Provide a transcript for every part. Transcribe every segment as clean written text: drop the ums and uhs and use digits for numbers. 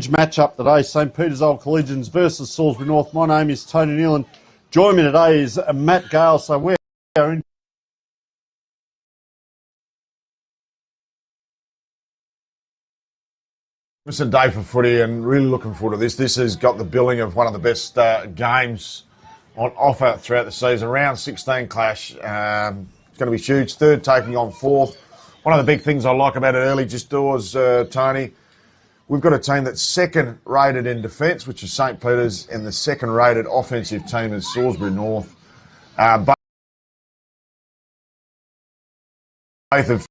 huge matchup today. St Peter's Old Collegians versus Salisbury North. My name is Tony Nealon. Join me today is Matt Gale. So we are in. It's a day for footy and really looking forward to this. This has got the billing of one of the best games on offer throughout the season. Round 16 clash. It's going to be huge. Third taking on fourth. One of the big things I like about it early just doors, Tony, we've got a team that's second rated in defence, which is St Peter's, and the second rated offensive team is Salisbury North. Both have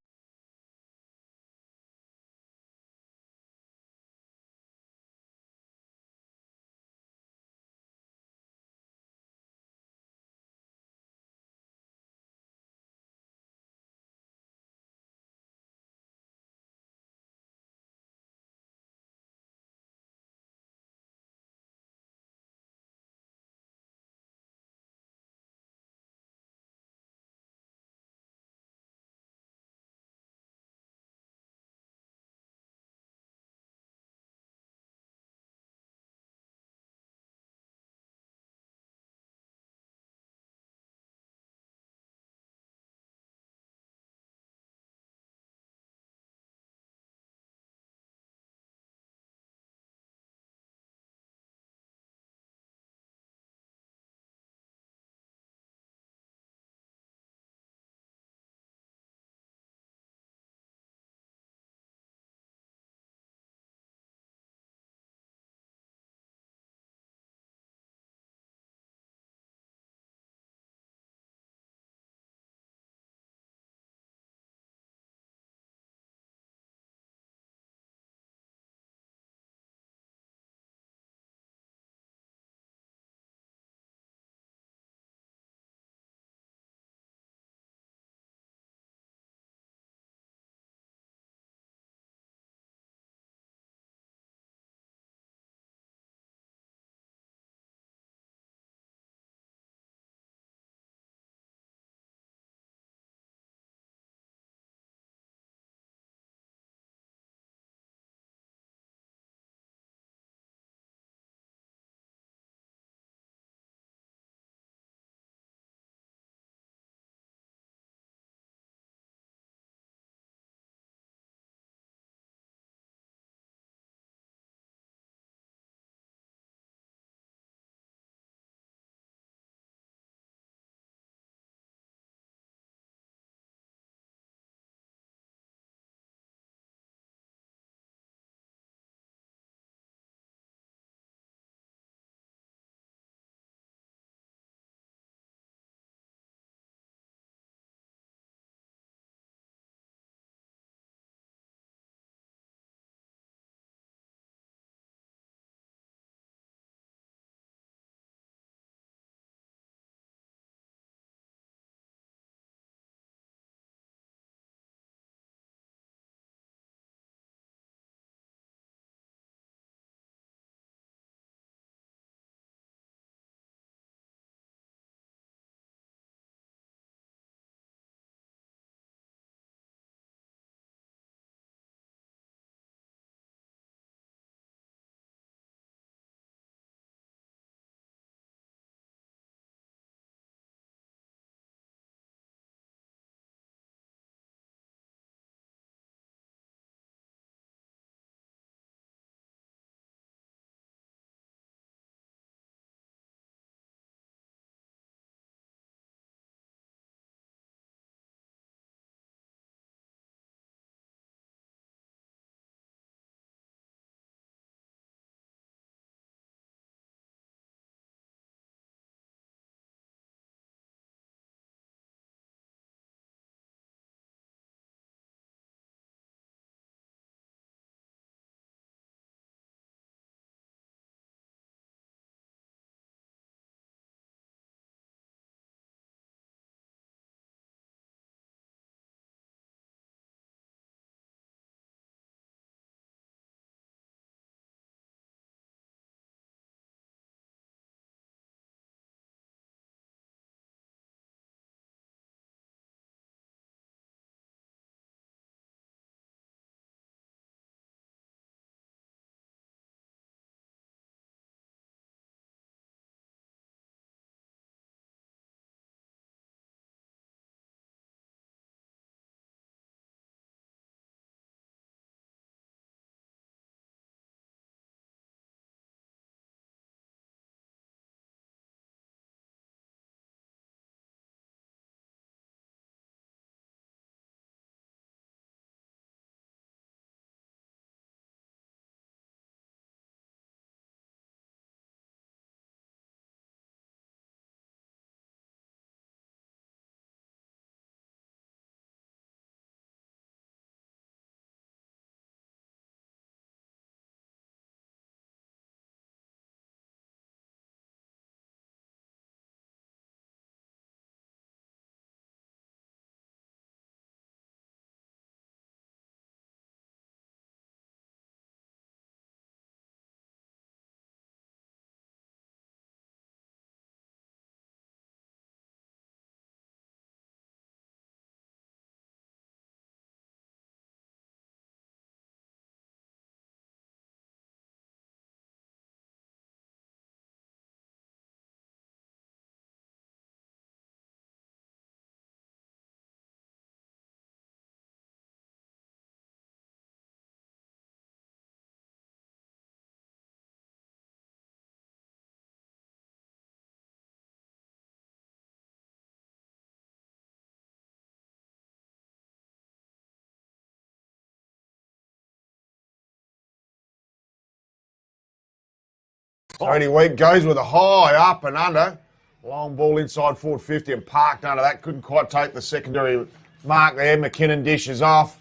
30 week goes with a high up and under. Long ball inside forward 50 and parked under that. Couldn't quite take the secondary mark there. McKinnon dishes off.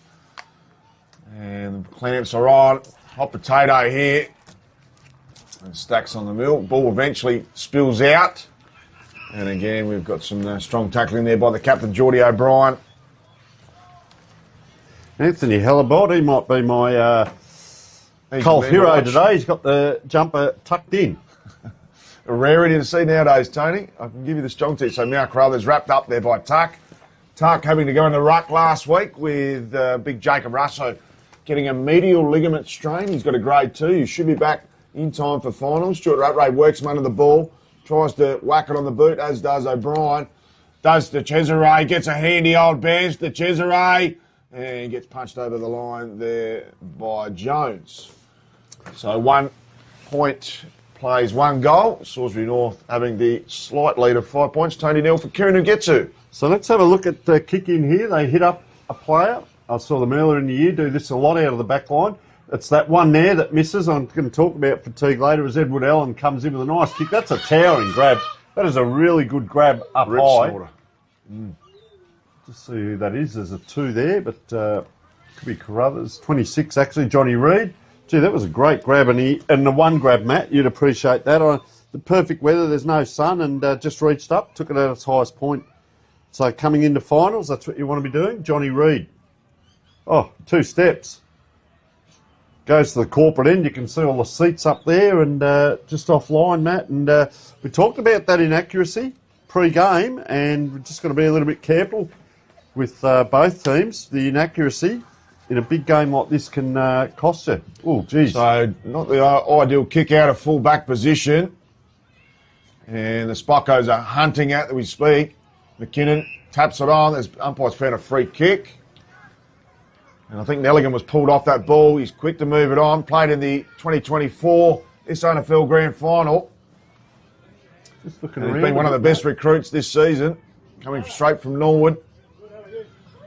And the clamps are on. Hot potato here. And stacks on the milk. Ball eventually spills out. And again, we've got some strong tackling there by the captain, Geordie O'Brien. Anthony Halliburton, he might be my Colt hero today. He's got the jumper tucked in. A rarity to see nowadays, Tony. I can give you the strong tip. So Mal Carruthers wrapped up there by Tuck. Tuck having to go in the ruck last week with big Jacob Russo getting a medial ligament strain. He's got a grade 2. He should be back in time for finals. Stuart Rattray works him under the ball. Tries to whack it on the boot, as does O'Brien. Does to Cesare. Gets a handy old bench to Cesare. And gets punched over the line there by Jones. So 1 point plays 1 goal. Salisbury North having the slight lead of 5 points. Tony Neal for Kieran Ugetsu. So let's have a look at the kick in here. They hit up a player. I saw them earlier in the year do this a lot out of the back line. It's that one there that misses. I'm going to talk about fatigue later as Edward Allen comes in with a nice kick. That's a towering grab. That is a really good grab up high. Just see who that is. There's a 2 there, but could be Carruthers. 26 actually, Johnny Reid. Gee, that was a great grab. And the one grab, Matt, you'd appreciate that. The perfect weather, there's no sun, and just reached up, took it at its highest point. So coming into finals, that's what you want to be doing. Johnny Reid. Oh, 2 steps. Goes to the corporate end. You can see all the seats up there and just offline, Matt. And we talked about that inaccuracy pre-game, and we're just going to be a little bit careful with both teams. The inaccuracy in a big game like this can cost you. Oh, geez. So not the ideal kick out of full back position. And the Spockos are hunting out that we speak. McKinnon taps it on. There's umpire's found a free kick. And I think Nelligan was pulled off that ball. He's quick to move it on. Played in the 2024 SANFL Grand Final. Just looking and he's been one of the best recruits this season, coming straight from Norwood.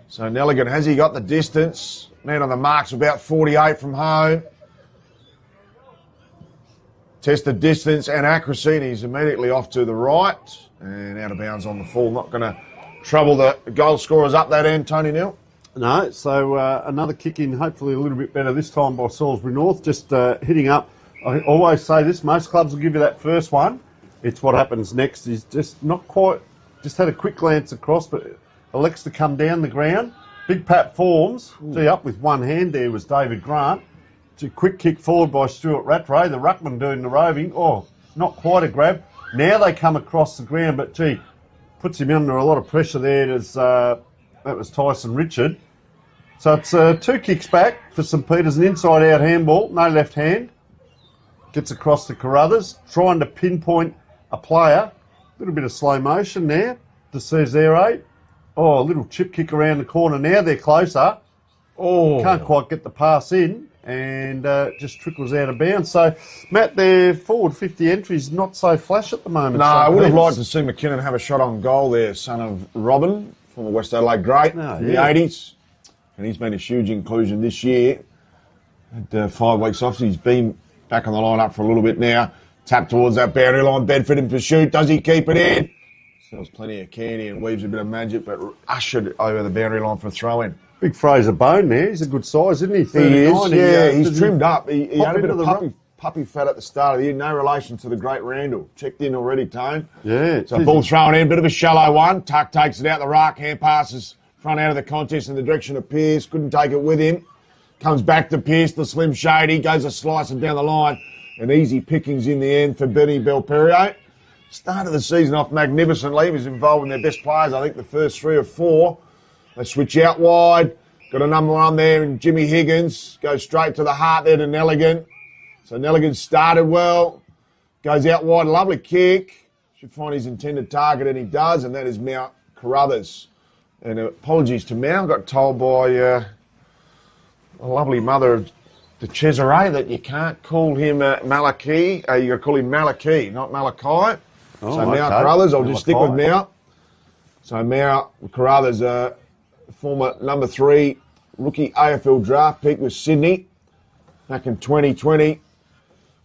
So Nelligan, has he got the distance? Man on the mark's about 48 from home. Test the distance and accuracy, and he's immediately off to the right. And out of bounds on the full. Not going to trouble the goal scorers up that end, Tony Neal. No, so another kick in, hopefully a little bit better this time by Salisbury North, just hitting up. I always say this, most clubs will give you that first one. It's what happens next. He's just not quite, just had a quick glance across, but elects to come down the ground. Big Pat forms. Gee, up with one hand there was David Grant. Gee, quick kick forward by Stuart Rattray, the ruckman doing the roving. Oh, not quite a grab. Now they come across the ground, but gee, puts him under a lot of pressure there. That was Tyson Richard. So it's 2 kicks back for St Peters, an inside-out handball, no left hand. Gets across to Carruthers, trying to pinpoint a player. A little bit of slow motion there to Cesare. Oh, a little chip kick around the corner. Now they're closer. Oh, can't quite get the pass in, and just trickles out of bounds. So, Matt, their forward 50 entries not so flash at the moment. No, I would have liked to see McKinnon have a shot on goal there, son of Robin, former West Adelaide great in the 80s. And he's been a huge inclusion this year. Had 5 weeks off, so he's been back on the line-up for a little bit now. Tap towards that boundary line. Bedford in pursuit. Does he keep it in? Sells plenty of candy and weaves a bit of magic, but ushered over the boundary line for a throw-in. Big Fraser Bone there. He's a good size, isn't he? 39. He is, yeah. He's trimmed up. He had a bit of puppy fat at the start of the year. No relation to the great Randall. Checked in already, Tone. Yeah. So ball thrown in. Bit of a shallow one. Tuck takes it out the ruck. Hand passes front out of the contest in the direction of Pearce. Couldn't take it with him. Comes back to Pearce, the Slim Shady. Goes a slicing down the line. And easy pickings in the end for Benny Belperio. Started the season off magnificently. He was involved in their best players, I think, the first 3 or 4. They switch out wide. Got a number 1 there in Jimmy Higgins. Goes straight to the heart there to Nelligan. So Nelligan started well. Goes out wide. Lovely kick. Should find his intended target, and he does. And that is Mount Carruthers. And apologies to Mal. Got told by a lovely mother of the Cesare that you can't call him Malachi. You got to call him Malachi, not Malachi. Oh, so Mal Carruthers, I'll just stick with Mal. So Mal Carruthers, former number 3 rookie AFL draft pick with Sydney back in 2020.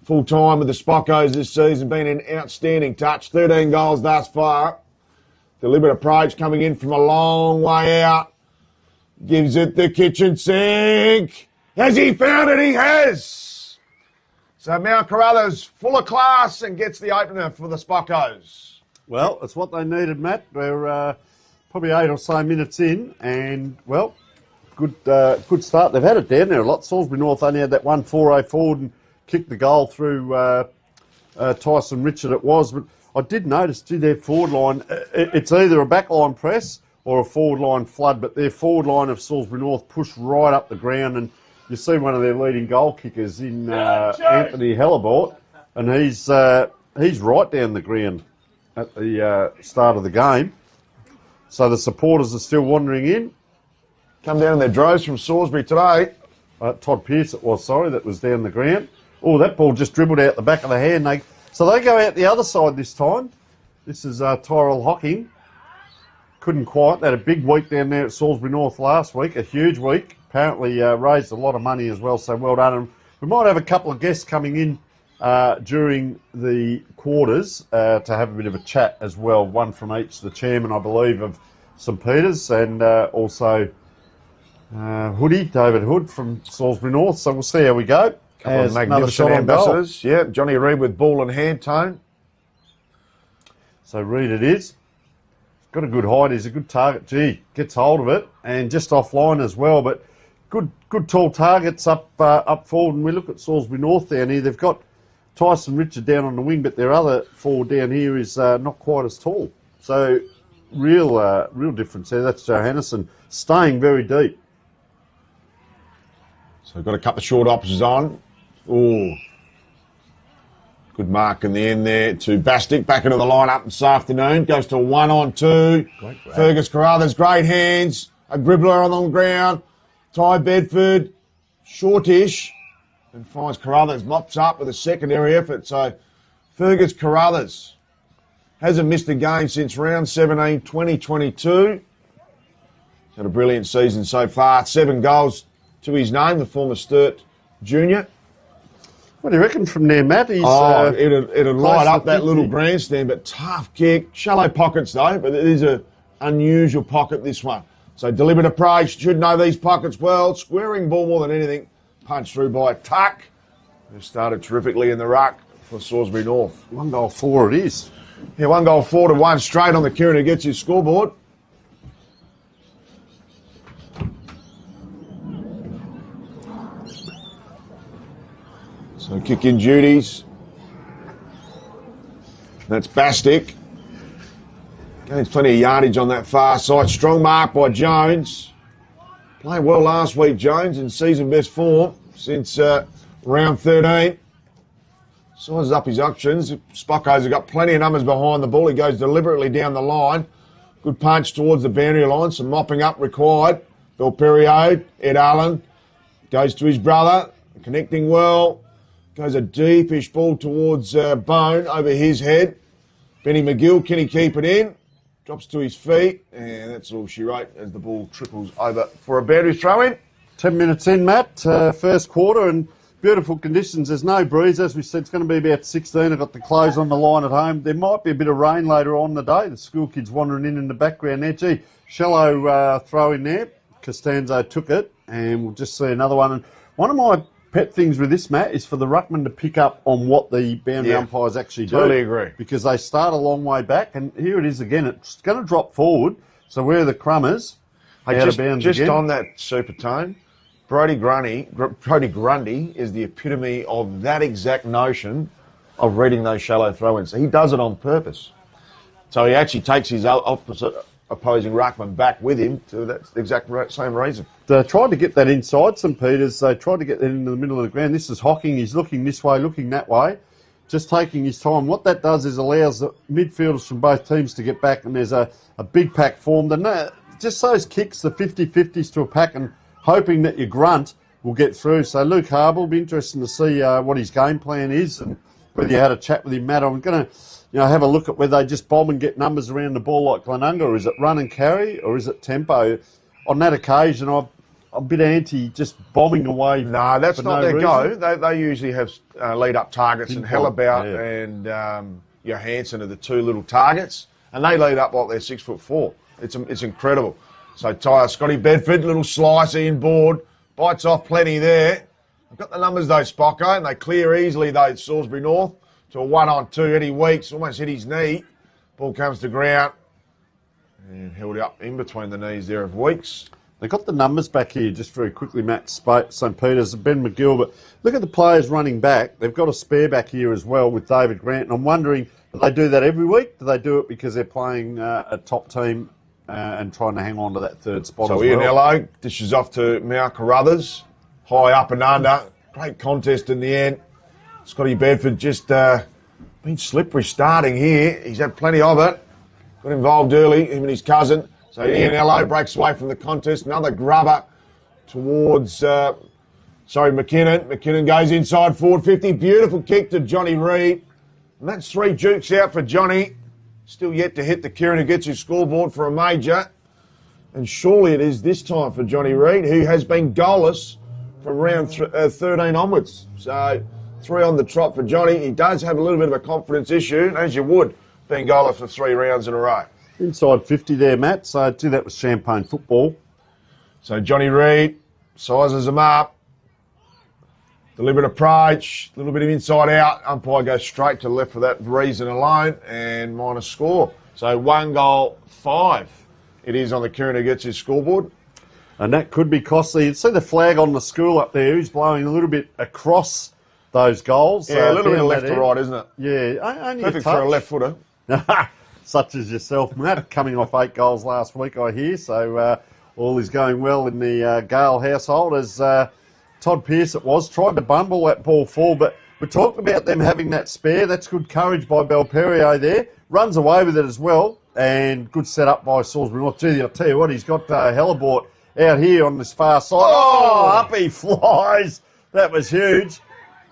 full time with the Spockos this season. Been an outstanding touch. 13 goals thus far. Deliberate approach coming in from a long way out. Gives it the kitchen sink. Has he found it? He has. So Mount Carruthers full of class and gets the opener for the Spockos. Well, it's what they needed, Matt. They're probably 8 or so minutes in, and, well, good start. They've had it down there a lot. Salisbury North only had that 1-4-0 forward and kicked the goal through Tyson Richard it was. But I did notice, their forward line, it's either a backline press or a forward line flood, but their forward line of Salisbury North pushed right up the ground, and you see one of their leading goal kickers in Anthony Hellebort, and he's right down the ground at the start of the game. So the supporters are still wandering in. Come down in their droves from Salisbury today. Todd Pearce it was, that was down the ground. Oh, that ball just dribbled out the back of the hand. So they go out the other side this time. This is Tyrell Hocking. Couldn't quite. They had a big week down there at Salisbury North last week, a huge week. Apparently raised a lot of money as well, so well done. And we might have a couple of guests coming in during the quarters to have a bit of a chat as well. One from each, the chairman, I believe, of St Peters, and also Hoodie, David Hood from Salisbury North. So we'll see how we go. Couple of magnificent ambassadors. Yeah, Johnny Reid with ball and hand tone. So Reid it is. Got a good height. He's a good target. Gee, gets hold of it and just offline as well. But good tall targets up forward. And we look at Salisbury North down here. They've got Tyson Richard down on the wing, but their other forward down here is not quite as tall. So real difference there. That's Johannesen staying very deep. So we've got a couple of short options on. Oh, good mark in the end there to Bastic. Back into the lineup this afternoon. Goes to 1-on-2. Fergus Carruthers, great hands. A dribbler on the ground. Ty Bedford, shortish. And finds Carruthers, mops up with a secondary effort. So Fergus Carruthers hasn't missed a game since round 17, 2022. He's had a brilliant season so far. 7 goals to his name, the former Sturt junior. What do you reckon from there, Matt? It'd light up that little grandstand, but tough kick. Shallow pockets, though, but it is an unusual pocket, this one. So deliberate approach, should know these pockets well. Squaring ball more than anything. Punched through by Tuck, who started terrifically in the ruck for Salisbury North. 1-4 it is. Yeah, 1-4 to 1 straight on the Kieran who gets his scoreboard. So kick-in duties. That's Bastic. Gains plenty of yardage on that far side. Strong mark by Jones. Played well last week, Jones, in season best form since round 13. Sizes up his options. Spockos have got plenty of numbers behind the ball. He goes deliberately down the line. Good punch towards the boundary line. Some mopping up required. Bill Perriot, Ed Allen. Goes to his brother. Connecting well. Goes a deepish ball towards Bone over his head. Benny McGill, can he keep it in? Drops to his feet, and that's all she wrote as the ball trickles over for a boundary throw-in. 10 minutes in, Matt, first quarter, and beautiful conditions. There's no breeze, as we said. It's going to be about 16. I've got the clothes on the line at home. There might be a bit of rain later on in the day. The school kids wandering in the background there. Gee, shallow throw in there. Costanzo took it, and we'll just see another one. And one of my pet things with this, Matt, is for the ruckman to pick up on what the boundary umpires actually do. Totally agree. Because they start a long way back, and here it is again. It's going to drop forward. So where are the crummers? Just on that super tone, Brodie Grundy is the epitome of that exact notion of reading those shallow throw-ins. He does it on purpose. So he actually takes his opposite opposing ruckman back with him to that exact same reason. They tried to get that inside St Peters. They tried to get that into the middle of the ground. This is Hocking. He's looking this way, looking that way, just taking his time. What that does is allows the midfielders from both teams to get back, and there's a big pack formed. And just those kicks, the 50-50s to a pack, and hoping that your grunt will get through. So Luke Harbour will be interesting to see what his game plan is and whether you had a chat with him, Matt. I'm going to have a look at whether they just bomb and get numbers around the ball like Glenunga, or is it run and carry, or is it tempo? On that occasion, a bit anti just bombing away. No, that's for not no their reason. go. They usually have lead-up targets, and Hellabout yeah. and Johansson are the two little targets, and they lead up like they're 6'4". It's incredible. So Scotty Bedford, little slice inboard, bites off plenty there. I've got the numbers though, Spocko, and they clear easily though. Salisbury North to a 1-on-2. Eddie Weeks almost hit his knee. Ball comes to ground and held up in between the knees there of Weeks. They got the numbers back here just very quickly, Matt. St. Peter's, Ben McGill, but look at the players running back. They've got a spare back here as well with David Grant, and I'm wondering, do they do that every week? Do they do it because they're playing a top team and trying to hang on to that third spot as well? So Ian Ello dishes off to Mal Carruthers, high up and under. Great contest in the end. Scotty Bedford just been slippery starting here. He's had plenty of it. Got involved early, him and his cousin. So Ian Ello breaks away from the contest. Another grubber towards, McKinnon. McKinnon goes inside forward 50. Beautiful kick to Johnny Reid. And that's 3 jukes out for Johnny. Still yet to hit the Kieran who gets his scoreboard for a major. And surely it is this time for Johnny Reid, who has been goalless from round 13 onwards. So 3 on the trot for Johnny. He does have a little bit of a confidence issue, as you would, being goalless for 3 rounds in a row. Inside 50 there, Matt. So do that with champagne football. So Johnny Reid sizes them up. Deliberate approach, a little bit of inside out. Umpire goes straight to the left for that reason alone and minus score. So 1 goal, 5. It is on the Kieran who gets his scoreboard. And that could be costly. You see the flag on the school up there. Who's blowing a little bit across those goals. Yeah, a little bit of left to right, isn't it? Yeah, only Perfect a touch. for a left footer. Such as yourself, Matt, coming off 8 goals last week, I hear. So all is going well in the Gale household as Todd Pearce tried to bumble that ball full, but we talked about them having that spare. That's good courage by Belperio there. Runs away with it as well, and good setup by Salisbury North. Gee, I'll tell you what, he's got Hellebort out here on this far side. Oh, up he flies. That was huge.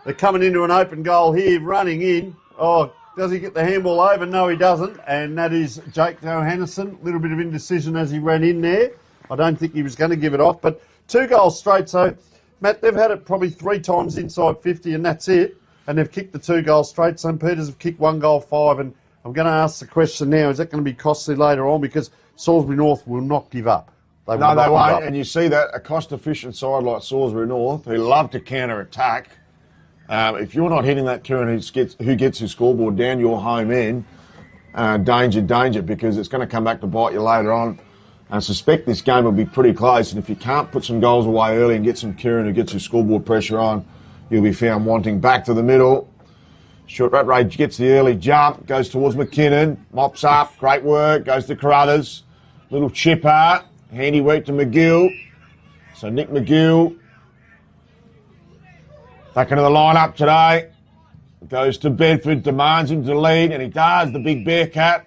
They're coming into an open goal here, running in. Oh, does he get the handball over? No, he doesn't. And that is Jake Johannesson. A little bit of indecision as he ran in there. I don't think he was going to give it off, but 2 goals straight. So, Matt, they've had it probably 3 times inside 50, and that's it. And they've kicked the 2 goals straight. St. Peter's have kicked 1 goal, 5. And I'm going to ask the question now, is that going to be costly later on? Because Salisbury North will not give up. They won't. And you see that, a cost-efficient side like Salisbury North, who love to counter-attack, if you're not hitting that Kieran who gets his scoreboard down your home end, danger, because it's going to come back to bite you later on. I suspect this game will be pretty close, and if you can't put some goals away early and get some Kieran who gets his scoreboard pressure on, you'll be found wanting. Back to the middle. Short Rat Rage gets the early jump, goes towards McKinnon, mops up, great work, goes to Carruthers. Little chipper, handy work to McGill. So Nick McGill back into the lineup today. Goes to Bedford, demands him to lead, and he does, the big Bearcat.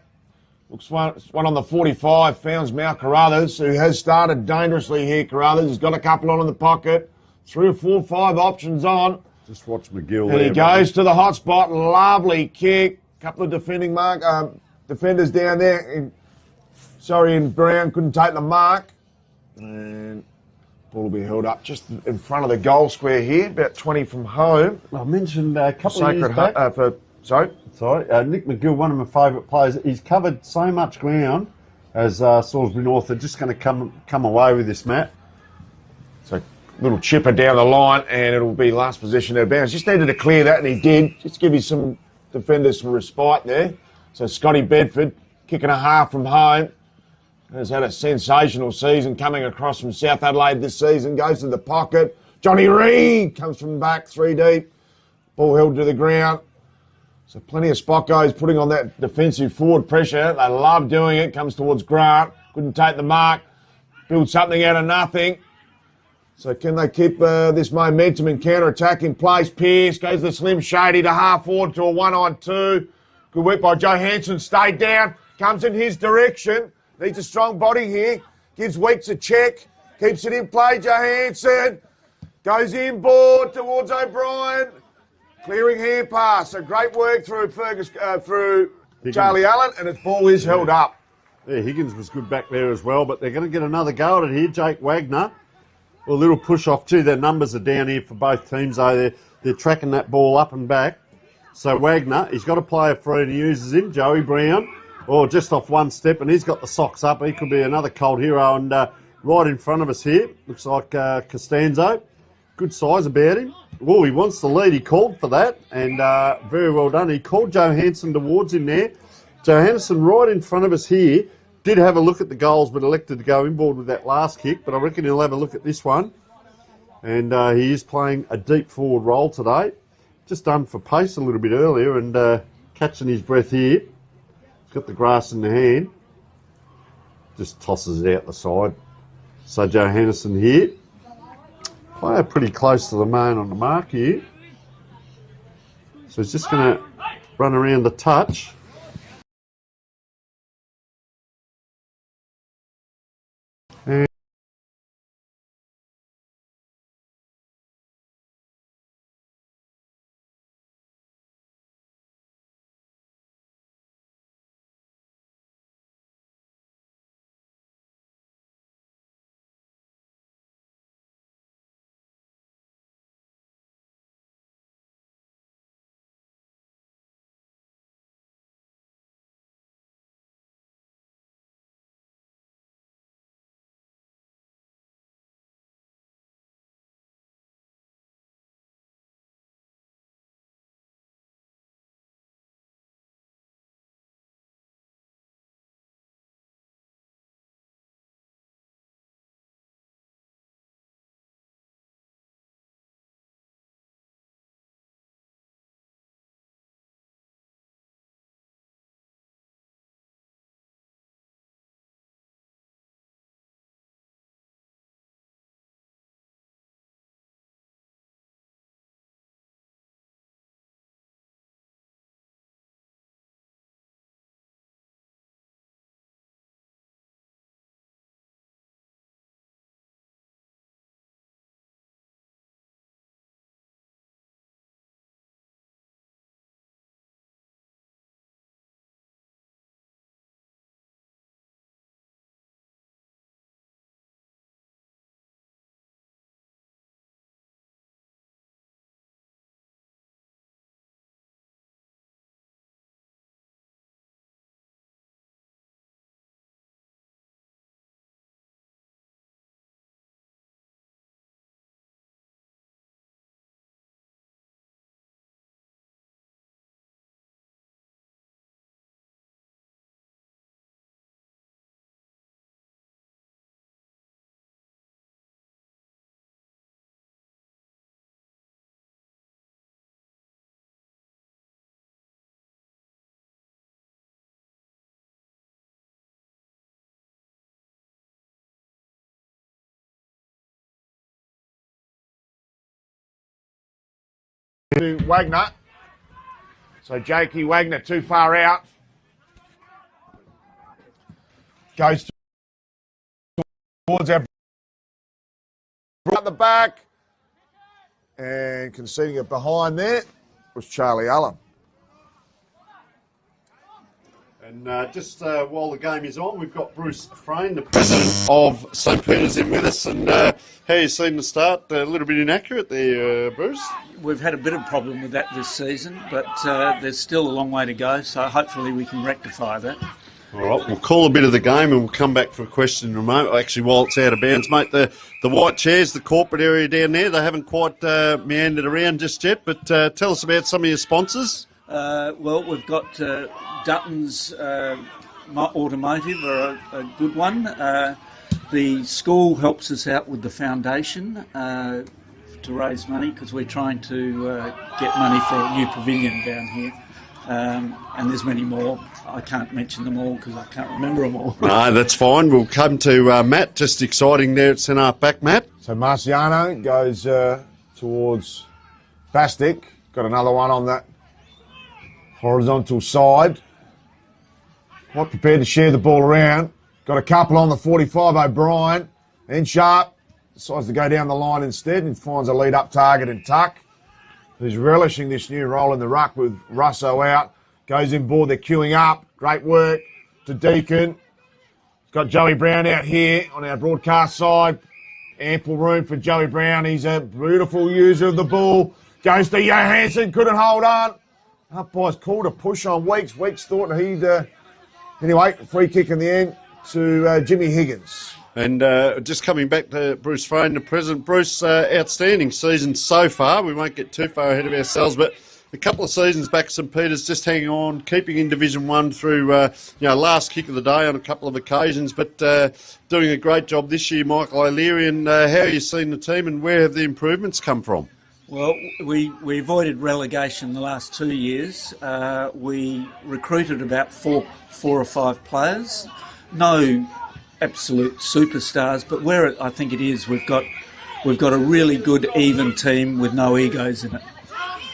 Looks one on the 45, founds Mal Carruthers, who has started dangerously here, Carruthers. He's got a couple on in the pocket. 3 or 4, 5 options on. Just watch McGill and there. He goes to the hot spot. Lovely kick. Couple of defenders down there. And Brown couldn't take the mark. And ball will be held up just in front of the goal square here, about 20 from home. I mentioned a couple of years back. Nick McGill, one of my favourite players. He's covered so much ground as Salisbury North. They're just going to come away with this, Matt. So little chipper down the line, and it'll be last possession out of bounds. Just needed to clear that, and he did. Just give you some defenders some respite there. So Scotty Bedford, kicking a half from home, has had a sensational season coming across from South Adelaide this season. Goes to the pocket. Johnny Reid comes from back 3 deep. Ball held to the ground. So plenty of spot guys putting on that defensive forward pressure. They love doing it. Comes towards Grant. Couldn't take the mark. Build something out of nothing. So can they keep this momentum and counter-attack in place? Pearce goes the Slim Shady to half forward to a 1-on-2. Good work by Johansson. Stayed down. Comes in his direction. Needs a strong body here. Gives Weeks a check. Keeps it in play. Johansson goes inboard towards O'Brien. Clearing hand pass. So great work through Charlie Allen, and its ball is held up. Yeah, Higgins was good back there as well, but they're going to get another go at it here. Jake Wagner. Well, a little push off too. Their numbers are down here for both teams, though. They're tracking that ball up and back. So Wagner, he's got a player free and he uses him, Joey Brown, just off one step, and he's got the socks up. He could be another cold hero. And right in front of us here, looks like Costanzo. Good size about him. Oh, he wants the lead. He called for that, and very well done. He called Johansson towards him there. Johansson right in front of us here did have a look at the goals, but elected to go inboard with that last kick. But I reckon he'll have a look at this one. And he is playing a deep forward role today. Just done for pace a little bit earlier and catching his breath here. He's got the grass in the hand. Just tosses it out the side. So Johansson here. Player pretty close to the man on the mark here. So he's just going to run around the touch. And to Wagner. So Jakey Wagner too far out. Goes towards our at the back. And conceding it behind there was Charlie Allen. And just while the game is on, we've got Bruce Frayne, the president of St Peter's, in with us. And how you seen the start? A little bit inaccurate there, Bruce. We've had a bit of a problem with that this season, but there's still a long way to go, so hopefully we can rectify that. All right, we'll call a bit of the game and we'll come back for a question in a moment. Actually, while it's out of bounds, mate, the white chairs, the corporate area down there, they haven't quite meandered around just yet, but tell us about some of your sponsors. Well, we've got Dutton's Automotive, are a good one. The school helps us out with the foundation to raise money because we're trying to get money for a new pavilion down here. And there's many more. I can't mention them all because I can't remember them all. No, that's fine. We'll come to Matt. Just exciting there at centre half back, Matt. So Marciano goes towards Bastic. Got another one on that horizontal side. Not prepared to share the ball around. Got a couple on the 45, O'Brien. And Sharp decides to go down the line instead and finds a lead-up target in Tuck, who's relishing this new role in the ruck with Russo out. Goes in board, they're queuing up. Great work to Deacon. Got Joey Brown out here on our broadcast side. Ample room for Joey Brown. He's a beautiful user of the ball. Goes to Johansson, couldn't hold on. Umpire's called a push on Weeks. Weeks thought he'd... anyway, free kick in the end to Jimmy Higgins. And just coming back to Bruce Frayne, the president. Bruce, outstanding season so far. We won't get too far ahead of ourselves, but a couple of seasons back, St Peter's just hanging on, keeping in Division 1 through, last kick of the day on a couple of occasions, but doing a great job this year, Michael O'Leary. And how have you seen the team and where have the improvements come from? Well, we avoided relegation the last 2 years. We recruited about four or five players. No absolute superstars, but where I think it is, we've got a really good, even team with no egos in it.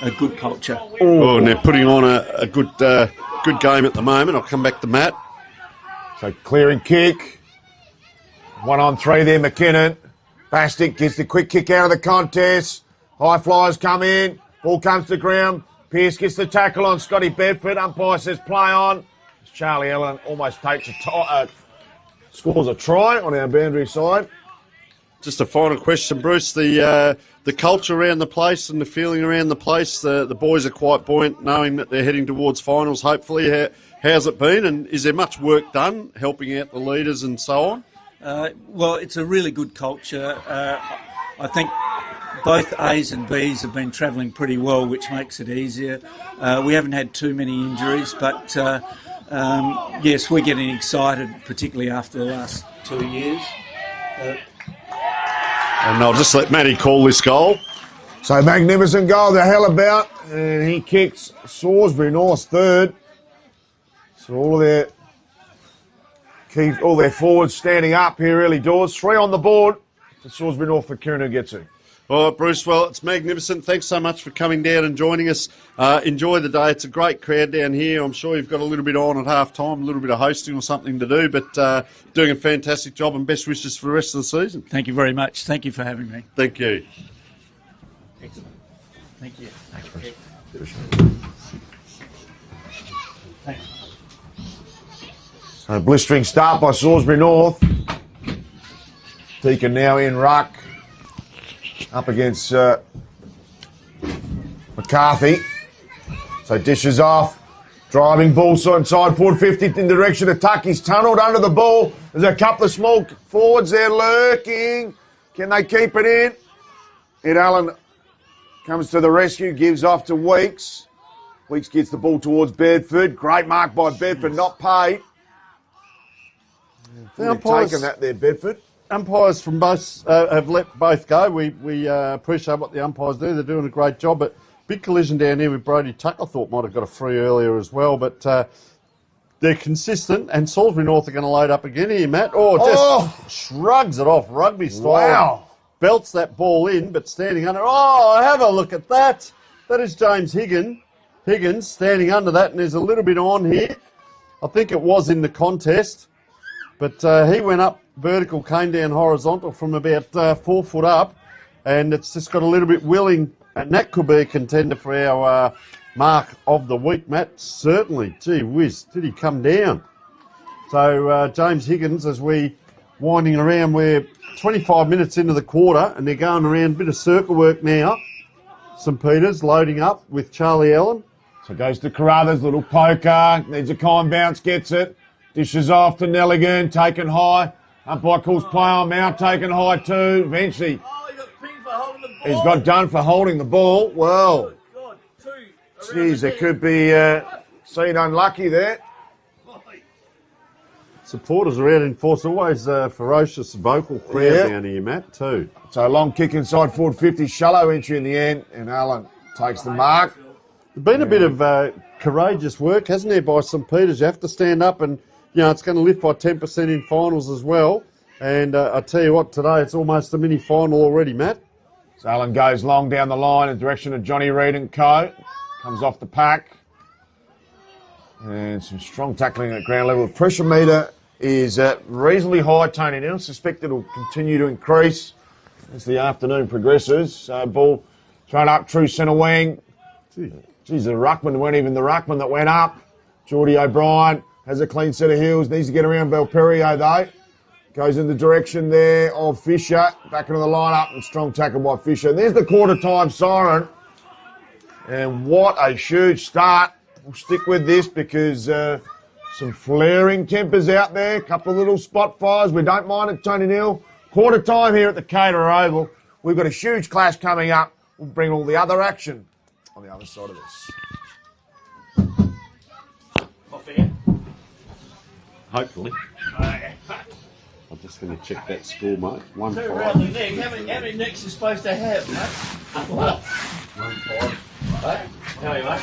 A good culture. Oh, and they're putting on a good game at the moment. I'll come back to Matt. So clearing kick. 1-on-3 there, McKinnon. Bastic gets the quick kick out of the contest. High flyers come in. Ball comes to ground. Pearce gets the tackle on Scotty Bedford. Umpire says play on. Charlie Allen almost takes scores a try on our boundary side. Just a final question, Bruce. The culture around the place and the feeling around the place, the boys are quite buoyant knowing that they're heading towards finals, hopefully. How's it been, and is there much work done helping out the leaders and so on? Well, it's a really good culture. I think both A's and B's have been travelling pretty well, which makes it easier. We haven't had too many injuries, but yes, we're getting excited, particularly after the last 2 years. And I'll just let Matty call this goal. So magnificent goal, the hell about, and he kicks Salisbury North third. So all their forwards standing up here early doors. 3 on the board for Salisbury North for Kieran who gets it. All right, Bruce, well, it's magnificent. Thanks so much for coming down and joining us. Enjoy the day. It's a great crowd down here. I'm sure you've got a little bit on at half-time, a little bit of hosting or something to do, but doing a fantastic job, and best wishes for the rest of the season. Thank you very much. Thank you for having me. Thank you. Excellent. Thank you. Thanks, Bruce. Thanks. So blistering start by Salisbury North. Deacon now in ruck. Up against McCarthy. So dishes off. Driving ball inside forward 50 in direction of Tuck. He's tunnelled under the ball. There's a couple of small forwards there lurking. Can they keep it in? Ed Allen comes to the rescue, gives off to Weeks. Weeks gets the ball towards Bedford. Great mark by Bedford, not paid. They've taken that there, Bedford. Umpires from both have let both go. We appreciate what the umpires do. They're doing a great job. But big collision down here with Brody Tuck, I thought might have got a free earlier as well. But they're consistent, and Salisbury North are going to load up again here, Matt. Just shrugs it off rugby style. Wow. Belts that ball in, but standing under. Oh, have a look at that. That is James Higgins standing under that, and there's a little bit on here. I think it was in the contest. But he went up vertical, came down horizontal from about 4 foot up, and it's just got a little bit willing, and that could be a contender for our mark of the week, Matt. Certainly. Gee whiz, did he come down? So James Higgins, as we winding around, we're 25 minutes into the quarter, and they're going around a bit of circle work now. St Peter's loading up with Charlie Allen. So goes to Carruthers, little poker, needs a kind bounce, gets it. Dishes off to Nelligan, taken high. Umpire calls play on Mount, taken high too. Eventually, he got pinged for holding the ball. He's got done for holding the ball. Well, God, 2. geez, there could be seen unlucky there. Supporters are out in force. Always ferocious vocal crowd down here, Matt, too. So long kick inside forward 50, shallow entry in the end, and Allen takes the mark. There's been a bit of courageous work, hasn't there, by St Peter's? You have to stand up and, it's going to lift by 10% in finals as well. And I tell you what, today it's almost a mini final already, Matt. So Allen goes long down the line in direction of Johnny Reid and co. Comes off the pack. And some strong tackling at ground level. The pressure meter is reasonably high, Tony. Now I suspect it'll continue to increase as the afternoon progresses. Ball thrown up, true centre wing. Geez, the ruckman weren't even the ruckman that went up. Geordie O'Brien has a clean set of heels. Needs to get around Belperio, though. Goes in the direction there of Fisher. Back into the lineup and strong tackle by Fisher. And there's the quarter time siren. And what a huge start. We'll stick with this because some flaring tempers out there. A couple of little spot fires. We don't mind it, Tony Neal. Quarter time here at the Caterer Oval. We've got a huge clash coming up. We'll bring all the other action on the other side of this. Off here. Hopefully. I'm just going to check that score, mate. 1-5. Two around the neck. How many necks you supposed to have, mate? What? 1-5. Hey? How are you, mate?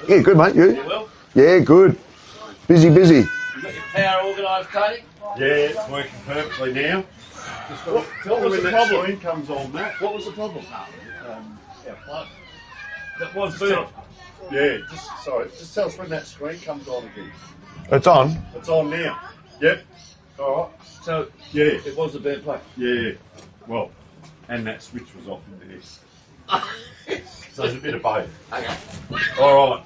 Yeah, good, mate. You? You well? Yeah, good. Busy. You got your power organised, Tony? Yeah, it's working perfectly now. What was when the that problem? screen comes on, Matt. What was the problem? Our plug. That was burnt. Yeah, just tell us when that screen comes on again. It's on. It's on now. Yep. All right. So, Yeah. it was a burnt plug. Yeah. Well, and that switch was off into this. So there's a bit of both. Okay. All right.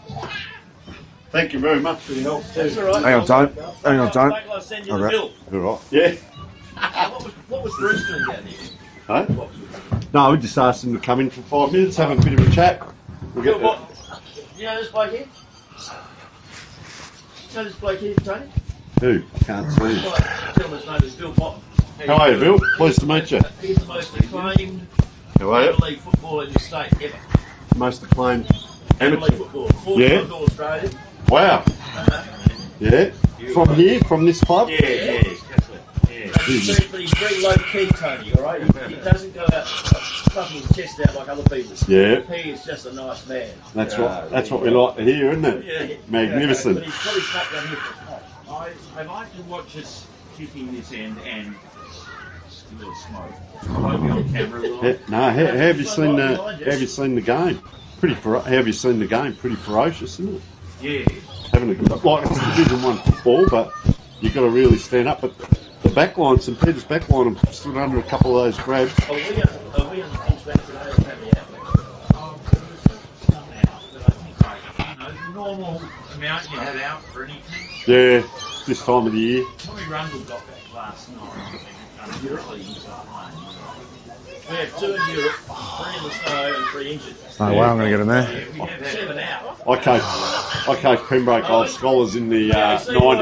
Thank you very much for your help. That's all right. Hang on, Tone. Hang on, Tone. I'll send you the Okay. bill. All right. Yeah. What was Bruce doing down here? Huh? What was it? No, we just asked him to come in for 5 minutes, have a bit of a chat. We'll Bill get Bott. You know this bloke here? You know this bloke here, Tony? Who? Can't see him. Gentleman's name is Bill Bott. How are you, Bill? Pleased to meet you. He's the most acclaimed How are you? Adelaide footballer in the state ever. Most acclaimed Adelaide amateur. footballer. 4 Yeah. times All Australian. Wow. Yeah. From here, from this club? Yeah, that's it. Yeah. But he's very low key, Tony, alright? He doesn't go out puffing his chest out like other people. Yeah. He is just a nice man. That's what we like to hear, isn't it? Yeah. Magnificent. But he's probably stuck down here for a smoke. I like to watch us kicking this end and a little smoke. I won't be on camera a lot. No, how have you seen the game? How have you seen the game? Pretty ferocious, isn't it? Yeah. Having a good, like it's Division 1 football, but you've got to really stand up. But the backline, St Peter's backline, have stood under a couple of those grabs. Are we on the fence back today or have we out? The normal amount you have out for anything. Yeah, this time of the year. Tommy Rundle got back last night and really he was playing. We have 2 in Europe, 3 in the snow and 3 injured. No way I'm going to get in there. Yeah, we have 7 out. I coached Pembroke Old Scholars in the 90s. Go on,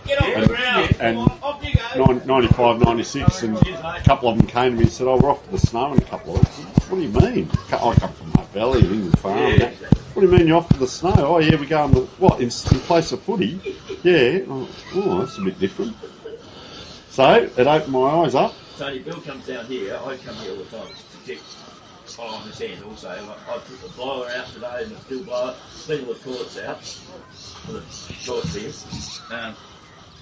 get off the ground. and Come on, off you go. 95, 96, and a couple of them came to me and said, "Oh, we're off to the snow in a couple of weeks." What do you mean? I come from my belly, England farm. Yeah. What do you mean you're off to the snow? Oh, yeah, we go on the, what, in place of footy? Yeah. Oh, that's a bit different. So, it opened my eyes up. Tony, Bill comes down here. I come here all the time to check on his hand also. I took the blower out today and the steel blower, clean all the toilets out for the toilets here.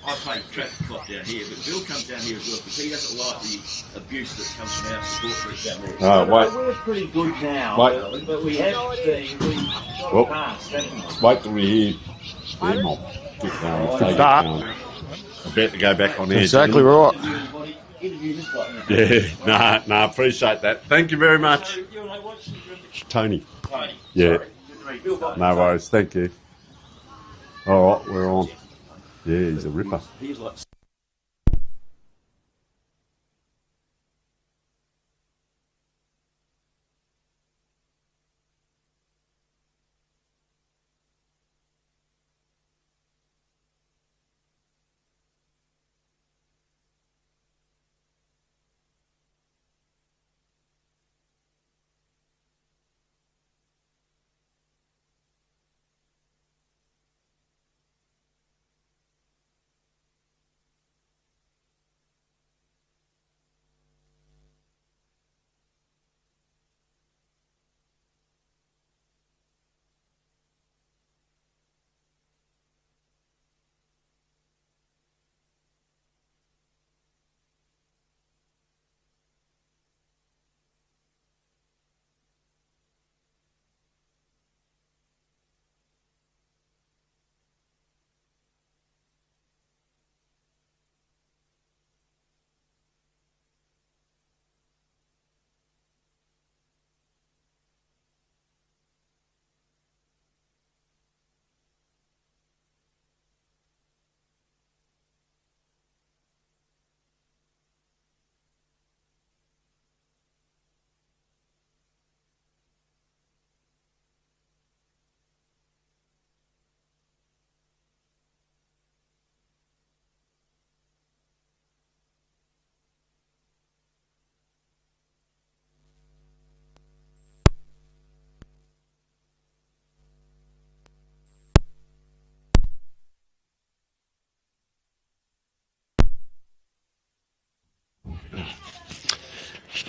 I play traffic cop down here, but Bill comes down here as well because he doesn't like the abuse that comes from our support group down there. Oh, wait. We're pretty good now, Wait. but we have been, we got Well, past, haven't Wait till we hear their mob. Take it down. About to go back on air. Exactly right. Interview this bloke now. Yeah, appreciate that. Thank you very much. So, you know what's Tony. Tony? Yeah. Sorry. Good to meet you. Bill Bott. No worries. Thank you. All right, we're on. Yeah, he's a ripper. He's like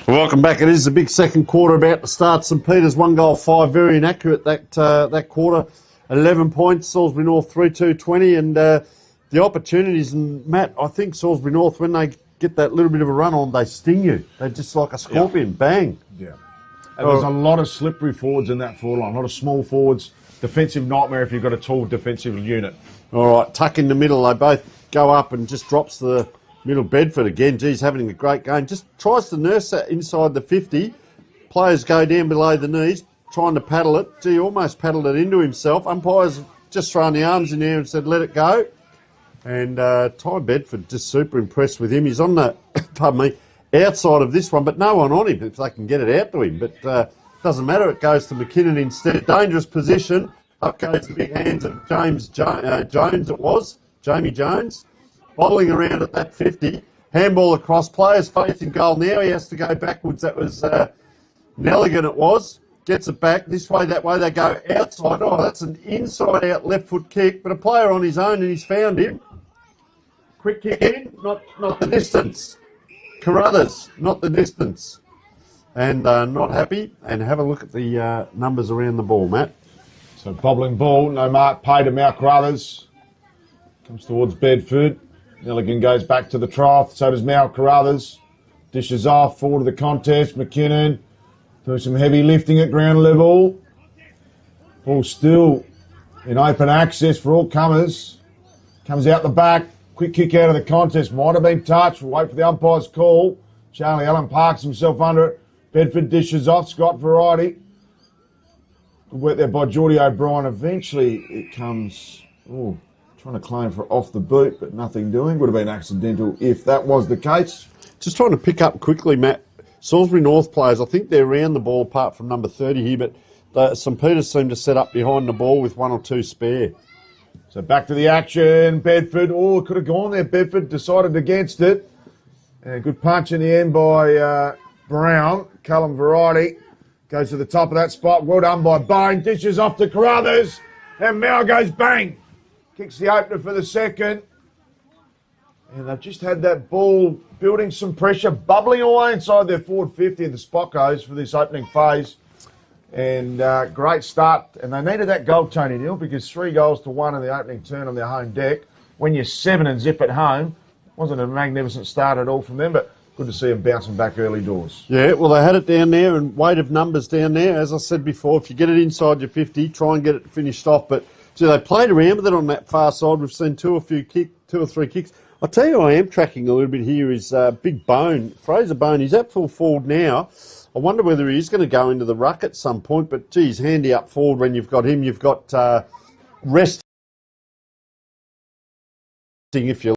Welcome back. It is the big second quarter about to start. St Peter's 1 goal 5, very inaccurate that quarter. 11 points, Salisbury North 3-2-20, and the opportunities. And Matt, I think Salisbury North, when they get that little bit of a run on, they sting you. They're just like a scorpion. Bang. Yeah. And there's a lot of slippery forwards in that forward line, a lot of small forwards. Defensive nightmare if you've got a tall defensive unit. All right, tuck in the middle. They both go up and just drops the middle. Bedford again. Geez, having a great game. Just tries to nurse that inside the 50. Players go down below the knees, trying to paddle it. Gee, almost paddled it into himself. Umpires just throwing the arms in there and said, let it go. And Ty Bedford just super impressed with him. He's on the, pardon me, outside of this one, but no one on him if they can get it out to him. But doesn't matter. It goes to McKinnon instead. Dangerous position. Up goes the big hands of James Jones, it was. Jamie Jones. Bowling around at that 50. Handball across. Players facing goal now. He has to go backwards. That was Nelligan it was. Gets it back. This way, that way. They go outside. Oh, that's an inside-out left foot kick. But a player on his own, and he's found him. Quick kick in. Not the distance. Carruthers, not the distance. And not happy. And have a look at the numbers around the ball, Matt. So bobbling ball. No mark paid to Mal Carruthers. Comes towards Bedford. Nelligan goes back to the trough. So does Mal Carruthers. Dishes off. Forward of the contest. McKinnon doing some heavy lifting at ground level. Ball still in open access for all comers. Comes out the back. Quick kick out of the contest. Might have been touched. We'll wait for the umpire's call. Charlie Allen parks himself under it. Bedford dishes off. Scott Variety. Good work there by Geordie O'Brien. Eventually it comes... Ooh, trying to claim for off the boot, but nothing doing. Would have been accidental if that was the case. Just trying to pick up quickly, Matt. Salisbury North players, I think they're around the ball apart from number 30 here, but St Peter's seem to set up behind the ball with 1 or 2 spare. So back to the action. Bedford, oh, it could have gone there. Bedford decided against it. And good punch in the end by Brown. Callum Variety goes to the top of that spot. Well done by Bone. Dishes off to Carruthers. And Mal goes bang. Kicks the opener for the second. And they've just had that ball building some pressure, bubbling away inside their forward 50 of the Spockos for this opening phase. And great start. And they needed that goal, Tony Neal, because 3-1 in the opening turn on their home deck. When you're 7 and zip at home, wasn't a magnificent start at all from them, but good to see them bouncing back early doors. Yeah, well, they had it down there and weight of numbers down there. As I said before, if you get it inside your 50, try and get it finished off. But so they played around with it on that far side. We've seen 2 or 3 kicks. I'll tell you, I am tracking a little bit here is Big Bone, Fraser Bone. He's at full forward now. I wonder whether he is going to go into the ruck at some point. But, geez, handy up forward when you've got him. You've got resting if you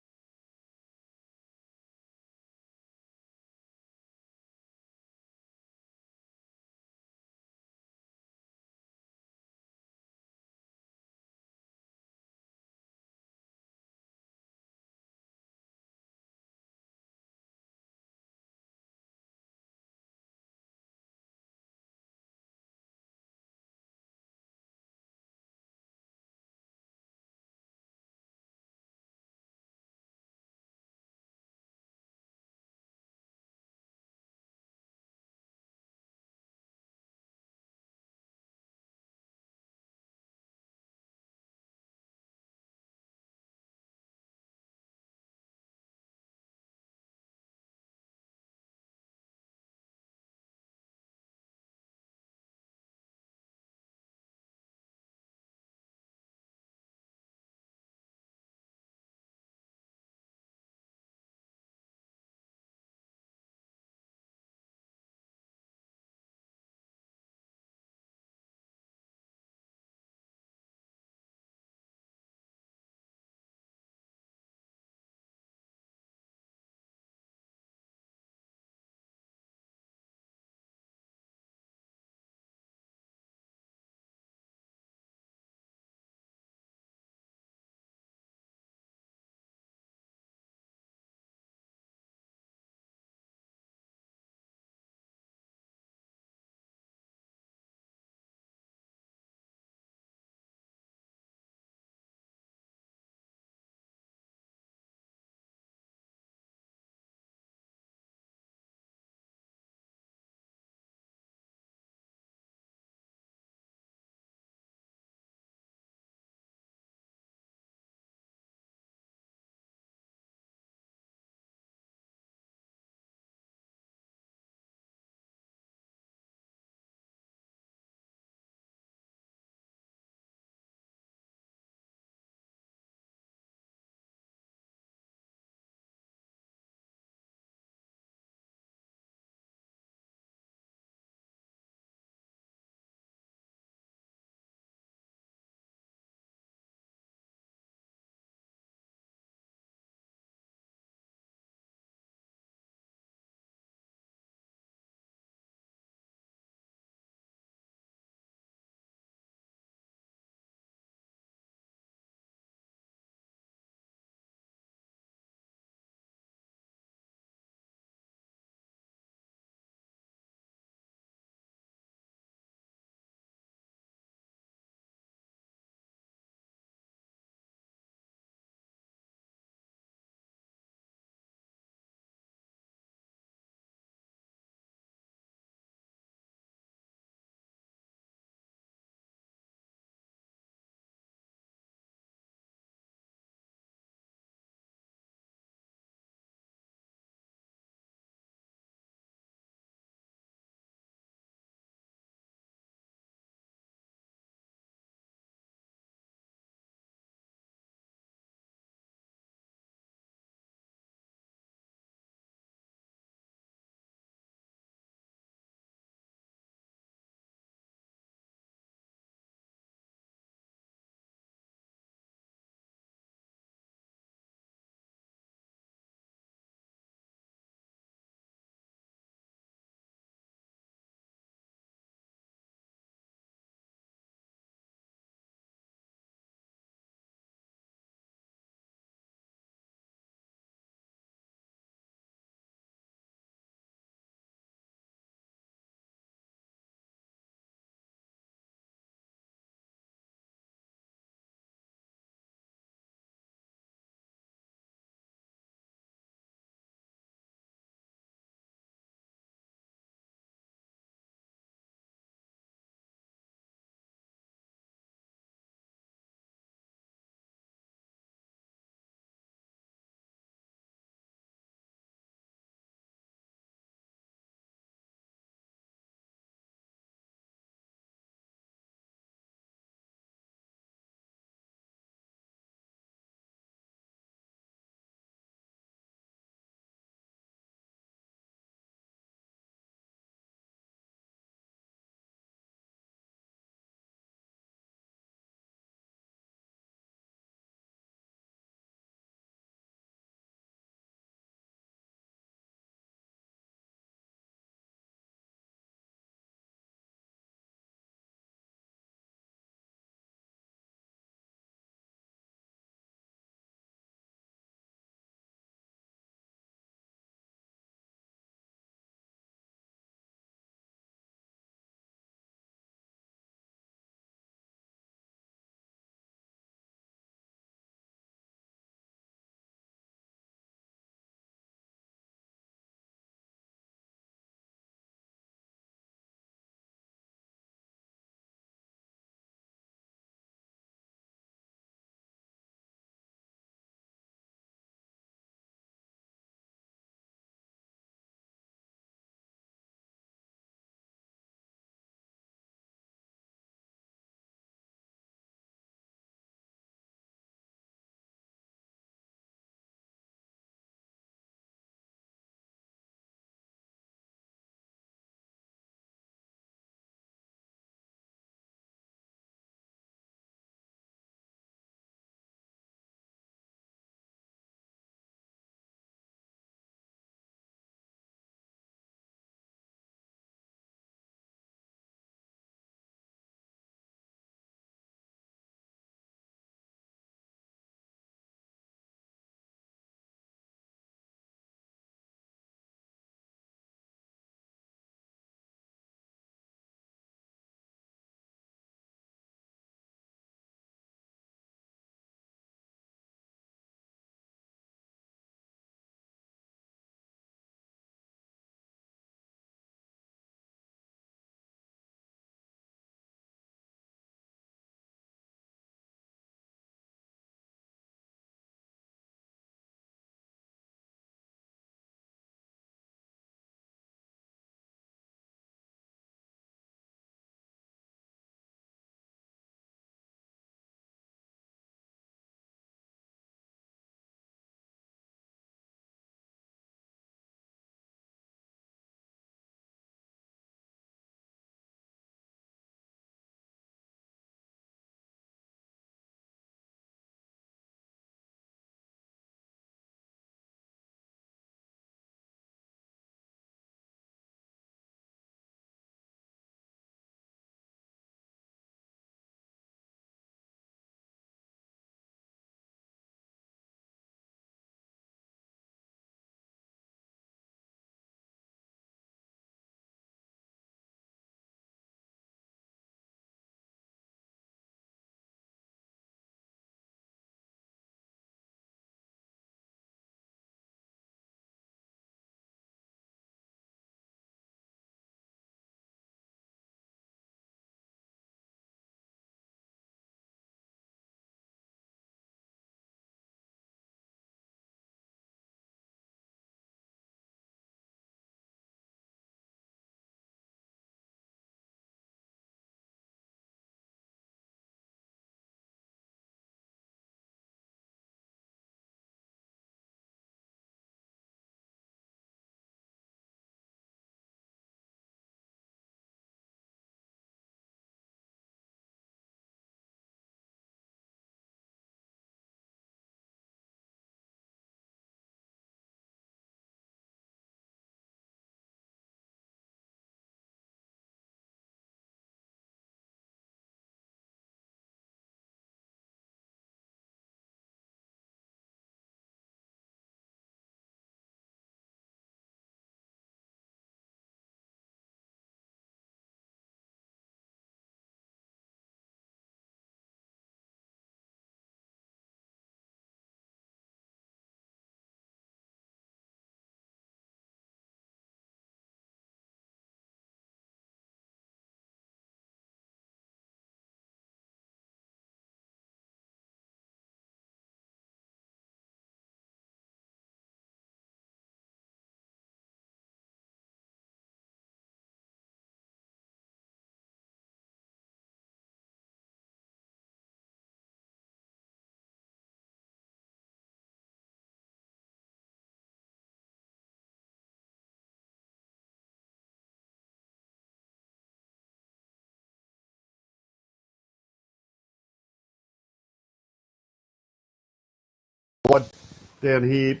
down here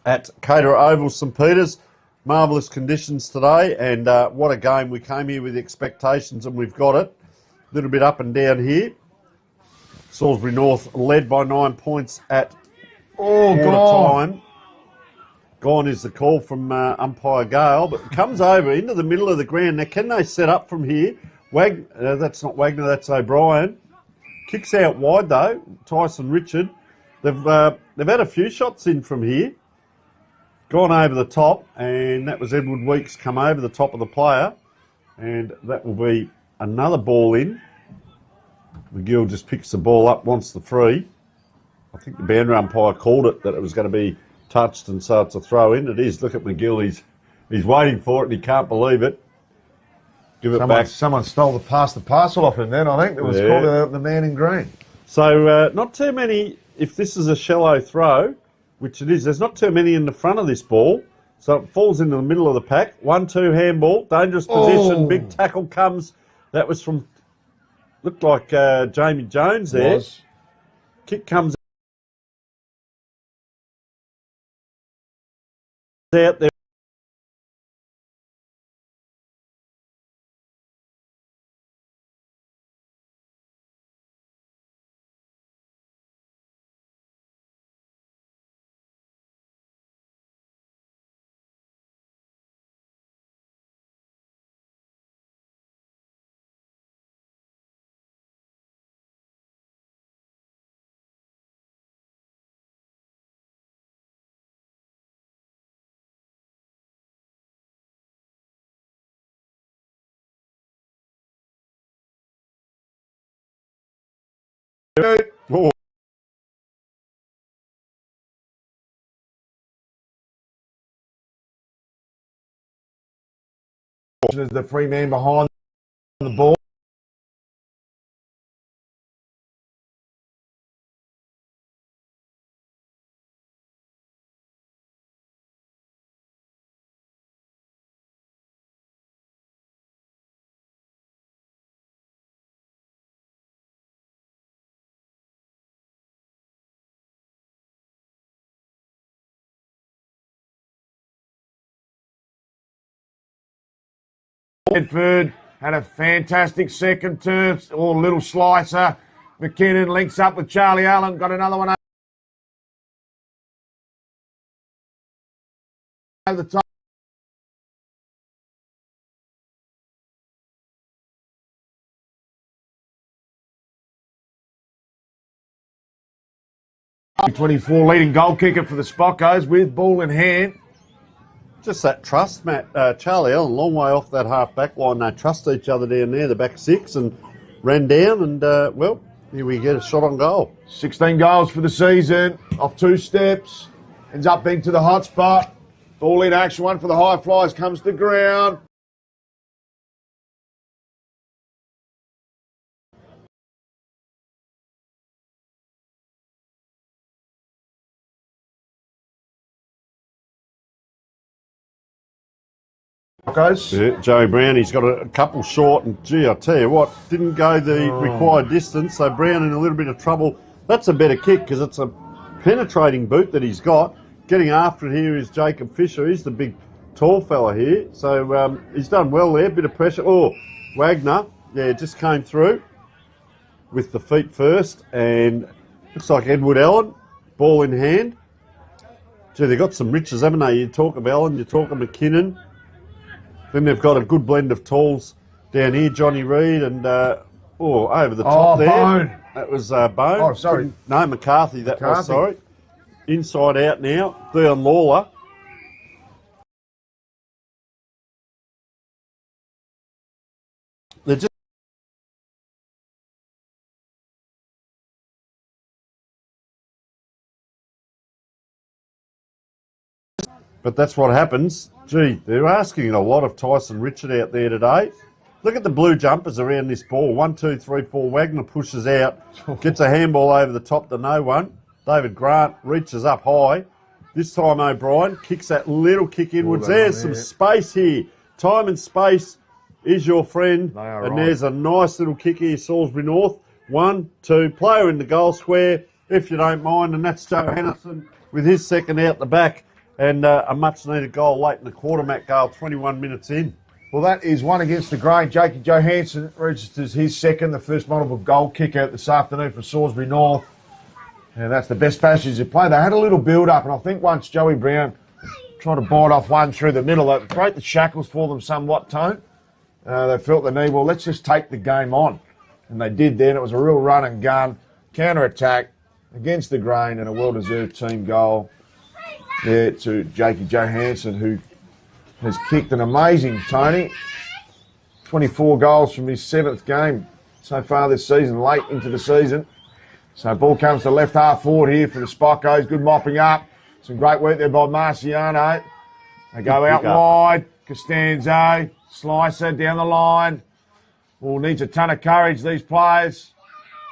at Caterer Oval, St Peters. Marvellous conditions today, and what a game. We came here with expectations and we've got it. A little bit up and down here. Salisbury North led by 9 points at quarter time. Gone is the call from umpire Gale, but comes over into the middle of the ground. Now, can they set up from here? That's not Wagner, that's O'Brien. Kicks out wide though, Tyson Richard. They've had a few shots in from here. Gone over the top, and that was Edward Weeks come over the top of the player. And that will be another ball in. McGill just picks the ball up, wants the free. I think the boundary umpire called it that it was going to be touched, and so it's a throw in. It is. Look at McGill. He's waiting for it and he can't believe it. Give it back. Someone stole the parcel off him then, I think. It was called the man in green. So not too many, if this is a shallow throw, which it is, there's not too many in the front of this ball. So it falls into the middle of the pack. 1-2 handball, dangerous position, big tackle comes. That was from, looked like Jamie Jones there. Kick comes out there. Oh. There's the free man behind the ball. Bedford had a fantastic second term, or little slicer. McKinnon links up with Charlie Allen, got another one over the top. '24 leading goal kicker for the Spockos with ball in hand. Just that trust, Matt. Charlie Allen, long way off that half back line. They trust each other down there, the back six, and ran down. And, well, here we get a shot on goal. 16 goals for the season, off 2 steps. Ends up being to the hot spot. Ball in action, one for the high flyers, comes to ground. Yeah, Joey Brown, he's got a couple short, and gee, I tell you what, didn't go the required distance, so Brown in a little bit of trouble. That's a better kick because it's a penetrating boot that he's got. Getting after it here is Jacob Fisher. He's the big, tall fella here, so he's done well there. Bit of pressure. Oh, Wagner, yeah, just came through with the feet first, and looks like Edward Allen, ball in hand. Gee, they've got some riches, haven't they? You talk of Allen, you talk of McKinnon. Then they've got a good blend of talls down here, Johnny Reid and, over the top there. Bone. That was Bone. Oh, sorry. No, McCarthy, was, sorry. Inside out now, Theon Lawler. They're just... But that's what happens. Gee, they're asking a lot of Tyson Richard out there today. Look at the blue jumpers around this ball. 1, 2, 3, 4. Wagner pushes out, gets a handball over the top to no one. David Grant reaches up high. This time O'Brien kicks that little kick inwards. There's some space here. Time and space is your friend. And there's a nice little kick here, Salisbury North. 1, 2, player in the goal square. if you don't mind, and that's Joe Hennison with his second out the back, and a much-needed goal late in the quarter, Matt Gale, 21 minutes in. Well, that is one against the grain. Jakey Johansson registers his second, the first multiple goal kick out this afternoon for Salisbury North. And that's the best passage of play. They had a little build-up, and I think once Joey Brown tried to bite off one through the middle, that broke the shackles for them somewhat, Tone. They felt the need, well, let's just take the game on. And they did then. It was a real run and gun, counter-attack against the grain, and a well-deserved team goal there to Jakey Johansson, who has kicked an amazing, Tony. 24 goals from his 7th game so far this season, late into the season. So ball comes to left half forward here for the Spockos. Good mopping up. Some great work there by Marciano. They go out wide. Costanzo, slicer down the line. Well, needs a ton of courage, these players.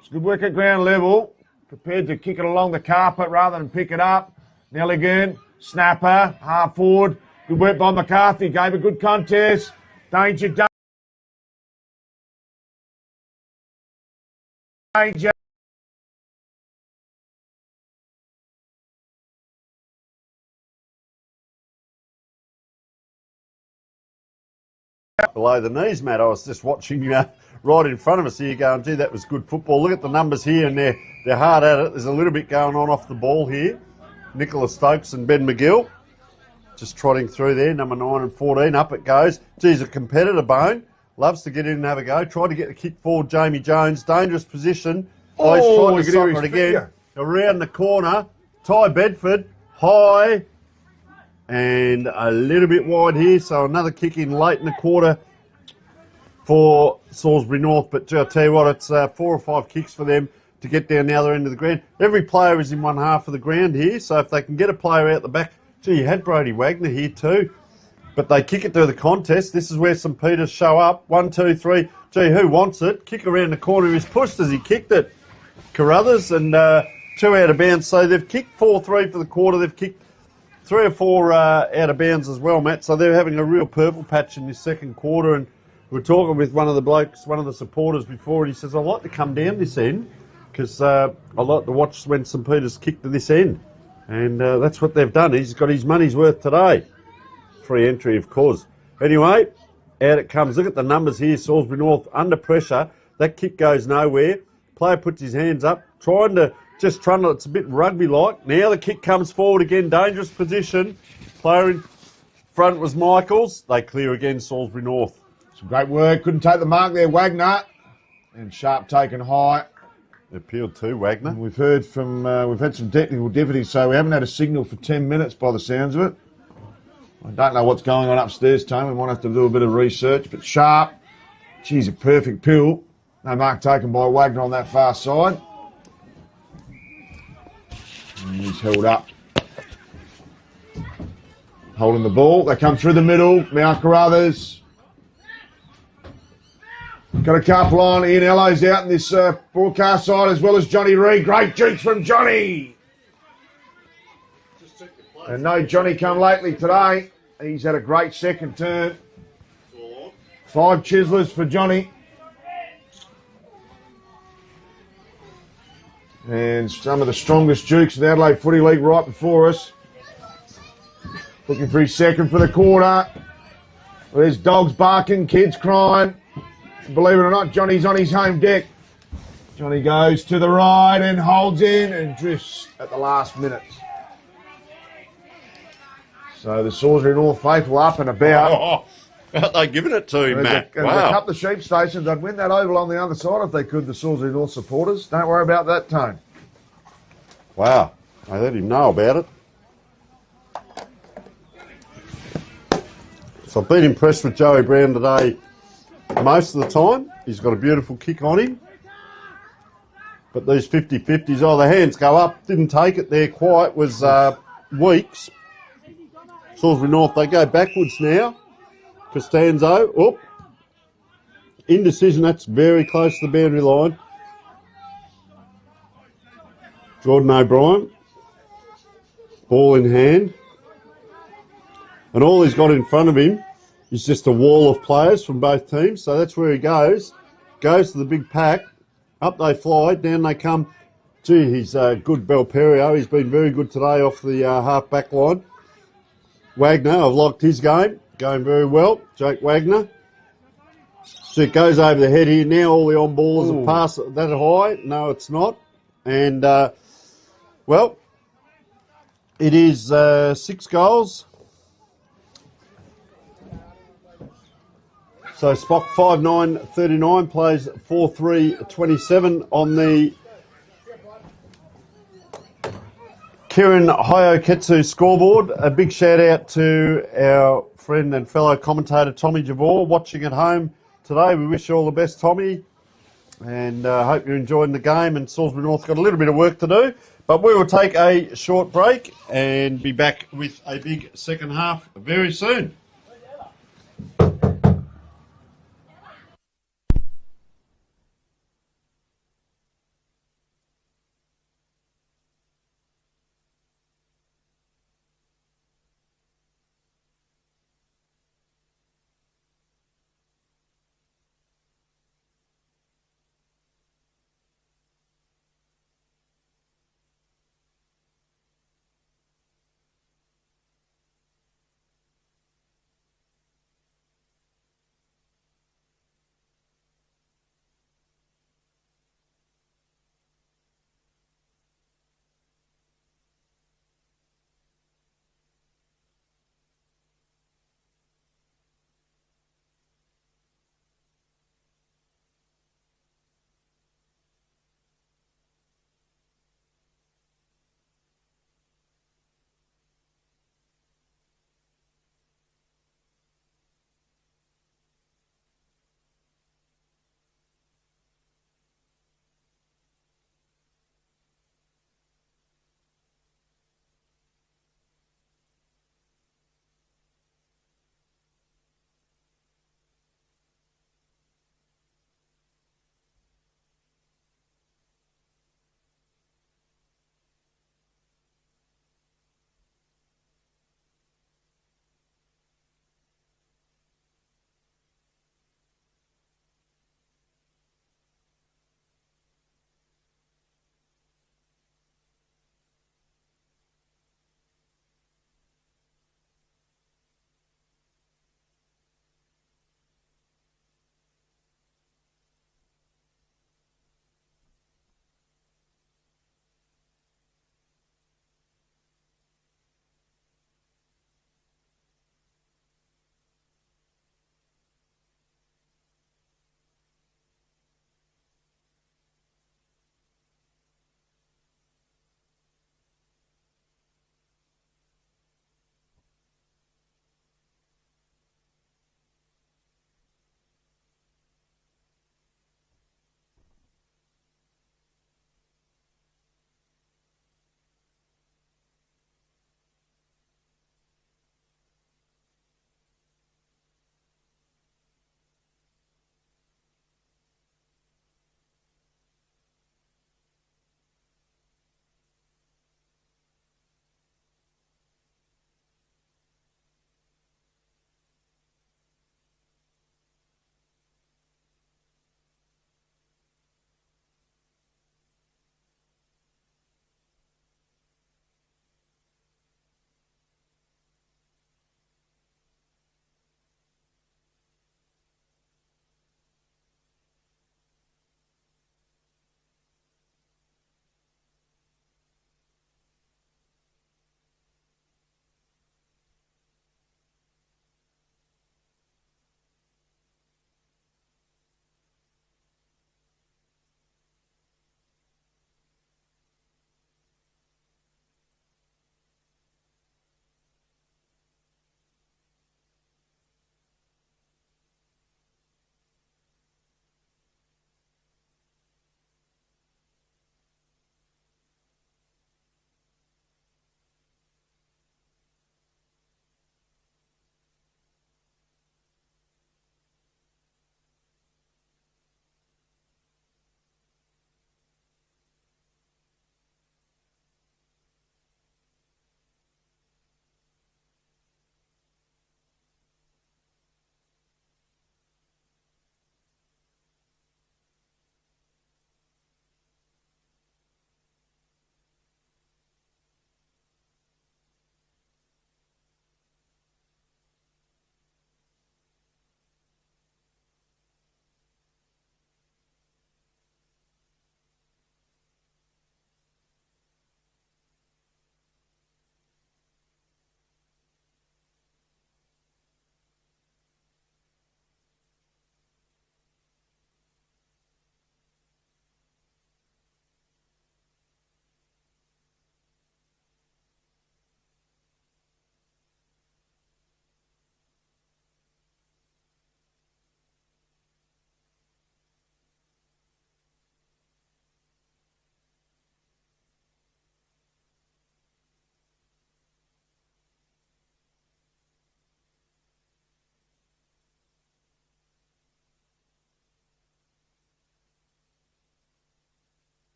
It's good work at ground level. Prepared to kick it along the carpet rather than pick it up. Nelligan, snapper, half forward. Good work by McCarthy. Gave a good contest. Danger. Below the knees, Matt. I was just watching you right in front of us here going, gee, that was good football. Look at the numbers here, and they're hard at it. There's a little bit going on off the ball here. Nicholas Stokes and Ben McGill just trotting through there, number 9 and 14. Up it goes. Geez, a competitor, Bone. Loves to get in and have a go. Tried to get the kick forward, Jamie Jones. Dangerous position. Oh, he's trying to soccer it again. Around the corner. Ty Bedford. High. And a little bit wide here. So another kick in late in the quarter for Salisbury North. But I'll tell you what, it's 4 or 5 kicks for them to get down the other end of the ground. Every player is in one half of the ground here. So if they can get a player out the back. Gee, you had Brody Wagner here too. But they kick it through the contest. This is where St Peters show up. 1, 2, 3. Gee, who wants it? Kick around the corner. He's pushed as he kicked it. Carruthers, and 2 out of bounds. So they've kicked 4-3 for the quarter. They've kicked 3 or 4 out of bounds as well, Matt. So they're having a real purple patch in this second quarter. And we're talking with one of the blokes, one of the supporters before, and he says, I like to come down this end because I like to watch when St Peters kick to this end. And that's what they've done. He's got his money's worth today. Free entry, of course. Anyway, out it comes. Look at the numbers here. Salisbury North under pressure. That kick goes nowhere. Player puts his hands up, trying to just trundle. It's a bit rugby-like. Now the kick comes forward again. Dangerous position. Player in front was Michaels. They clear again, Salisbury North. Some great work. Couldn't take the mark there, Wagner. And Sharp taken high. Appealed to Wagner. And we've heard from, we've had some technical difficulties, so we haven't had a signal for 10 minutes by the sounds of it. I don't know what's going on upstairs, Tony. We might have to do a bit of research. But Sharp, geez, a perfect pill. No mark taken by Wagner on that far side. And he's held up. Holding the ball. They come through the middle. Mount Carruthers. Got a couple on. Ian Ello's out in this broadcast side as well as Johnny Reid. Great jukes from Johnny. And no Johnny come lately today. He's had a great second turn. 5 chiselers for Johnny. And some of the strongest jukes in the Adelaide Footy League right before us. Looking for his second for the quarter. Well, there's dogs barking, kids crying. Believe it or not, Johnny's on his home deck. Johnny goes to the right and holds in and drifts at the last minute. So the Salisbury North faithful up and about. Oh, they're giving it to him, Matt. Wow. A couple of sheep stations. They'd win that oval on the other side if they could, the Salisbury North supporters. Don't worry about that, Tone. Wow. I let him know about it. So I've been impressed with Joey Brown today most of the time. He's got a beautiful kick on him. But these 50-50s, the hands go up. Didn't take it there quite. Was Weeks. Salisbury North, they go backwards now. Costanzo, indecision, that's very close to the boundary line. Jordan O'Brien, ball in hand. And all he's got in front of him is just a wall of players from both teams. So that's where he goes. Goes to the big pack. Up they fly, down they come Gee, he's good Belperio. He's been very good today off the half-back line. Wagner, I've liked his game. Going very well. Jake Wagner. So it goes over the head here now. All the on-ballers have passed that high. No, it's not. And, well, it is 6 goals. So Spock 5'9", plays 4'3", 27 on the Kieran Hayoketsu scoreboard. A big shout out to our friend and fellow commentator Tommy Javor watching at home today. We wish you all the best, Tommy, and hope you're enjoying the game. And Salisbury North got a little bit of work to do, but we will take a short break and be back with a big second half very soon.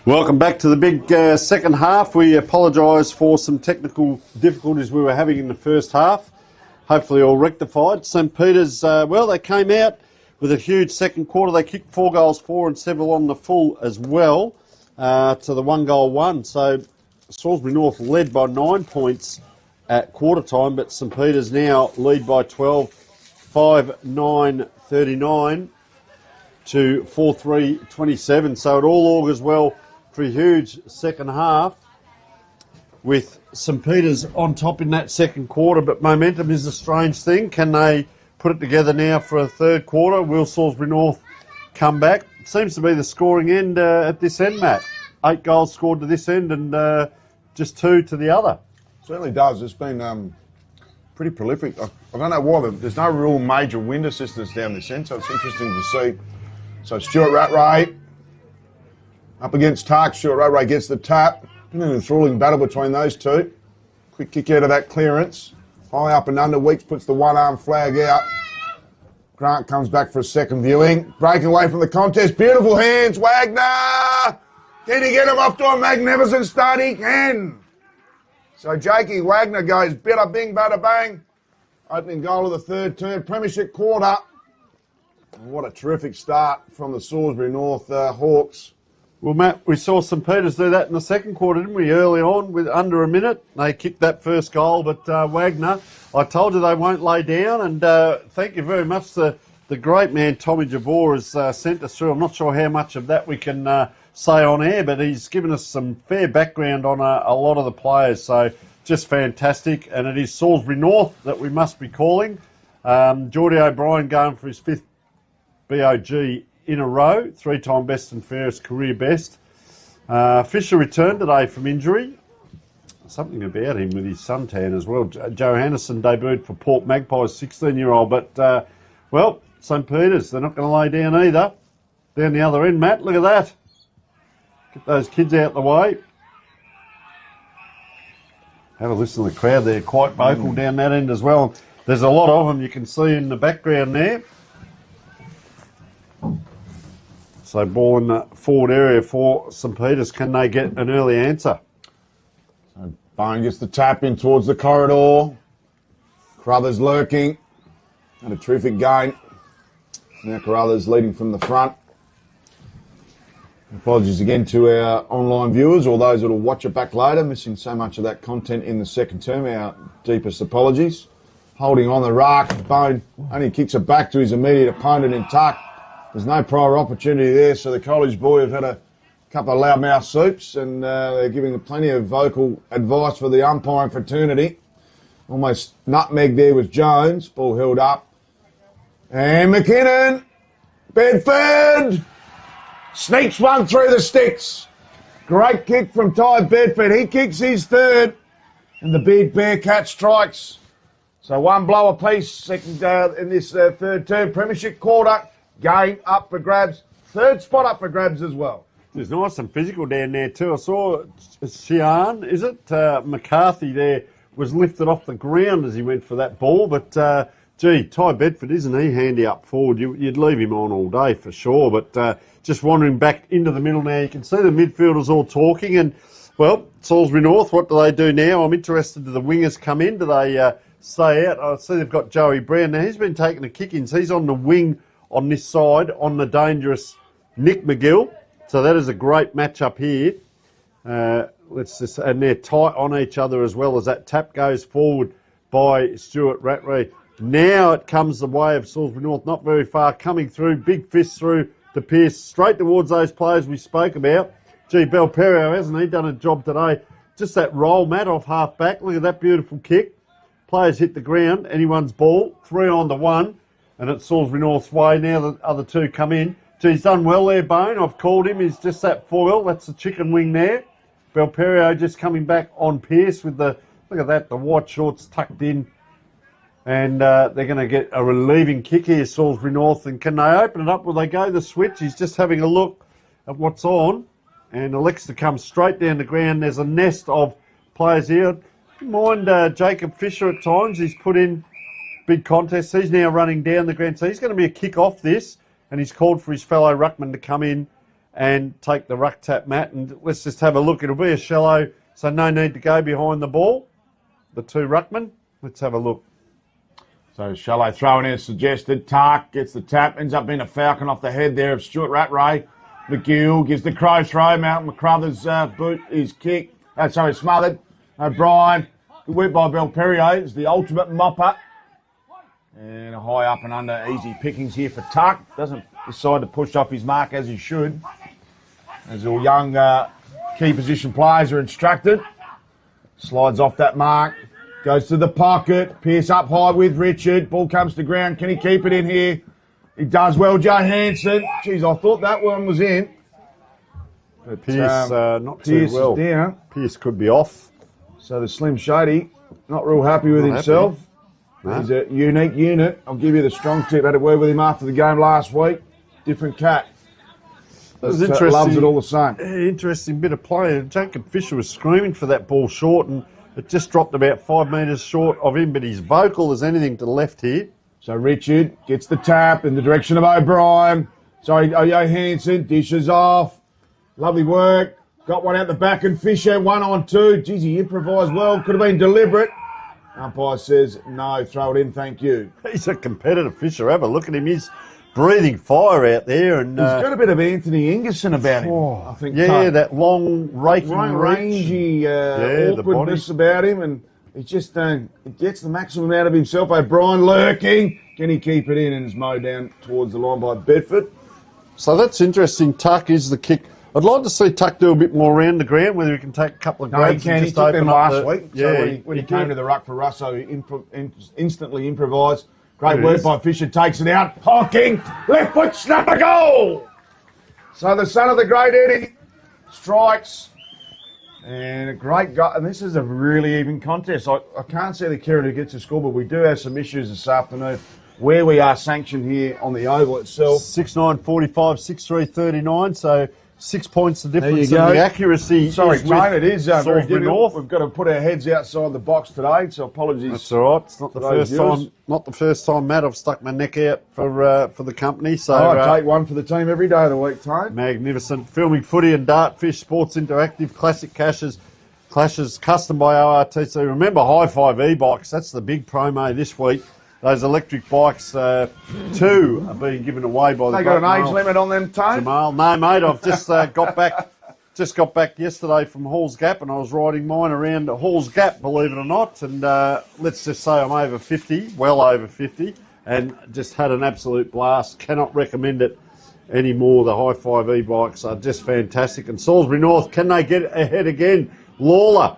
Welcome back to the big second half. We apologise for some technical difficulties we were having in the first half. Hopefully all rectified. St Peter's, they came out with a huge second quarter. They kicked 4 goals, 4 and several on the full as well, to the 1 goal 1. So Salisbury North led by 9 points at quarter time, but St Peter's now lead by 12, 5-9-39 to 4-3-27. So it all augurs well for a huge second half with St Peter's on top in that second quarter, but momentum is a strange thing. Can they put it together now for a third quarter? Will Salisbury North come back? It seems to be the scoring end at this end, Matt. 8 goals scored to this end and just 2 to the other. Certainly does. It's been pretty prolific. I don't know why, but there's no real major wind assistance down this end, so it's interesting to see. So Stuart Rattray up against Tark. Stuart Rattray gets the tap. Been an enthralling battle between those two. Quick kick out of that clearance. High up and under. Weeks puts the one-arm flag out. Grant comes back for a second viewing. Breaking away from the contest. Beautiful hands. Wagner! Can he get him off to a magnificent start? He can. So Jakey Wagner goes bada bing, bada bang. Opening goal of the third term. Premiership quarter. What a terrific start from the Salisbury North Hawks. Well, Matt, we saw St Peter's do that in the second quarter, didn't we, early on with under a minute? They kicked that first goal, but Wagner, I told you they won't lay down, and thank you very much. The great man Tommy Javor has sent us through. I'm not sure how much of that we can say on air, but he's given us some fair background on a lot of the players, so just fantastic. And it is Salisbury North that we must be calling. Geordie O'Brien going for his 5th BOG in a row, 3-time best and fairest career best. Fisher returned today from injury. Something about him with his suntan as well. Joe Hannison debuted for Port Magpies, 16-year-old. But, St Peter's, they're not going to lay down either. Down the other end, Matt, look at that. Get those kids out the way. Have a listen to the crowd. They're quite vocal down that end as well. There's a lot of them you can see in the background there. So ball in the forward area for St Peter's. Can they get an early answer? So Bone gets the tap in towards the corridor. Carruthers lurking. Had a terrific game. Now Carruthers leading from the front. Apologies again to our online viewers or those that will watch it back later. Missing so much of that content in the second term. Our deepest apologies. Holding on the rack. Bone only kicks it back to his immediate opponent in tuck. There's no prior opportunity there, so the college boy have had a couple of loudmouth soups and they're giving plenty of vocal advice for the umpiring fraternity. Almost nutmeg there was Jones. Ball held up. And McKinnon. Bedford. Sneaks one through the sticks. Great kick from Ty Bedford. He kicks his third. And the big Bearcat strikes. So one blow apiece second in this third term. Premiership quarter. Game up for grabs. Third spot up for grabs as well. There's nice and physical down there too. I saw Sian, is it? McCarthy there was lifted off the ground as he went for that ball. But, Ty Bedford, isn't he handy up forward? You'd leave him on all day for sure. But just wandering back into the middle now, you can see the midfielders all talking. And, well, Salisbury North, what do they do now? I'm interested. Do the wingers come in? Do they stay out? I see they've got Joey Brown. Now, he's been taking the kick-ins. He's on the wing on this side, on the dangerous Nick McGill. So that is a great matchup here. And they're tight on each other as well as that tap goes forward by Stuart Rattray. Now it comes the way of Salisbury North, not very far, coming through, big fist through to Pearce, straight towards those players we spoke about. Gee, Belperio, hasn't he done a job today? Just that roll, Matt, off half back. Look at that beautiful kick. Players hit the ground, anyone's ball, 3-on-1. And it's Salisbury North's way. Now the other two come in. Gee, he's done well there, Bone. I've called him. He's just that foil. That's the chicken wing there. Belperio just coming back on Pearce with the, look at that, the white shorts tucked in. And they're going to get a relieving kick here, Salisbury North. And can they open it up? Will they go the switch? He's just having a look at what's on. And elects to come straight down the ground. There's a nest of players here. Mind Jacob Fisher at times. He's put in big contests. He's now running down the ground. So he's going to be a kick off this. And he's called for his fellow ruckman to come in and take the ruck tap, Matt. And let's just have a look. It'll be a shallow, so no need to go behind the ball. The two ruckmen. Let's have a look. So shallow throw in is suggested. Tark gets the tap, ends up being a falcon off the head there of Stuart Rattray. McGill gives the crow throw. Mountain McCruthers' boot is kicked. Smothered. O'Brien. Good work by Bell Perrier. It's the ultimate mopper. And a high up and under. Easy pickings here for Tuck. Doesn't decide to push off his mark as he should. As all young key position players are instructed. Slides off that mark. Goes to the pocket. Pierce up high with Richard. Ball comes to ground. Can he keep it in here? He does well, Johansson. Jeez, I thought that one was in. But Pierce, not Pierce too well. Is down. Pierce could be off. So the Slim Shady, not real happy with himself. No. He's a unique unit. I'll give you the strong tip. Had a word with him after the game last week. Different cat. It was But, interesting. loves it all the same. Interesting bit of play. Jacob Fisher was screaming for that ball short, and it just dropped about 5 metres short of him. But he's vocal as anything to the left here. So Richard gets the tap in the direction of O'Brien. Johansson dishes off. Lovely work. Got one out the back and Fisher 1-on-2. Geez, he improvised well. Could have been deliberate. Umpire says no, throw it in, thank you. He's a competitive Fisher. Have a look at him. He's breathing fire out there. And He's got a bit of Anthony Ingerson about him, I think. Yeah, that long raking rangy awkwardness about him, and he just he gets the maximum out of himself. O'Brien lurking. Can he keep it in? And it's mowed down towards the line by Bedford. So that's interesting. Tuck is the kick. I'd like to see Tuck do a bit more around the ground, whether he can take a couple of grabs. He can. And He just took open them up last week. Yeah, So when he came to the ruck for Russo, he instantly improvised. Great work by Fisher. Takes it out. Hawking. Left foot snapper goal. So the son of the great Eddie strikes. And a great guy. And this is a really even contest. I can't see the Kieran who gets the score, but we do have some issues this afternoon where we are sanctioned here on the oval itself. 6-9, 45, 6-3, 39. So 6 points the difference. There you in go. the accuracy. Sorry, is Jane, it is very Salisbury difficult. North. We've got to put our heads outside the box today, so apologies. That's all right. It's not the those first time. Not the first time, Matt. I've stuck my neck out for the company. So I take one for the team every day of the week, Tone. magnificent. Filming footy and dartfish. Sports Interactive. Classic clashes, custom by ORTC. Remember, High Five e-bikes. That's the big promo this week. Those electric bikes, 2 are being given away by the. They got an age limit on them, Tone? Jamal. No, mate. I've just got back. Just got back yesterday from Halls Gap, and I was riding mine around Halls Gap, believe it or not. And let's just say I'm over 50, well over 50, and just had an absolute blast. Cannot recommend it anymore. The High Five e-bikes are just fantastic. And Salisbury North, can they get ahead again? Lawler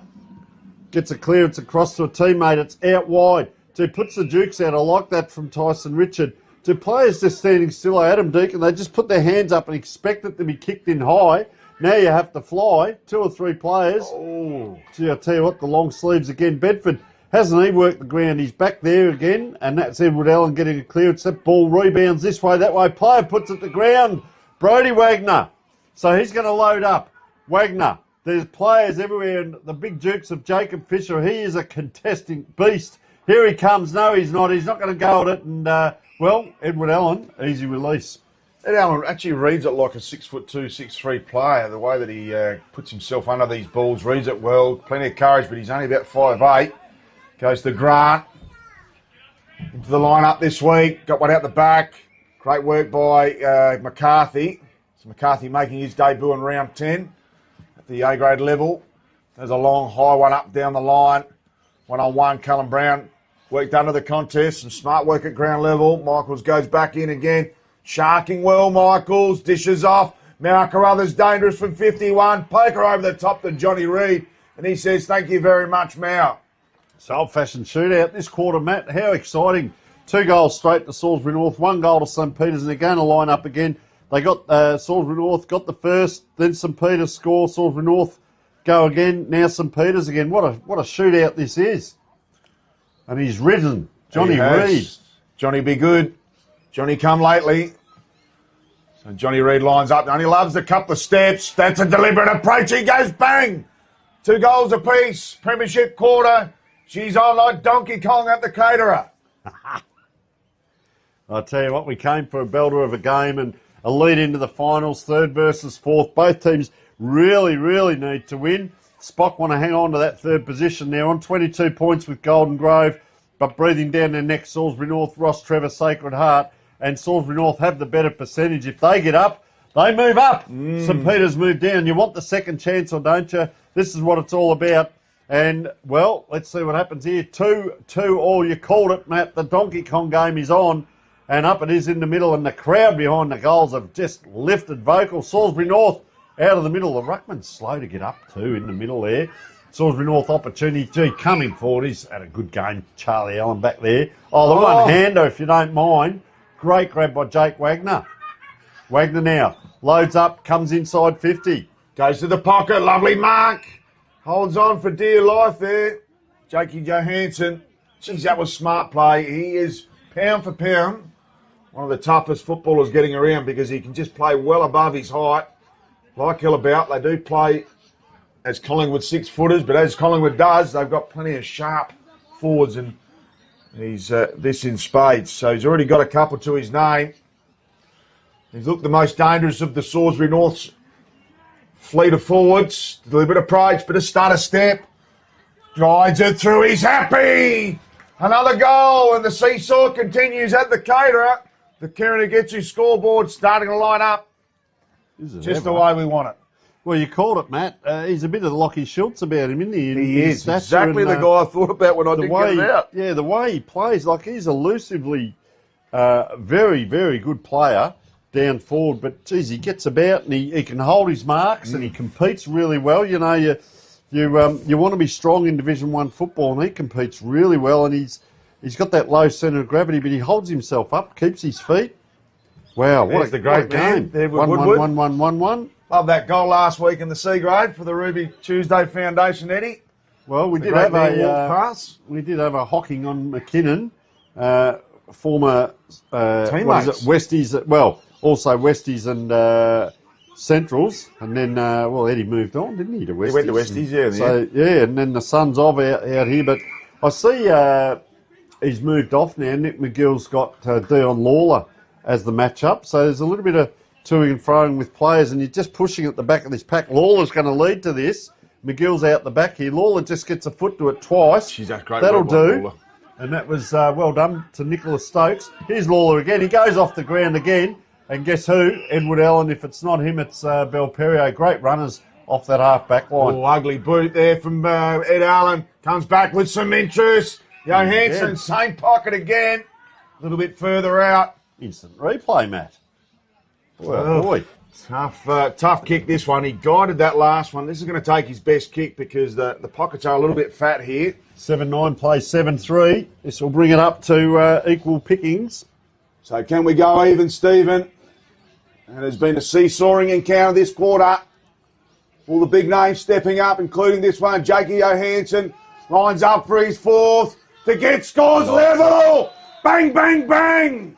gets a clearance across to a teammate. It's out wide. So he puts the Dukes out. I like that from Tyson Richard. Two players just standing still. Adam Deacon, they just put their hands up and expect it to be kicked in high. Now you have to fly. 2 or 3 players. Oh, gee, I tell you what, the long sleeves again. Bedford, hasn't he worked the ground? He's back there again, and that's Edward Allen getting a clearance. That ball rebounds this way, that way. Player puts it to ground. Brody Wagner. So he's going to load up. Wagner. There's players everywhere, and the big Dukes of Jacob Fisher. He is a contesting beast. Here he comes. No, he's not. He's not going to go at it. And, Edward Allen, easy release. Ed Allen actually reads it like a 6'2", 6'3" player. The way that he puts himself under these balls, reads it well. Plenty of courage, but he's only about 5'8". Goes to Grant. Into the lineup this week. Got one out the back. Great work by McCarthy. So McCarthy making his debut in round 10 at the A-grade level. There's a long, high one up down the line. 1-on-1, Callum Brown worked under the contest. Some smart work at ground level. Michaels goes back in again. Sharking well, Michaels. Dishes off. Mal Carruthers dangerous from 51. Poker over the top to Johnny Reid. And he says, thank you very much, Mal. It's an old-fashioned shootout this quarter, Matt. How exciting. 2 goals straight to Salisbury North, 1 goal to St. Peters, and they're going to line up again. They got Salisbury North, got the first, then St. Peters score. Salisbury North go again, now St. Peters again. What a shootout this is. And he's risen. Johnny Reid. Johnny be good. Johnny come lately. So Johnny Reid lines up and he loves the couple of steps. That's a deliberate approach. He goes bang. 2 goals apiece. Premiership quarter. She's on like Donkey Kong at the caterer. I'll tell you what, we came for a belter of a game, and a lead into the finals, third versus fourth. Both teams really, really need to win. Spock want to hang on to that third position now on 22 points with Golden Grove, but breathing down their neck, Salisbury North, Ross Trevor, Sacred Heart, and Salisbury North have the better percentage. If they get up, they move up. St Peter's move down. You want the second chance, or don't you? This is what it's all about. And, well, let's see what happens here. 2-2 all. You called it, Matt. The Donkey Kong game is on. And up it is in the middle. And the crowd behind the goals have just lifted vocal. Salisbury North out of the middle. The ruckman's slow to get up too in the middle there. Salisbury North opportunity. Gee, coming forward. He's had a good game. Charlie Allen back there. Oh, the one-hander, if you don't mind. Great grab by Jake Wagner. Wagner now. Loads up. Comes inside 50. Goes to the pocket. Lovely mark. Holds on for dear life there. Jakey Johansson. Geez, that was smart play. He is, pound for pound, one of the toughest footballers getting around because he can just play well above his height. Like Hillabout, they do play as Collingwood 6-footers, but as Collingwood does, they've got plenty of sharp forwards, and he's this in spades. So he's already got a couple to his name. He's looked the most dangerous of the Salisbury North's fleet of forwards. A little bit of pride, bit of stutter step. Guides it through. He's happy. Another goal, and the seesaw continues at the caterer. The Kieran Agetsu scoreboard starting to line up just the way we want it. Well, you called it, Matt. He's a bit of Lockie Schultz about him, isn't he? He is exactly the guy I thought about when I didn't get it out. Yeah, the way he plays, like he's elusively very, very good player down forward. But, geez, he gets about and he can hold his marks and he competes really well. You know, you want to be strong in Division 1 football, and he competes really well, and he's got that low centre of gravity, but he holds himself up, keeps his feet. Wow, what a great game. There with 1-1. Love that goal last week in the C grade for the Ruby Tuesday Foundation, Eddie. Well, we did have a hocking on McKinnon, former teammates. Westies, also Westies and Centrals, and then Eddie moved on, didn't he, to Westies? He went to Westies, and then the Suns out here, but I see he's moved off now. Nick McGill's got Dion Lawler as the matchup, so there's a little bit of toing and froing with players, and you're just pushing at the back of this pack. Lawler's going to lead to this. McGill's out the back here. Lawler just gets a foot to it twice. She's a great. That'll do. And that was well done to Nicholas Stokes. Here's Lawler again. He goes off the ground again. And guess who? Edward Allen. If it's not him, it's Belperio. Great runners off that half-back line. Oh, ugly boot there from Ed Allen. Comes back with some interest. Johansson, same pocket again. A little bit further out. Instant replay, Matt. Boy. Tough kick, this one. He guided that last one. This is going to take his best kick because the pockets are a little bit fat here. 7-9 plays 7-3. This will bring it up to equal pickings. So can we go even, Stephen? And there's been a seesawing encounter this quarter. All the big names stepping up, including this one. Jakey Johansson lines up for his fourth to get scores level. Bang, bang, bang.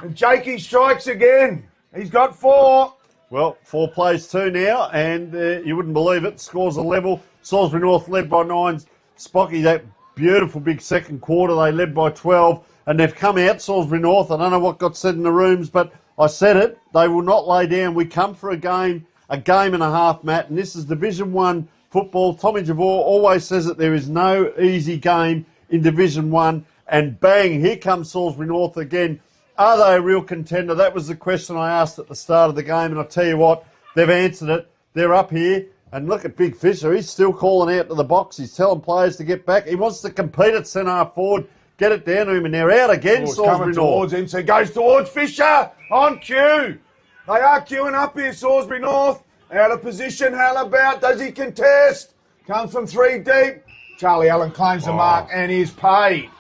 And Jakey strikes again. He's got 4. Well, 4 plays 2 now, and you wouldn't believe it. Scores are level. Salisbury North led by 9. Spocky, that beautiful big second quarter, they led by 12. And they've come out, Salisbury North. I don't know what got said in the rooms, but I said it. They will not lay down. We come for a game and a half, Matt, and this is Division 1 football. Tommy Javor always says that there is no easy game in Division 1. And bang, here comes Salisbury North again. Are they a real contender? That was the question I asked at the start of the game, and I'll tell you what, they've answered it. They're up here, and look at Big Fisher. He's still calling out to the box. He's telling players to get back. He wants to compete at centre forward. Get it down to him, and they're out again, Salisbury North. Towards him, so he goes towards Fisher on cue. They are queuing up here, Salisbury North. Out of position, Hillabout. Does he contest? Comes from 3 deep. Charlie Allen claims the mark and is paid.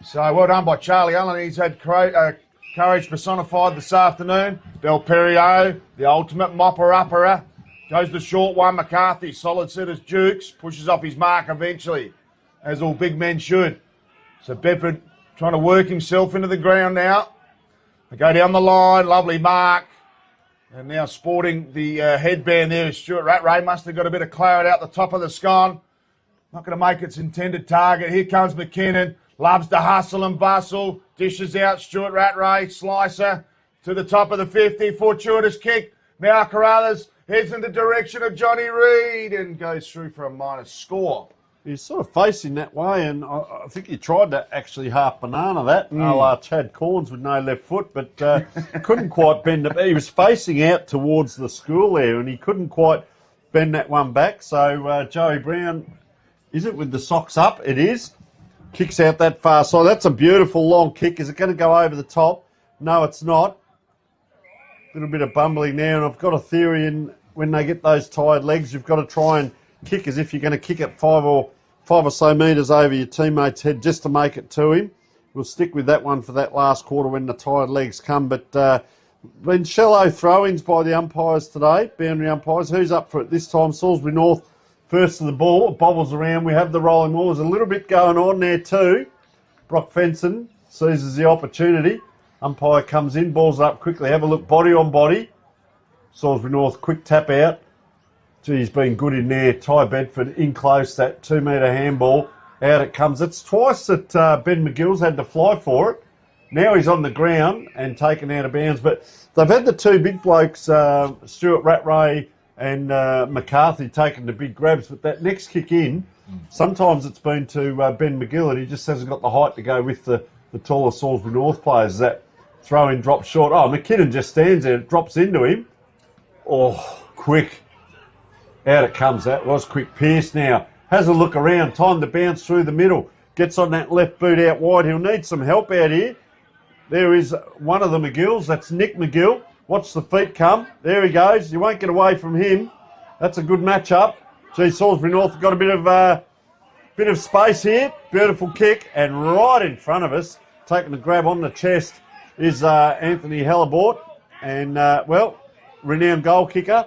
So well done by Charlie Allen. He's had courage personified this afternoon. Belperio, the ultimate mopper-upperer. Goes the short one, McCarthy. Solid set as Dukes. Pushes off his mark eventually, as all big men should. So Bedford trying to work himself into the ground now. They go down the line, lovely mark. And now sporting the headband there is Stuart Rattray. Must have got a bit of cloud out the top of the scone. Not going to make its intended target. Here comes McKinnon. Loves to hustle and bustle. Dishes out Stuart Rattray. Slicer. to the top of the 50. Fortuitous kick. Now Carruthers heads in the direction of Johnny Reid and goes through for a minus score. He's sort of facing that way, and I think he tried to actually half banana that, a la Chad Corns with no left foot, but couldn't quite bend it. He was facing out towards the school there, and he couldn't quite bend that one back. So Joey Brown, is it with the socks up? It is. Kicks out that far side. That's a beautiful long kick. Is it going to go over the top? No, it's not. A little bit of bumbling there, and I've got a theory in when they get those tired legs, you've got to try and kick as if you're going to kick it five or so metres over your teammate's head just to make it to him. We'll stick with that one for that last quarter when the tired legs come. But been shallow throw-ins by the umpires today, boundary umpires. Who's up for it this time? Salisbury North first to the ball. It bobbles around. We have the rolling ball. There's a little bit going on there too. Brock Fenson seizes the opportunity. Umpire comes in, balls up quickly. Have a look, body on body. Salisbury North, quick tap out. He's been good in there. Ty Bedford in close, that 2 metre handball. Out it comes. It's twice that Ben McGill's had to fly for it. Now he's on the ground and taken out of bounds. But they've had the two big blokes, Stuart Rattray and McCarthy, taking the big grabs. But that next kick in, sometimes it's been to Ben McGill, and he just hasn't got the height to go with the taller Salisbury North players. That throw-in drops short. Oh, McKinnon just stands there. It drops into him. Oh, quick. Out it comes. That was quick. Pearce now has a look around. Time to bounce through the middle. Gets on that left boot out wide. He'll need some help out here. There is one of the McGills. That's Nick McGill. Watch the feet come. There he goes. You won't get away from him. That's a good match-up. Gee, Salisbury North got a bit of space here. Beautiful kick. And right in front of us, taking the grab on the chest, is Anthony Hellebort. And, renowned goal kicker.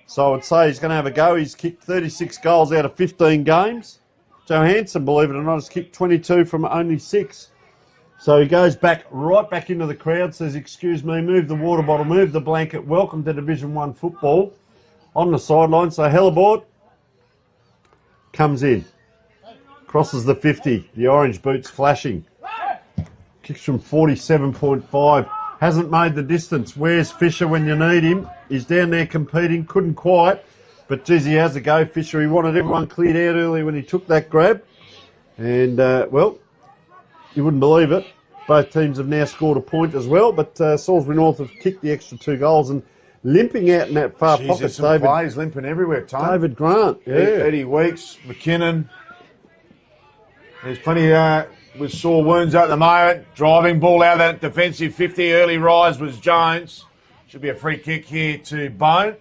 So I would say he's going to have a go. He's kicked 36 goals out of 15 games. Johansson, believe it or not, has kicked 22 from only 6. So he goes right back into the crowd, says, excuse me, move the water bottle, move the blanket, welcome to Division 1 football. On the sideline, so Hellebort comes in, crosses the 50, the orange boots flashing. Kicks from 47.5. Hasn't made the distance. Where's Fisher when you need him? He's down there competing. Couldn't quite. But, geez, he has a go, Fisher. He wanted everyone cleared out early when he took that grab. And, you wouldn't believe it. Both teams have now scored a point as well. But Salisbury North have kicked the extra 2 goals and limping out in that far pocket. There's some players limping everywhere, Tom. David Grant, yeah. Eddie Weeks, McKinnon. There's plenty with sore wounds at the moment. Driving ball out of that defensive 50. Early rise was Jones. Should be a free kick here to Bone.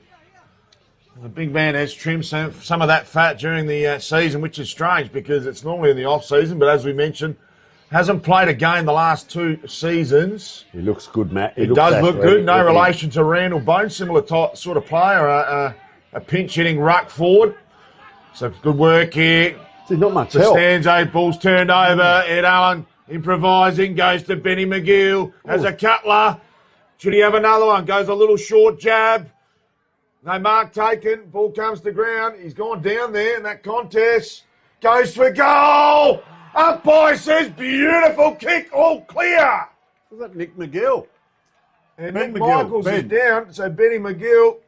The big man has trimmed some of that fat during the season, which is strange because it's normally in the off-season. But as we mentioned, hasn't played a game the last 2 seasons. He looks good, Matt. He does look good. No relation to Randall Bone. Similar sort of player. A pinch-hitting ruck forward. So good work here. See, not much help. Costanzo, ball's turned over. Ed Allen improvising, goes to Benny McGill. Has a cutler. Should he have another one? Goes a little short jab. No mark taken. Ball comes to ground. He's gone down there in that contest. Goes for goal. Umpire says beautiful kick, all clear. Was that Nick McGill? And Nick Michaels is down, so Benny McGill.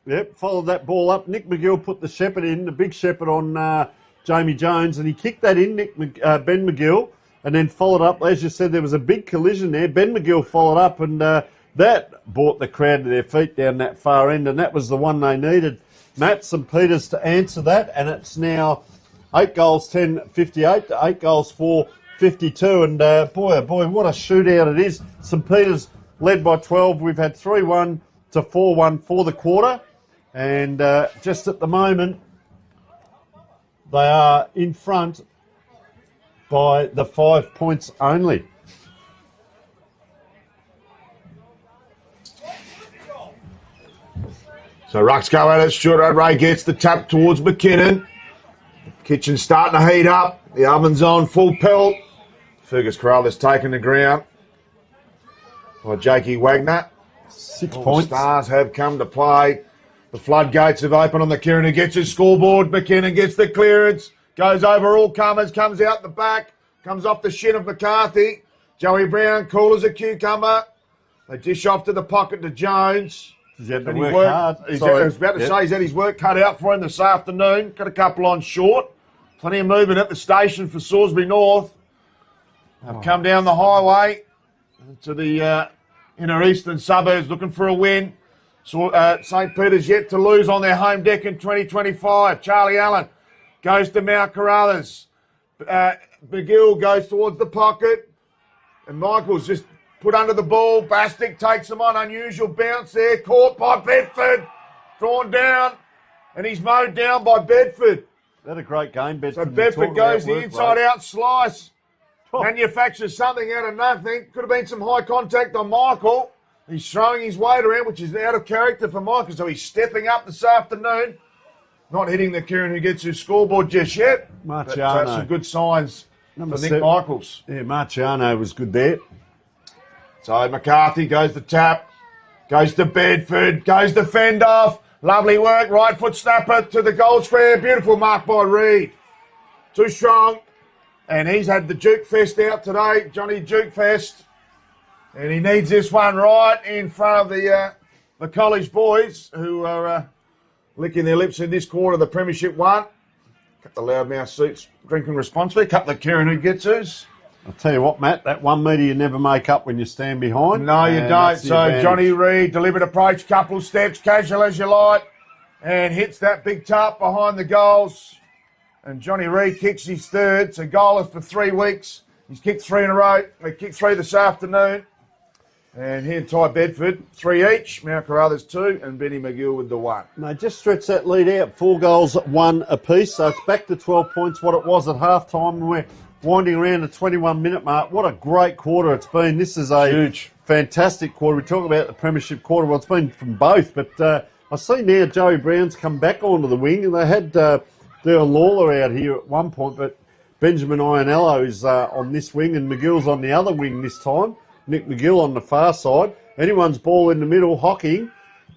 Yep, followed that ball up. Nick McGill put the shepherd in, the big shepherd on Jamie Jones, and he kicked that in, Ben McGill, and then followed up. As you said, there was a big collision there. Ben McGill followed up, and that brought the crowd to their feet down that far end, and that was the one they needed. Matt St. Peters to answer that, and it's now 8 goals, 10-58 to 8 goals, 4-52. And boy, oh boy, what a shootout it is. St. Peters led by 12. We've had 3-1 to 4-1 for the quarter. And just at the moment, they are in front by the 5 points only. So Rucks go at it. Stuart Ray gets the tap towards McKinnon. Kitchen's starting to heat up. The oven's on full pelt. Fergus Carruthers taking the ground by Jakey Wagner. 6 All points. The stars have come to play. The floodgates have opened on the Kieran who gets his scoreboard. McKinnon gets the clearance. Goes over all comers. Comes out the back. Comes off the shin of McCarthy. Joey Brown, cool as a cucumber. They dish off to the pocket to Jones. He's had to And he work worked- hard. I was about to say he's had his work cut out for him this afternoon. Got a couple on short. Plenty of movement at the station for Salisbury North. They've come down the highway to the inner eastern suburbs looking for a win. So St. Peter's yet to lose on their home deck in 2025. Charlie Allen goes to Mount Carruthers. McGill goes towards the pocket. And Michael's just put under the ball. Bastic takes him on. Unusual bounce there. Caught by Bedford. Drawn down. And he's mowed down by Bedford. Had a great game, Bedford. So Bedford goes the inside-out slice. Manufactures something out of nothing. Could have been some high contact on Michael. He's throwing his weight around, which is out of character for Michael. So he's stepping up this afternoon. Not hitting the Kieran who gets his scoreboard just yet. But that's some good signs for Nick Michaels. Yeah, Marciano was good there. So McCarthy goes to tap. Goes to Bedford. Goes to fend off. Lovely work. Right foot snapper to the goal square. Beautiful mark by Reed. Too strong. And he's had the Duke Fest out today. Johnny Duke Fest. And he needs this one right in front of the college boys who are licking their lips in this quarter of the Premiership one. Cut the loudmouth seats drinking responsibly. Cut the Kieran who gets us. I'll tell you what, Matt, that 1 metre you never make up when you stand behind. No, you don't. So Johnny Reed, deliberate approach, couple steps, casual as you like, and hits that big tap behind the goals. And Johnny Reed kicks his third, so goalless for 3 weeks. He's kicked 3 in a row. He kicked 3 this afternoon. And here Ty Bedford, 3 each. Mount Carruthers 2, and Benny McGill with the 1. No, just stretch that lead out. 4 goals, 1 apiece. So it's back to 12 points, what it was at half-time. We're winding around the 21-minute mark. What a great quarter it's been. This is a huge, fantastic quarter. We talk about the Premiership quarter. Well, it's been from both. But I see now Joey Brown's come back onto the wing. And they had Dion Lawler out here at one point. But Benjamin Ionello is on this wing and McGill's on the other wing this time. Nick McGill on the far side. Anyone's ball in the middle, Hocking,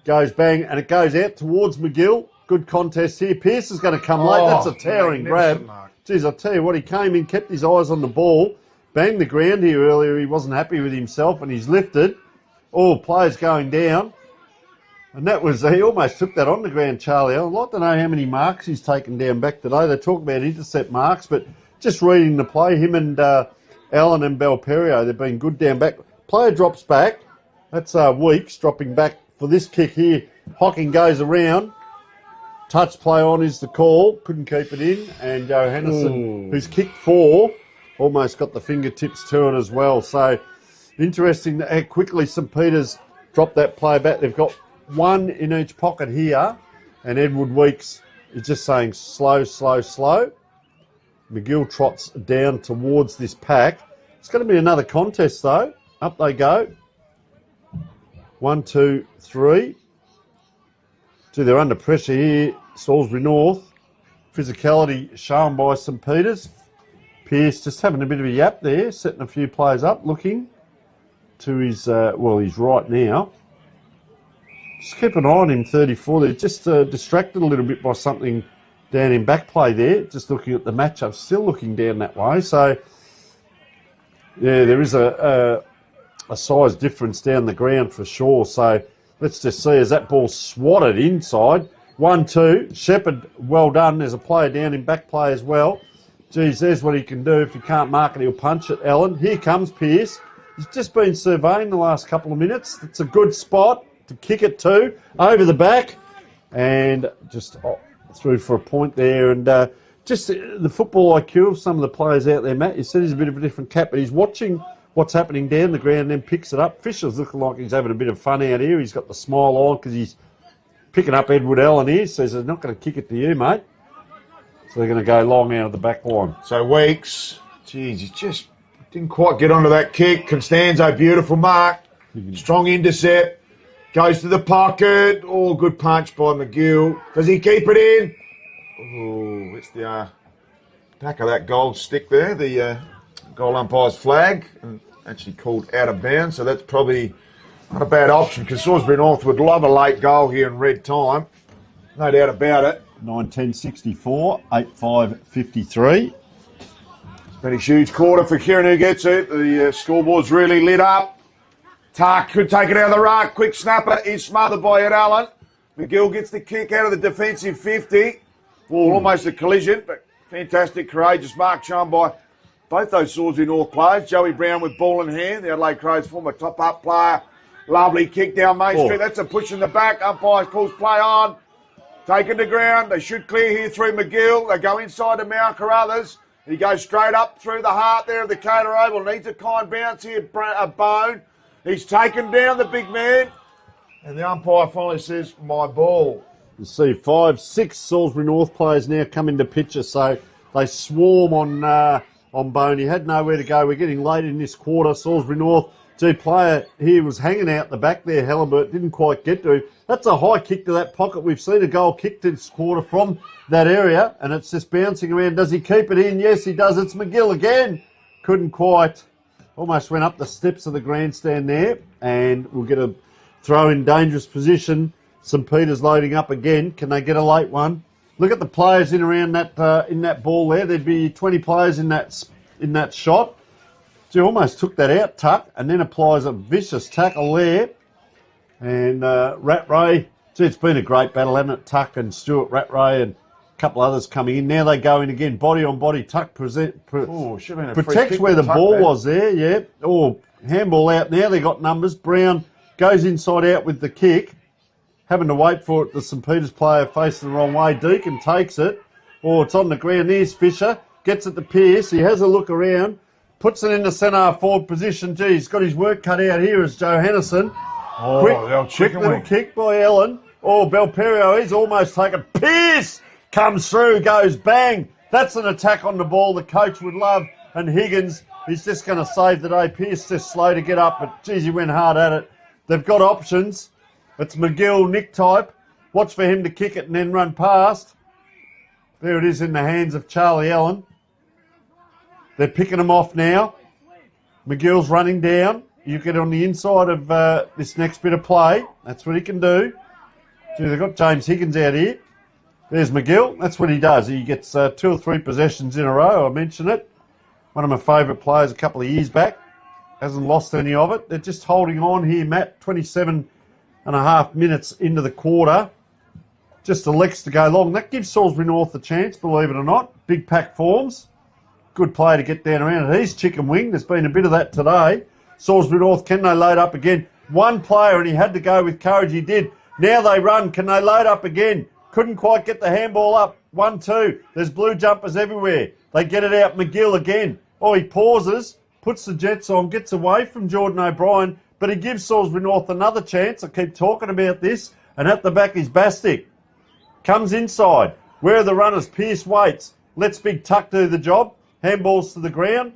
goes bang, and it goes out towards McGill. Good contest here. Pearce is going to come late. That's a towering grab. Geez, I'll tell you what, he came in, kept his eyes on the ball, banged the ground here earlier. He wasn't happy with himself, and he's lifted. All players going down. And that was, he almost took that on the ground, Charlie. I'd like to know how many marks he's taken down back today. They talk about intercept marks, but just reading the play, him and Allen and Belperio, they've been good down back. Player drops back. That's Weeks dropping back for this kick here. Hocking goes around. Touch play on is the call. Couldn't keep it in. And Johannesson, who's kicked 4, almost got the fingertips to it as well. So interesting how quickly St. Peter's dropped that play back. They've got 1 in each pocket here. And Edward Weeks is just saying slow, slow, slow. McGill trots down towards this pack. It's going to be another contest, though. Up they go. 1, 2, 3. Gee, they're under pressure here. Salisbury North. Physicality shown by St. Peter's. Pearce just having a bit of a yap there, setting a few players up, looking to his, he's right now. Just keep an eye on him, 34. They're just distracted a little bit by something down in back play there, just looking at the matchup, still looking down that way. So, yeah, there is a size difference down the ground for sure. So, let's just see as that ball swatted inside. 1, 2. Shepherd, well done. There's a player down in back play as well. Geez, there's what he can do. If he can't mark it, he'll punch it, Allen. Here comes Pearce. He's just been surveying the last couple of minutes. It's a good spot to kick it to. Over the back. And just through for a point there. And just the football IQ of some of the players out there, Matt. You said he's a bit of a different cat, but he's watching what's happening down the ground and then picks it up. Fisher's looking like he's having a bit of fun out here. He's got the smile on because he's picking up Edward Allen here. Says they're not going to kick it to you, mate. So they're going to go long out of the back line. So Weeks, geez, he just didn't quite get onto that kick. Constanzo, beautiful mark. Strong intercept. Goes to the pocket. Oh, good punch by McGill. Does he keep it in? Oh, it's the back of that gold stick there. The goal umpire's flag. And actually called out of bounds. So that's probably not a bad option because Salisbury North would love a late goal here in red time. No doubt about it. 9-10-64, 8-5-53. It's been a huge quarter for Kieran who gets it. The scoreboard's really lit up. Tuck could take it out of the ruck. Quick snapper is smothered by Ed Allen. McGill gets the kick out of the defensive 50. Well, almost a collision, but fantastic, courageous mark shown by both those Salisbury North players. Joey Brown with ball in hand. The Adelaide Crows former top-up player. Lovely kick down Main Street. That's a push in the back. Umpire calls play on. Taken to ground. They should clear here through McGill. They go inside to Mal Carruthers. He goes straight up through the heart there of the Cater Oval. Needs a kind bounce here, a Bone. He's taken down the big man. And the umpire finally says, my ball. You see 5, 6 Salisbury North players now come into picture, so they swarm on Bone. He had nowhere to go. We're getting late in this quarter. Salisbury North, player here was hanging out the back there. Halibut didn't quite get to him. That's a high kick to that pocket. We've seen a goal kicked this quarter from that area, and it's just bouncing around. Does he keep it in? Yes, he does. It's McGill again. Couldn't quite. Almost went up the steps of the grandstand there, and we'll get a throw in dangerous position. St Peter's loading up again. Can they get a late one? Look at the players in around that in that ball there. There'd be 20 players in that shot. She almost took that out, Tuck, and then applies a vicious tackle there. And Rattray, it's been a great battle, hasn't it? Tuck and Stuart Rattray and a couple others coming in. Now they go in again, body on body. Tuck protects where the ball was there, yeah. Oh, handball out now. They got numbers. Brown goes inside out with the kick. Having to wait for it, the St Peter's player facing the wrong way. Deacon takes it. Oh, it's on the ground. There's Fisher. Gets it to Pearce. He has a look around. Puts it in the centre forward position. Gee, he's got his work cut out here as Joe Hennison. Oh, quick little kick by Ellen. Oh, Belperio, he's almost taken. Pearce comes through, goes bang. That's an attack on the ball the coach would love. And Higgins, he's just going to save the day. Pearce just slow to get up, but geez, he went hard at it. They've got options. It's McGill, Nick type. Watch for him to kick it and then run past. There it is in the hands of Charlie Allen. They're picking him off now. McGill's running down. You get on the inside of this next bit of play. That's what he can do. Gee, they've got James Higgins out here. There's McGill. That's what he does. He gets 2 or 3 possessions in a row. I mentioned it. One of my favourite players a couple of years back. Hasn't lost any of it. They're just holding on here, Matt. 27.5 minutes into the quarter. Just elects to go long. That gives Salisbury North a chance, believe it or not. Big pack forms. Good player to get down around it. He's chicken wing. There's been a bit of that today. Salisbury North, can they load up again? One player, and he had to go with courage. He did. Now they run. Can they load up again? Couldn't quite get the handball up. 1-2. There's blue jumpers everywhere. They get it out. McGill again. Oh, he pauses, puts the Jets on, gets away from Jordan O'Brien, but he gives Salisbury North another chance. I keep talking about this. And at the back is Bastick. Comes inside. Where are the runners? Pearce waits. Lets Big Tuck do the job. Handballs to the ground.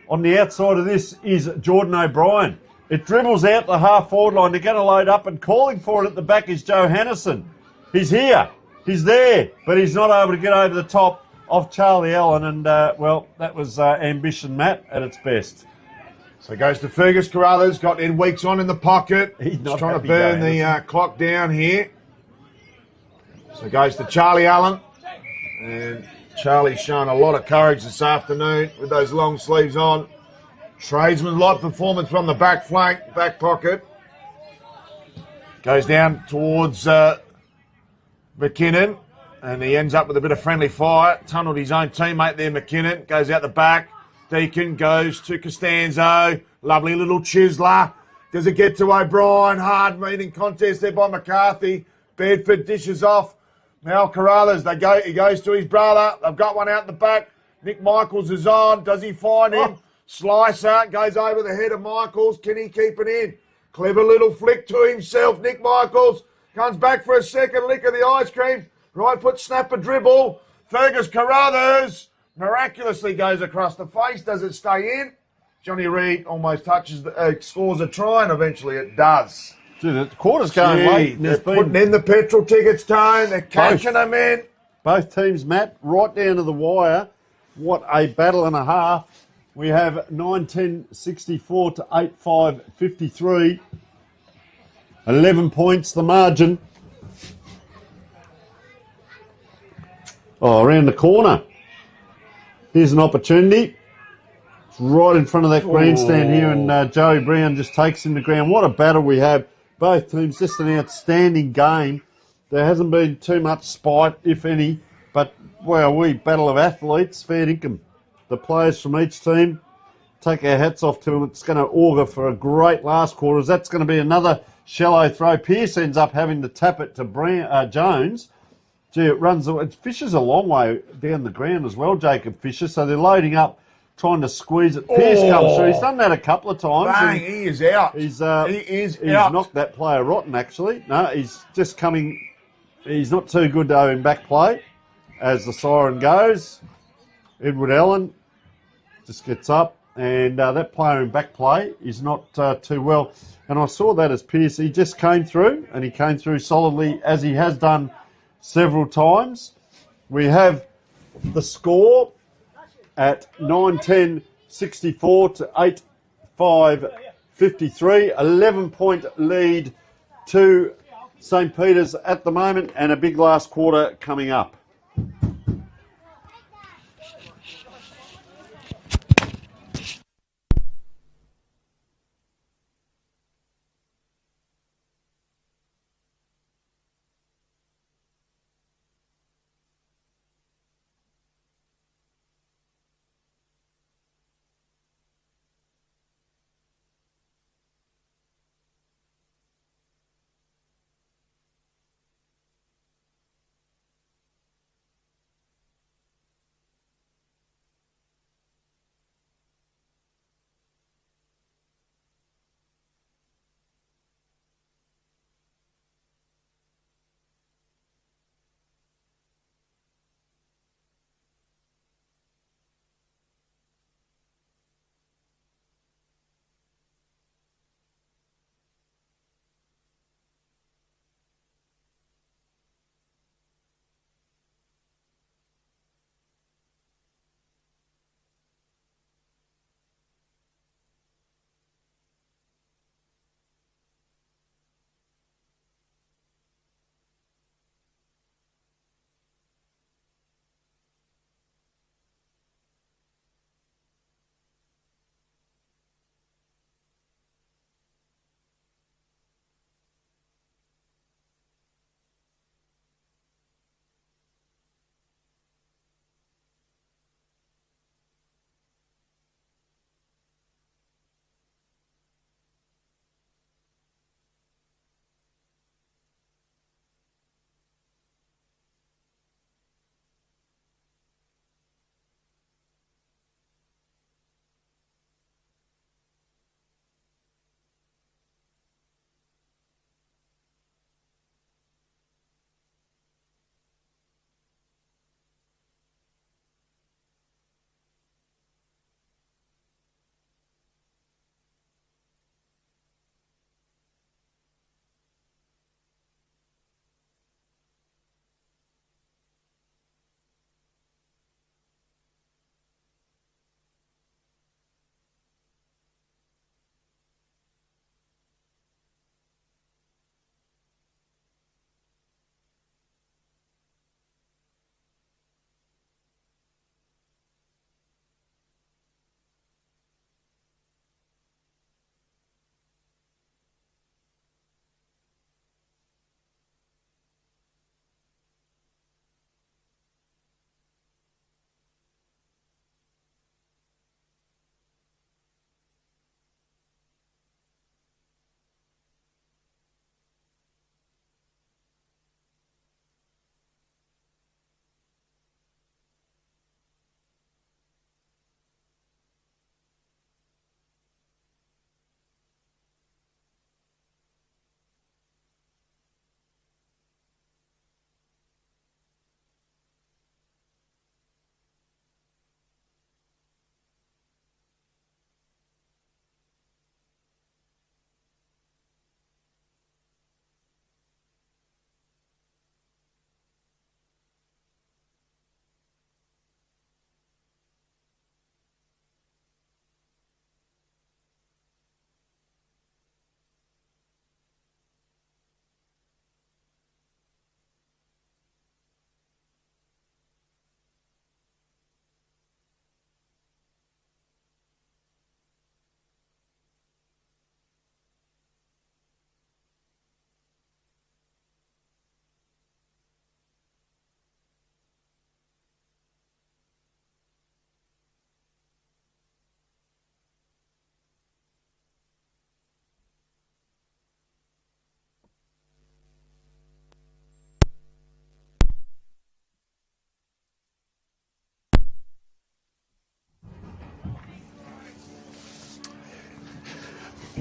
On the outside of this is Jordan O'Brien. It dribbles out the half-forward line. They're going to load up, and calling for it at the back is Joe Hannison. He's here. He's there, but he's not able to get over the top of Charlie Allen. And, well, that was ambition, Matt, at its best. So it goes to Fergus Carruthers. Got Ed Weeks on in the pocket. He's trying to burn the clock down here. So it goes to Charlie Allen. And Charlie's shown a lot of courage this afternoon with those long sleeves on. Tradesman-like performance from the back flank, back pocket. Goes down towards McKinnon, and he ends up with a bit of friendly fire. Tunnelled his own teammate there, McKinnon. Goes out the back. Deacon goes to Costanzo. Lovely little chiseler. Does it get to O'Brien? Hard meeting contest there by McCarthy. Bedford dishes off. Mal Carruthers, he goes to his brother. They've got one out the back. Nick Michaels is on. Does he find him? Slicer goes over the head of Michaels. Can he keep it in? Clever little flick to himself. Nick Michaels comes back for a second lick of the ice cream. Right foot snapper dribble. Fergus Carruthers miraculously goes across the face. Does it stay in? Johnny Reid almost scores a try, and eventually it does. Gee, the quarter's going late. They're putting in the petrol tickets, Tone. They're catching them in. Both teams, Matt, right down to the wire. What a battle and a half. We have 9-10-64 to 8-5-53. 11 points, the margin. Oh, around the corner. Here's an opportunity. right in front of that grandstand here, and Joey Brown just takes him to ground. What a battle we have. Both teams, just an outstanding game. There hasn't been too much spite, if any, but, well, we battle of athletes, fair dinkum. The players from each team, take our hats off to them. It's going to augur for a great last quarters. That's going to be another shallow throw. Pearce ends up having to tap it to Jones. Gee, it fishes a long way down the ground as well, Jacob Fisher, so they're loading up, trying to squeeze it. Pearce comes through. He's done that a couple of times. Bang, he is out. He's He's knocked that player rotten, actually. No, he's just coming. He's not too good, though, in back play as the siren goes. Edward Allen just gets up, and that player in back play is not too well. And I saw that as Pearce. He just came through, and he came through solidly, as he has done several times. We have the score at 9-10, 64 to 8-5, 53. 11-point lead to St. Peter's at the moment, and a big last quarter coming up.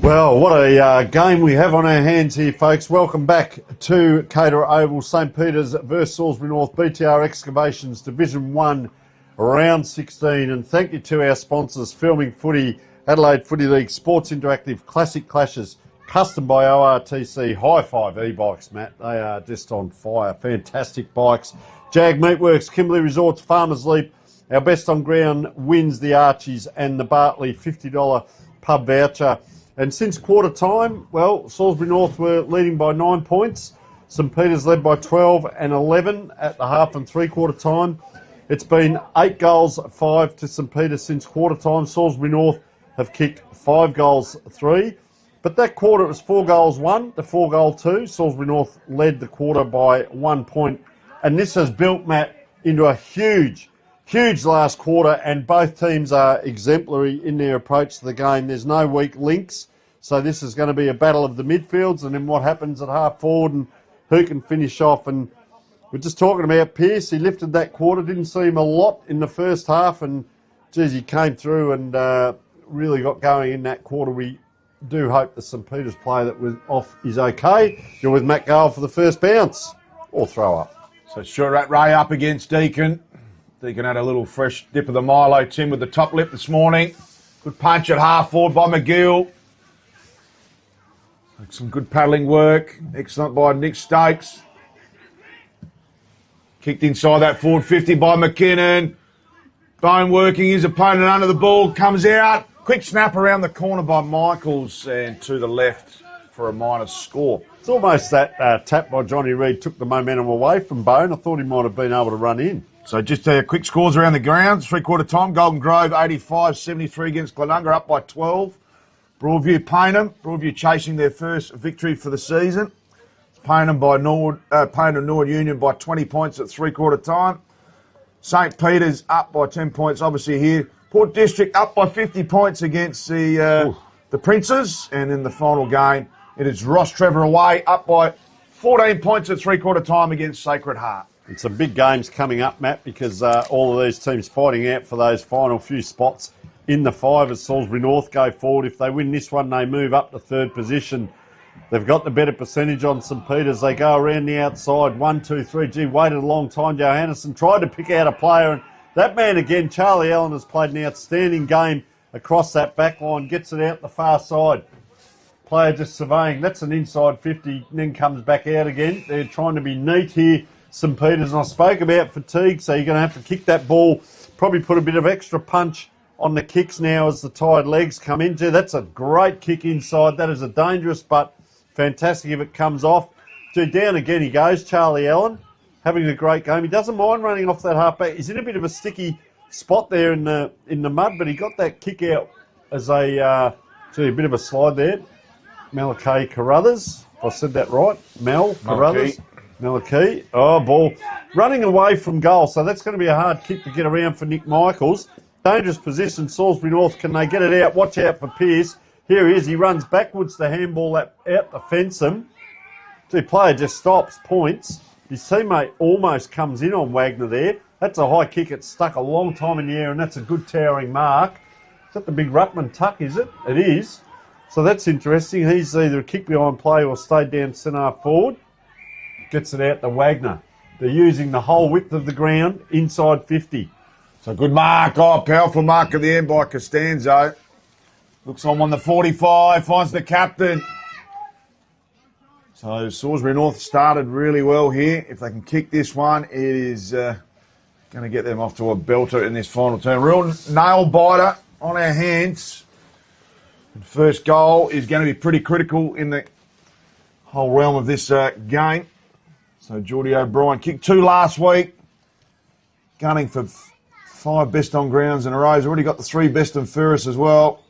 Well, what a game we have on our hands here, folks. Welcome back to Caterer Oval, St Peter's versus Salisbury North, BTR Excavations, Division 1, Round 16. And thank you to our sponsors, Filming Footy, Adelaide Footy League, Sports Interactive, Classic Clashes, custom by ORTC, High Five e-bikes, Matt. They are just on fire. Fantastic bikes. Jag Meatworks, Kimberley Resorts, Farmers Leap. Our best on ground wins the Archies and the Bartley $50 pub voucher. And since quarter time, well, Salisbury North were leading by 9 points. St Peter's led by 12 and 11 at the half and three-quarter time. It's been 8 goals, 5 to St Peter's since quarter time. Salisbury North have kicked 5 goals, 3. But that quarter, it was 4 goals, 1 to 4 goal 2. Salisbury North led the quarter by 1 point. And this has built, Matt, into a huge last quarter, and both teams are exemplary in their approach to the game. There's no weak links, so this is going to be a battle of the midfields, and then what happens at half forward and who can finish off. And we're just talking about Pearce. He lifted that quarter, didn't see him a lot in the first half, and geez, he came through and really got going in that quarter. We do hope the St Peter's player that was off is okay. You're with Matt Gale for the first bounce or throw up. So Short Rat Ray up against Deacon. Deacon had a little fresh dip of the Milo tin with the top lip this morning. Good punch at half forward by McGill. Some good paddling work. Excellent by Nick Stokes. Kicked inside that forward 50 by McKinnon. Bone working his opponent under the ball. Comes out. Quick snap around the corner by Michaels and to the left for a minus score. It's almost that tap by Johnny Reid took the momentum away from Bone. I thought he might have been able to run in. So just quick scores around the grounds. Three-quarter time, Golden Grove 85-73 against Glenunga, up by 12. Broadview Paynham. Broadview chasing their first victory for the season. Paynham Norwood Union by 20 points at three-quarter time. St Peter's up by 10 points, obviously here. Port District up by 50 points against the Princes. And in the final game, it is Ross Trevor away, up by 14 points at three-quarter time against Sacred Heart. And some big games coming up, Matt, because all of these teams fighting out for those final few spots in the 5 as Salisbury North go forward. If they win this one, they move up to 3rd position. They've got the better percentage on St Peter's. They go around the outside. 1, 2, 3. Gee, waited a long time. Johannesson tried to pick out a player. And that man again, Charlie Allen, has played an outstanding game across that back line. Gets it out the far side. Player just surveying. That's an inside 50, then comes back out again. They're trying to be neat here, St Peter's. And I spoke about fatigue, so you're going to have to kick that ball, probably put a bit of extra punch on the kicks now as the tired legs come into. That's a great kick inside. That is a dangerous but fantastic if it comes off. Down again he goes, Charlie Allen, having a great game. He doesn't mind running off that halfback. He's in a bit of a sticky spot there in the mud, but he got that kick out as a bit of a slide there. Malachi Carruthers, if I said that right. Carruthers. Malachi. Oh, ball. Running away from goal, so that's going to be a hard kick to get around for Nick Michaels. Dangerous position, Salisbury North. Can they get it out? Watch out for Pearce. Here he is. He runs backwards to handball out to fence him. The player just stops, points. His teammate almost comes in on Wagner there. That's a high kick. It's stuck a long time in the air, and that's a good towering mark. Is that the big Ruttman tuck, is it? It is. So that's interesting. He's either a kick behind play or stayed down centre forward. Gets it out to Wagner. They're using the whole width of the ground inside 50. So good mark. Oh, powerful mark at the end by Costanzo. Looks on the 45, finds the captain. So Salisbury North started really well here. If they can kick this one, it is going to get them off to a belter in this final turn. Real nail biter on our hands. The first goal is going to be pretty critical in the whole realm of this game. So Geordie O'Brien kicked 2 last week. Gunning for 5 best on grounds in a row. He's already got the 3 best in Ferris as well.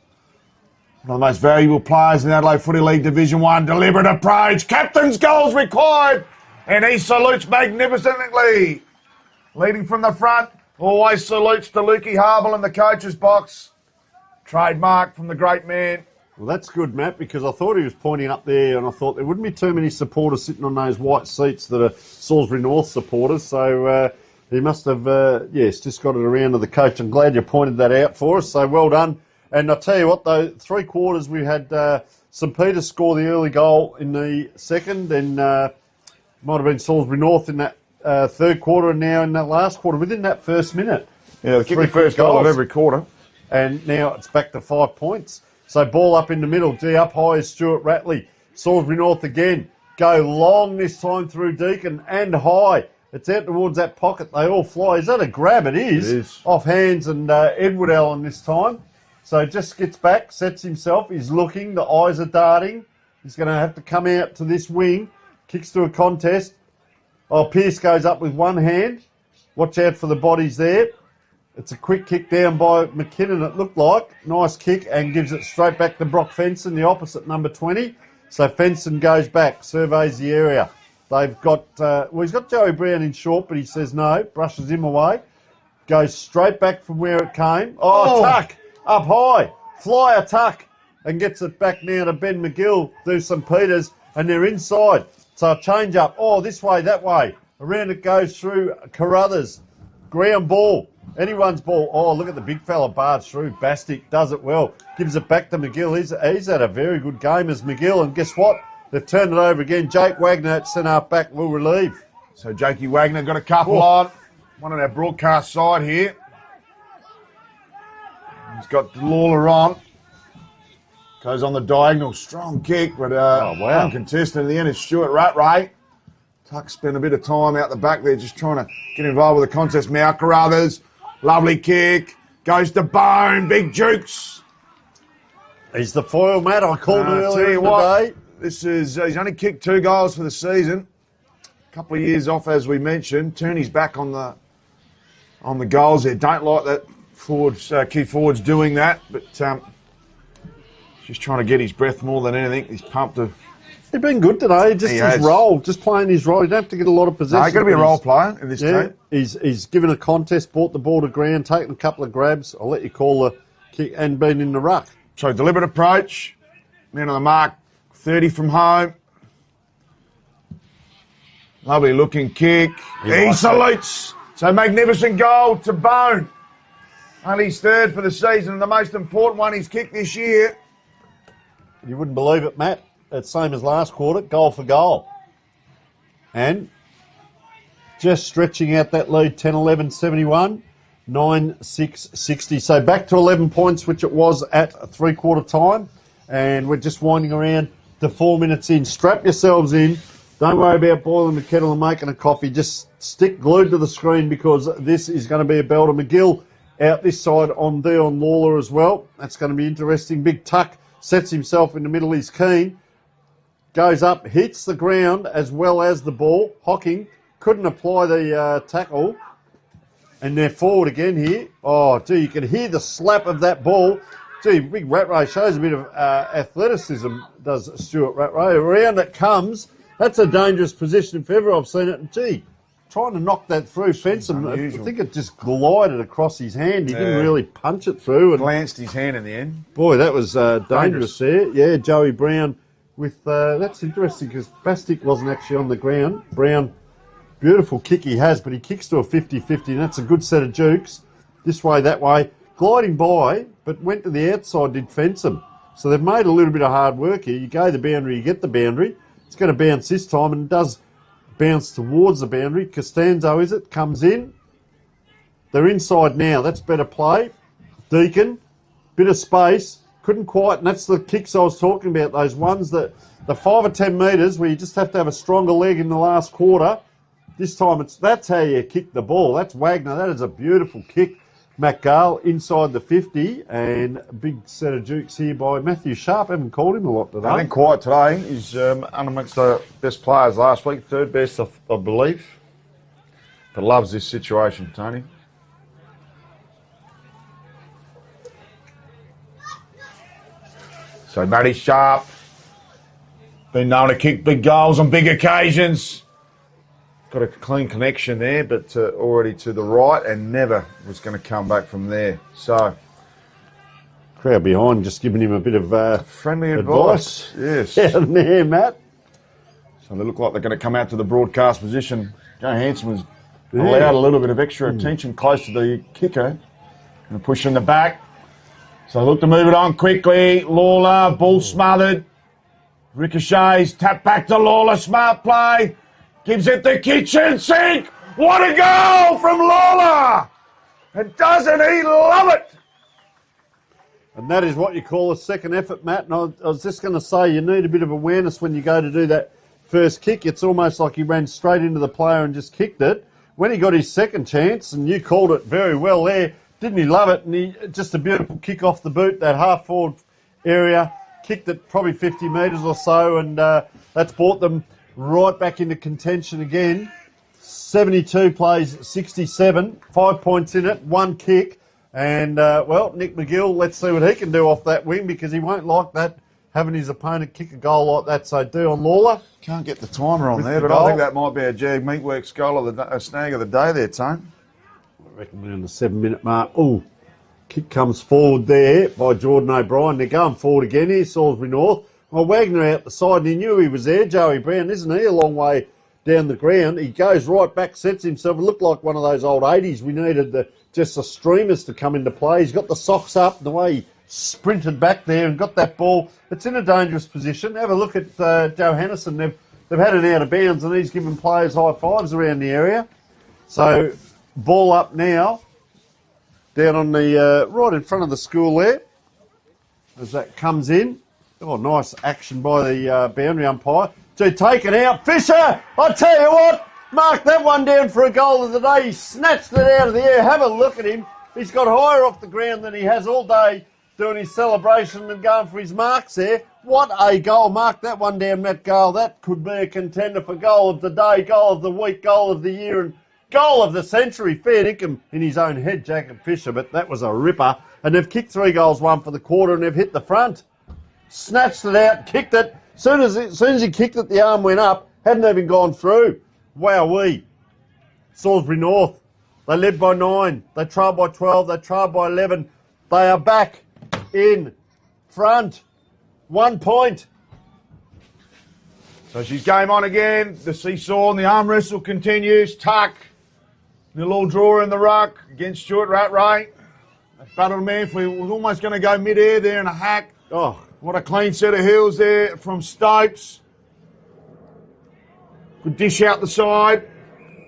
One of the most valuable players in the Adelaide Footy League Division 1. Deliberate approach. Captain's goals required. And he salutes magnificently. Leading from the front. Always salutes to Lukey Harble in the coach's box. Trademark from the great man. Well, that's good, Matt, because I thought he was pointing up there, and I thought there wouldn't be too many supporters sitting on those white seats that are Salisbury North supporters. So he must have, just got it around to the coach. I'm glad you pointed that out for us. So well done. And I'll tell you what, though, 3 quarters we had St Peter's score the early goal in the second, and might have been Salisbury North in that third quarter, and now in that last quarter, within that first minute. Yeah, they kick the first goal of every quarter. And now it's back to 5 points. So ball up in the middle. D up high is Stuart Ratley. Salisbury North again. Go long this time through Deacon and high. It's out towards that pocket. They all fly. Is that a grab? It is. It is. Off hands and Edward Allen this time. So just gets back, sets himself. He's looking. The eyes are darting. He's going to have to come out to this wing. Kicks to a contest. Oh, Pearce goes up with one hand. Watch out for the bodies there. It's a quick kick down by McKinnon, it looked like. Nice kick, and gives it straight back to Brock Fenson, the opposite number 20. So Fenson goes back, surveys the area. They've got, he's got Joey Brown in short, but he says no, brushes him away. Goes straight back from where it came. Oh, tuck, up high, fly a tuck, and gets it back now to Ben McGill, do St Peter's, and they're inside. So a change up, this way, that way. Around it goes through Carruthers. Ground ball. Anyone's ball. Oh, look at the big fella barge through. Bastick does it well. Gives it back to McGill. He's had a very good game as McGill. And guess what? They've turned it over again. Jake Wagner at centre half back will relieve. So Jakey Wagner got a couple on. One on our broadcast side here. He's got Lawler on. Goes on the diagonal. Strong kick, but uncontested. In the end, it's Stuart Rattray. Tuck spent a bit of time out the back there just trying to get involved with the contest. Now Carruthers, lovely kick, goes to Bone, big jukes. He's the foil, Matt. I called earlier in the day. This is, he's only kicked 2 goals for the season. A couple of years off, as we mentioned. Turn his back on the goals there. Don't like that key forwards doing that, but just trying to get his breath more than anything. He's pumped to... He's been good today. Just his role, just playing his role. You don't have to get a lot of possession. He's got to be a role player in this team. He's given a contest, brought the ball to ground, taken a couple of grabs. I'll let you call the kick, and been in the ruck. So deliberate approach. Man on the mark, 30 from home. Lovely looking kick. He salutes. So magnificent goal to Bone. Only his third for the season, and the most important one he's kicked this year. You wouldn't believe it, Matt. It's same as last quarter, goal for goal. And just stretching out that lead, 10-11-71, 9-6-60. So back to 11 points, which it was at three-quarter time. And we're just winding around to 4 minutes in. Strap yourselves in. Don't worry about boiling the kettle and making a coffee. Just stick glued to the screen, because this is going to be a belter. McGill out this side on Dion Lawler as well. That's going to be interesting. Big tuck, sets himself in the middle. He's keen. Goes up, hits the ground as well as the ball. Hocking couldn't apply the tackle. And they're forward again here. Oh, gee, you can hear the slap of that ball. Gee, big Rattray shows a bit of athleticism, does Stuart Rattray. Around it comes. That's a dangerous position if ever I've seen it. And gee, trying to knock that through. Fenson, I think it just glided across his hand. He didn't really punch it through. And glanced his hand in the end. Boy, that was dangerous there. Yeah, Joey Brown. With that's interesting, because Bastick wasn't actually on the ground. Brown, beautiful kick he has, but he kicks to a 50-50, and that's a good set of jukes. This way, that way. Gliding by, but went to the outside, did Fenson. So they've made a little bit of hard work here. You go the boundary, you get the boundary. It's going to bounce this time, and it does bounce towards the boundary. Costanzo, is it? Comes in. They're inside now. That's better play. Deacon, bit of space. Couldn't quite, and that's the kicks I was talking about, those ones that, the 5 or 10 metres where you just have to have a stronger leg in the last quarter. This time, that's how you kick the ball. That's Wagner. That is a beautiful kick. Matt Gale inside the 50, and a big set of jukes here by Matthew Sharp. Haven't called him a lot today. I think quiet today. He's amongst the best players last week, third best, I believe. But loves this situation, Tony. So Matty Sharp, been known to kick big goals on big occasions. Got a clean connection there, but already to the right, and never was going to come back from there. So crowd behind just giving him a bit of friendly advice. Yes. Out there, Matt. So they look like they're going to come out to the broadcast position. Joe Hanson was allowed a little bit of extra attention close to the kicker. And push in the back. So look to move it on quickly. Lawler, ball smothered. Ricochets, tap back to Lawler, smart play. Gives it the kitchen sink. What a goal from Lawler! And doesn't he love it? And that is what you call a second effort, Matt. And I was just going to say, you need a bit of awareness when you go to do that first kick. It's almost like he ran straight into the player and just kicked it. When he got his second chance, and you called it very well there, didn't he love it? And just a beautiful kick off the boot, that half-forward area, kicked it probably 50 metres or so, and that's brought them right back into contention again. 72 plays 67, 5 points in it, one kick. And, well, Nick McGill, let's see what he can do off that wing, because he won't like that, having his opponent kick a goal like that. So Dion Lawler. Can't get the timer on there, but I think that might be a Jag Meatworks goal of the a snag of the day there, Tone. I reckon we're on the 7-minute mark. Oh, kick comes forward there by Jordan O'Brien. They're going forward again here, Salisbury North. Well, Wagner out the side, and he knew he was there. Joey Brown, isn't he? A long way down the ground. He goes right back, sets himself. It looked like one of those old 80s. We needed just the streamers to come into play. He's got the socks up, and the way he sprinted back there and got that ball. It's in a dangerous position. Have a look at Joe Hannison. They've had it out of bounds, and he's giving players high fives around the area. So, ball up now, down on the right in front of the school there, as that comes in. Oh, nice action by the boundary umpire. To take it out. Fisher, I tell you what, mark that one down for a goal of the day. He snatched it out of the air. Have a look at him. He's got higher off the ground than he has all day, doing his celebration and going for his marks there. What a goal. Mark that one down, Matt Gale. That could be a contender for goal of the day, goal of the week, goal of the year, and goal of the century. Fair dinkum in his own head, Jacob Fisher, but that was a ripper. And they've kicked 3 goals, 1 for the quarter, and they've hit the front. Snatched it out, kicked it. Soon as he kicked it, the arm went up. Hadn't even gone through. Wowee. Salisbury North. They led by 9. They trailed by 12. They trailed by 11. They are back in front. 1 point. So she's game on again. The seesaw and the arm wrestle continues. Tuck. The little draw in the ruck against Stuart Rattray. Battled Manfully was almost going to go mid-air there in a hack. Oh, what a clean set of heels there from Stopes. Good dish out the side.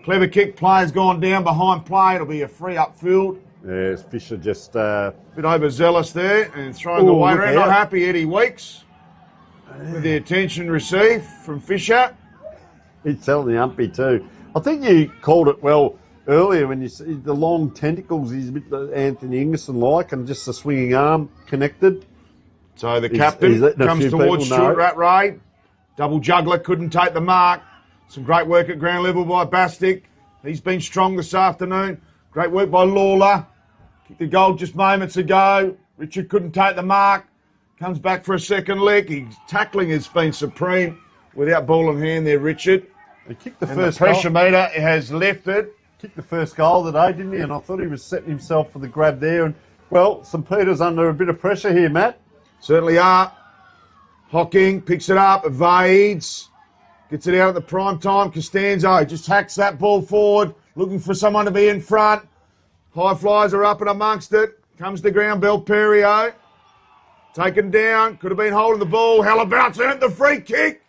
Clever kick. Player's gone down behind play. It'll be a free upfield. yes, Fisher just... Bit overzealous there and throwing the weight around. Not happy, Eddie Weeks, with the attention received from Fisher. He's telling the umpy too. I think you called it well earlier when you see the long tentacles. He's a bit Anthony Ingerson-like, and just the swinging arm connected. So the captain comes towards Stuart Rattray. Double juggler, couldn't take the mark. Some great work at ground level by Bastick. He's been strong this afternoon. Great work by Lawler. Kicked the goal just moments ago. Richard couldn't take the mark. Comes back for a second lick. His tackling has been supreme without ball in hand there, Richard. He kicked the And first the pressure meter has lifted. Kicked the first goal of the day, didn't he? And I thought he was setting himself for the grab there. And, well, St Peter's under a bit of pressure here, Matt. Certainly are. Hocking picks it up, evades, gets it out at the prime time. Costanzo just hacks that ball forward, looking for someone to be in front. High flyers are up and amongst it. Comes to ground, Belperio. Taken down, could have been holding the ball. How about earned the free kick?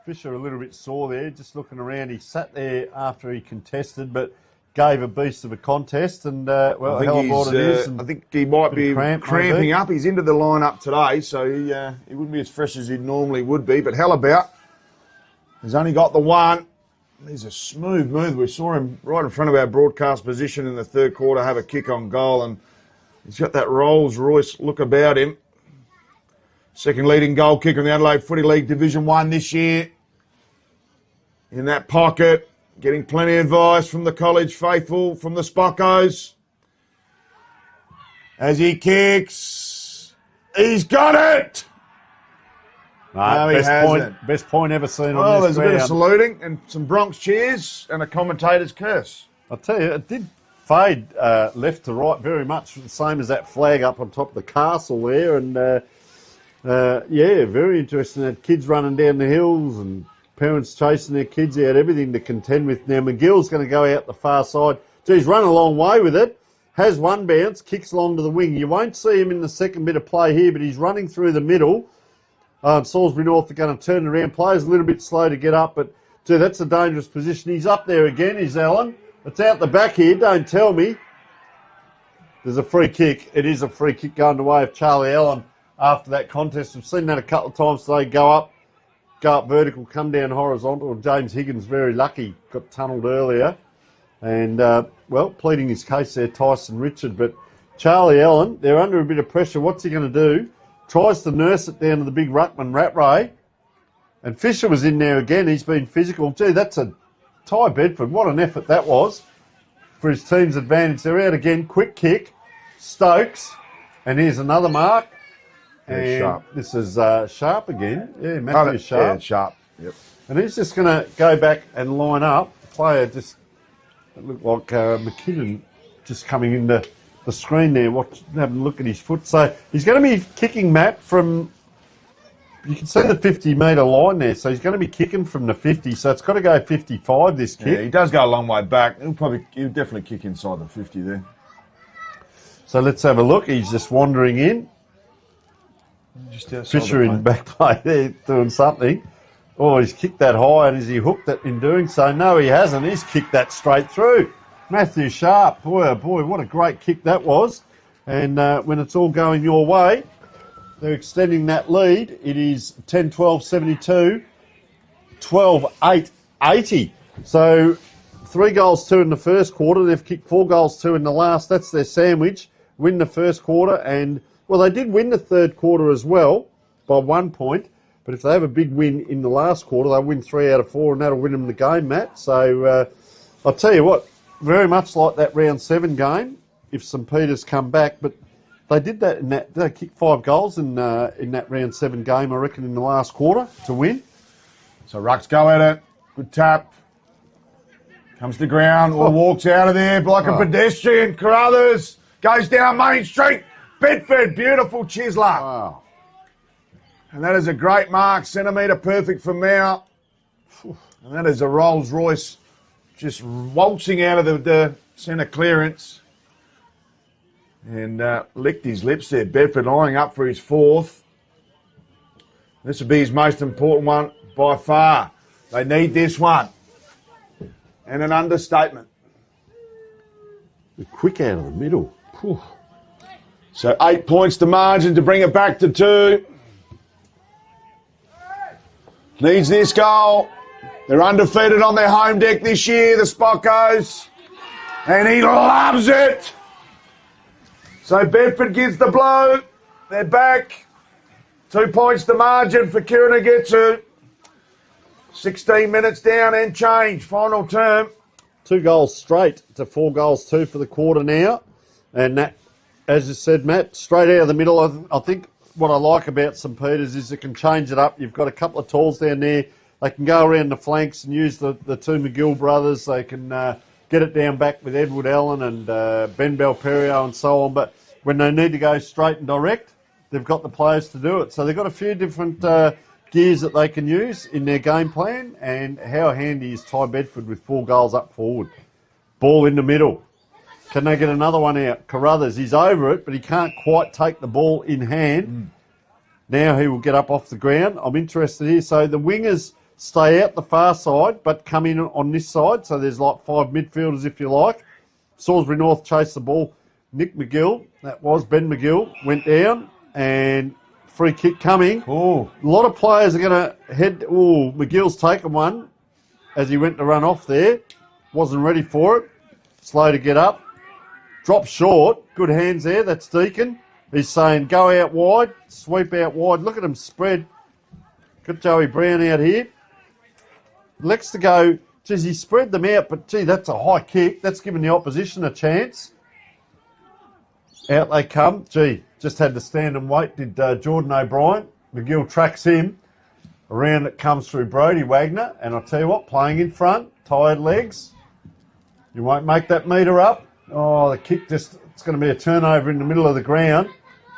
Fisher a little bit sore there, just looking around. He sat there after he contested, but gave a beast of a contest. And, well, I think, hell of what it is. I think he might be cramping up. He's into the lineup today, so he wouldn't be as fresh as he normally would be. But hell about. He's only got the one. He's a smooth move. We saw him right in front of our broadcast position in the third quarter have a kick on goal, and he's got that Rolls-Royce look about him. Second leading goal kicker in the Adelaide Footy League Division 1 this year. In that pocket, getting plenty of advice from the college faithful, from the Spockos. As he kicks, he's got it! No, he hasn't. Best point ever seen on this ground. Well, there's a bit of saluting and some Bronx cheers and a commentator's curse. I'll tell you, it did fade left to right very much, the same as that flag up on top of the castle there. And, yeah, very interesting. Had kids running down the hills and parents chasing their kids. He had everything to contend with. Now, McGill's going to go out the far side. He's run a long way with it. Has one bounce, kicks along to the wing. You won't see him in the second bit of play here, but he's running through the middle. Salisbury North are going to turn around. Players a little bit slow to get up, but gee, that's a dangerous position. He's up there again, is Allen. It's out the back here, don't tell me. There's a free kick. It is a free kick going the way of Charlie Allen after that contest. We've seen that a couple of times today. Go up vertical, come down horizontal. James Higgins, very lucky, got tunnelled earlier. And, well, pleading his case there, Tyson Richard. But Charlie Allen, they're under a bit of pressure. What's he going to do? Tries to nurse it down to the big ruckman, Rattray. And Fisher was in there again. He's been physical. Gee, that's a Ty Bedford. What an effort that was for his team's advantage. They're out again. Quick kick. Stokes. And here's another mark. And Sharp. This is Sharp again. Yeah, Matthew Sharp. Yeah, Sharp. Yep. And he's just going to go back and line up. Player just, it looked like McKinnon just coming into the screen there, having a look at his foot. So he's going to be kicking, Matt, from, you can see the 50-metre line there. So he's going to be kicking from the 50. So it's got to go 55, this kick. Yeah, he does go a long way back. He'll definitely kick inside the 50 there. So let's have a look. He's just wandering in. Just outside Fisher in back play there doing something. Oh, he's kicked that high, and has he hooked it in doing so? No, he hasn't. He's kicked that straight through. Matthew Sharp, boy, oh boy, what a great kick that was. And when it's all going your way, they're extending that lead. It is 10-12-72, 12-8, 80. So 3 goals, 2 in the first quarter. They've kicked 4 goals, 2 in the last. That's their sandwich. Win the first quarter, and, well, they did win the third quarter as well by 1 point. But if they have a big win in the last quarter, they'll win 3 out of 4, and that'll win them the game, Matt. So I'll tell you what, very much like that round 7 game, if St Peter's come back. But they did that in that. They kicked 5 goals in that round 7 game, I reckon, in the last quarter to win. So Rucks go at it. Good tap. Comes to ground or walks out of there like a pedestrian. Carruthers goes down Main Street. Bedford, beautiful chiseler. Wow. And that is a great mark, centimetre perfect for Mao. And that is a Rolls Royce just waltzing out of the centre clearance. And licked his lips there. Bedford lining up for his 4th. This will be his most important one by far. They need this one. And an understatement. Quick out of the middle. Whew. So 8 points to margin to bring it back to 2. Needs this goal. They're undefeated on their home deck this year, the Spockos. And he loves it. So Bedford gives the blow. They're back. 2 points to margin for Kieran 16 minutes down and change. Final term. 2 goals straight to 4 goals 2 for the quarter now. And that, as you said, Matt, straight out of the middle. I think what I like about St Peter's is it can change it up. You've got a couple of talls down there. They can go around the flanks and use the 2 McGill brothers. They can get it down back with Edward Allen and Ben Belperio and so on. But when they need to go straight and direct, they've got the players to do it. So they've got a few different gears that they can use in their game plan. And how handy is Ty Bedford with 4 goals up forward? Ball in the middle. Can they get another one out? Carruthers, he's over it, but he can't quite take the ball in hand. Now he will get up off the ground. I'm interested here. So the wingers stay out the far side, but come in on this side. So there's like 5 midfielders, if you like. Salisbury North chased the ball. Nick McGill, that was Ben McGill, went down, and free kick coming. Oh, A lot of players are going to head. Oh, McGill's taken one as he went to run off there. Wasn't ready for it. Slow to get up. Drop short. Good hands there. That's Deacon. He's saying go out wide, sweep out wide. Look at him spread. Got Joey Brown out here. Lex to go. Geez, he spread them out, but gee, that's a high kick. That's giving the opposition a chance. Out they come. Gee, just had to stand and wait, did Jordan O'Brien. McGill tracks him. Around it comes through Brody Wagner. And I'll tell you what, playing in front, tired legs. You won't make that metre up. Oh, the kick just, it's going to be a turnover in the middle of the ground.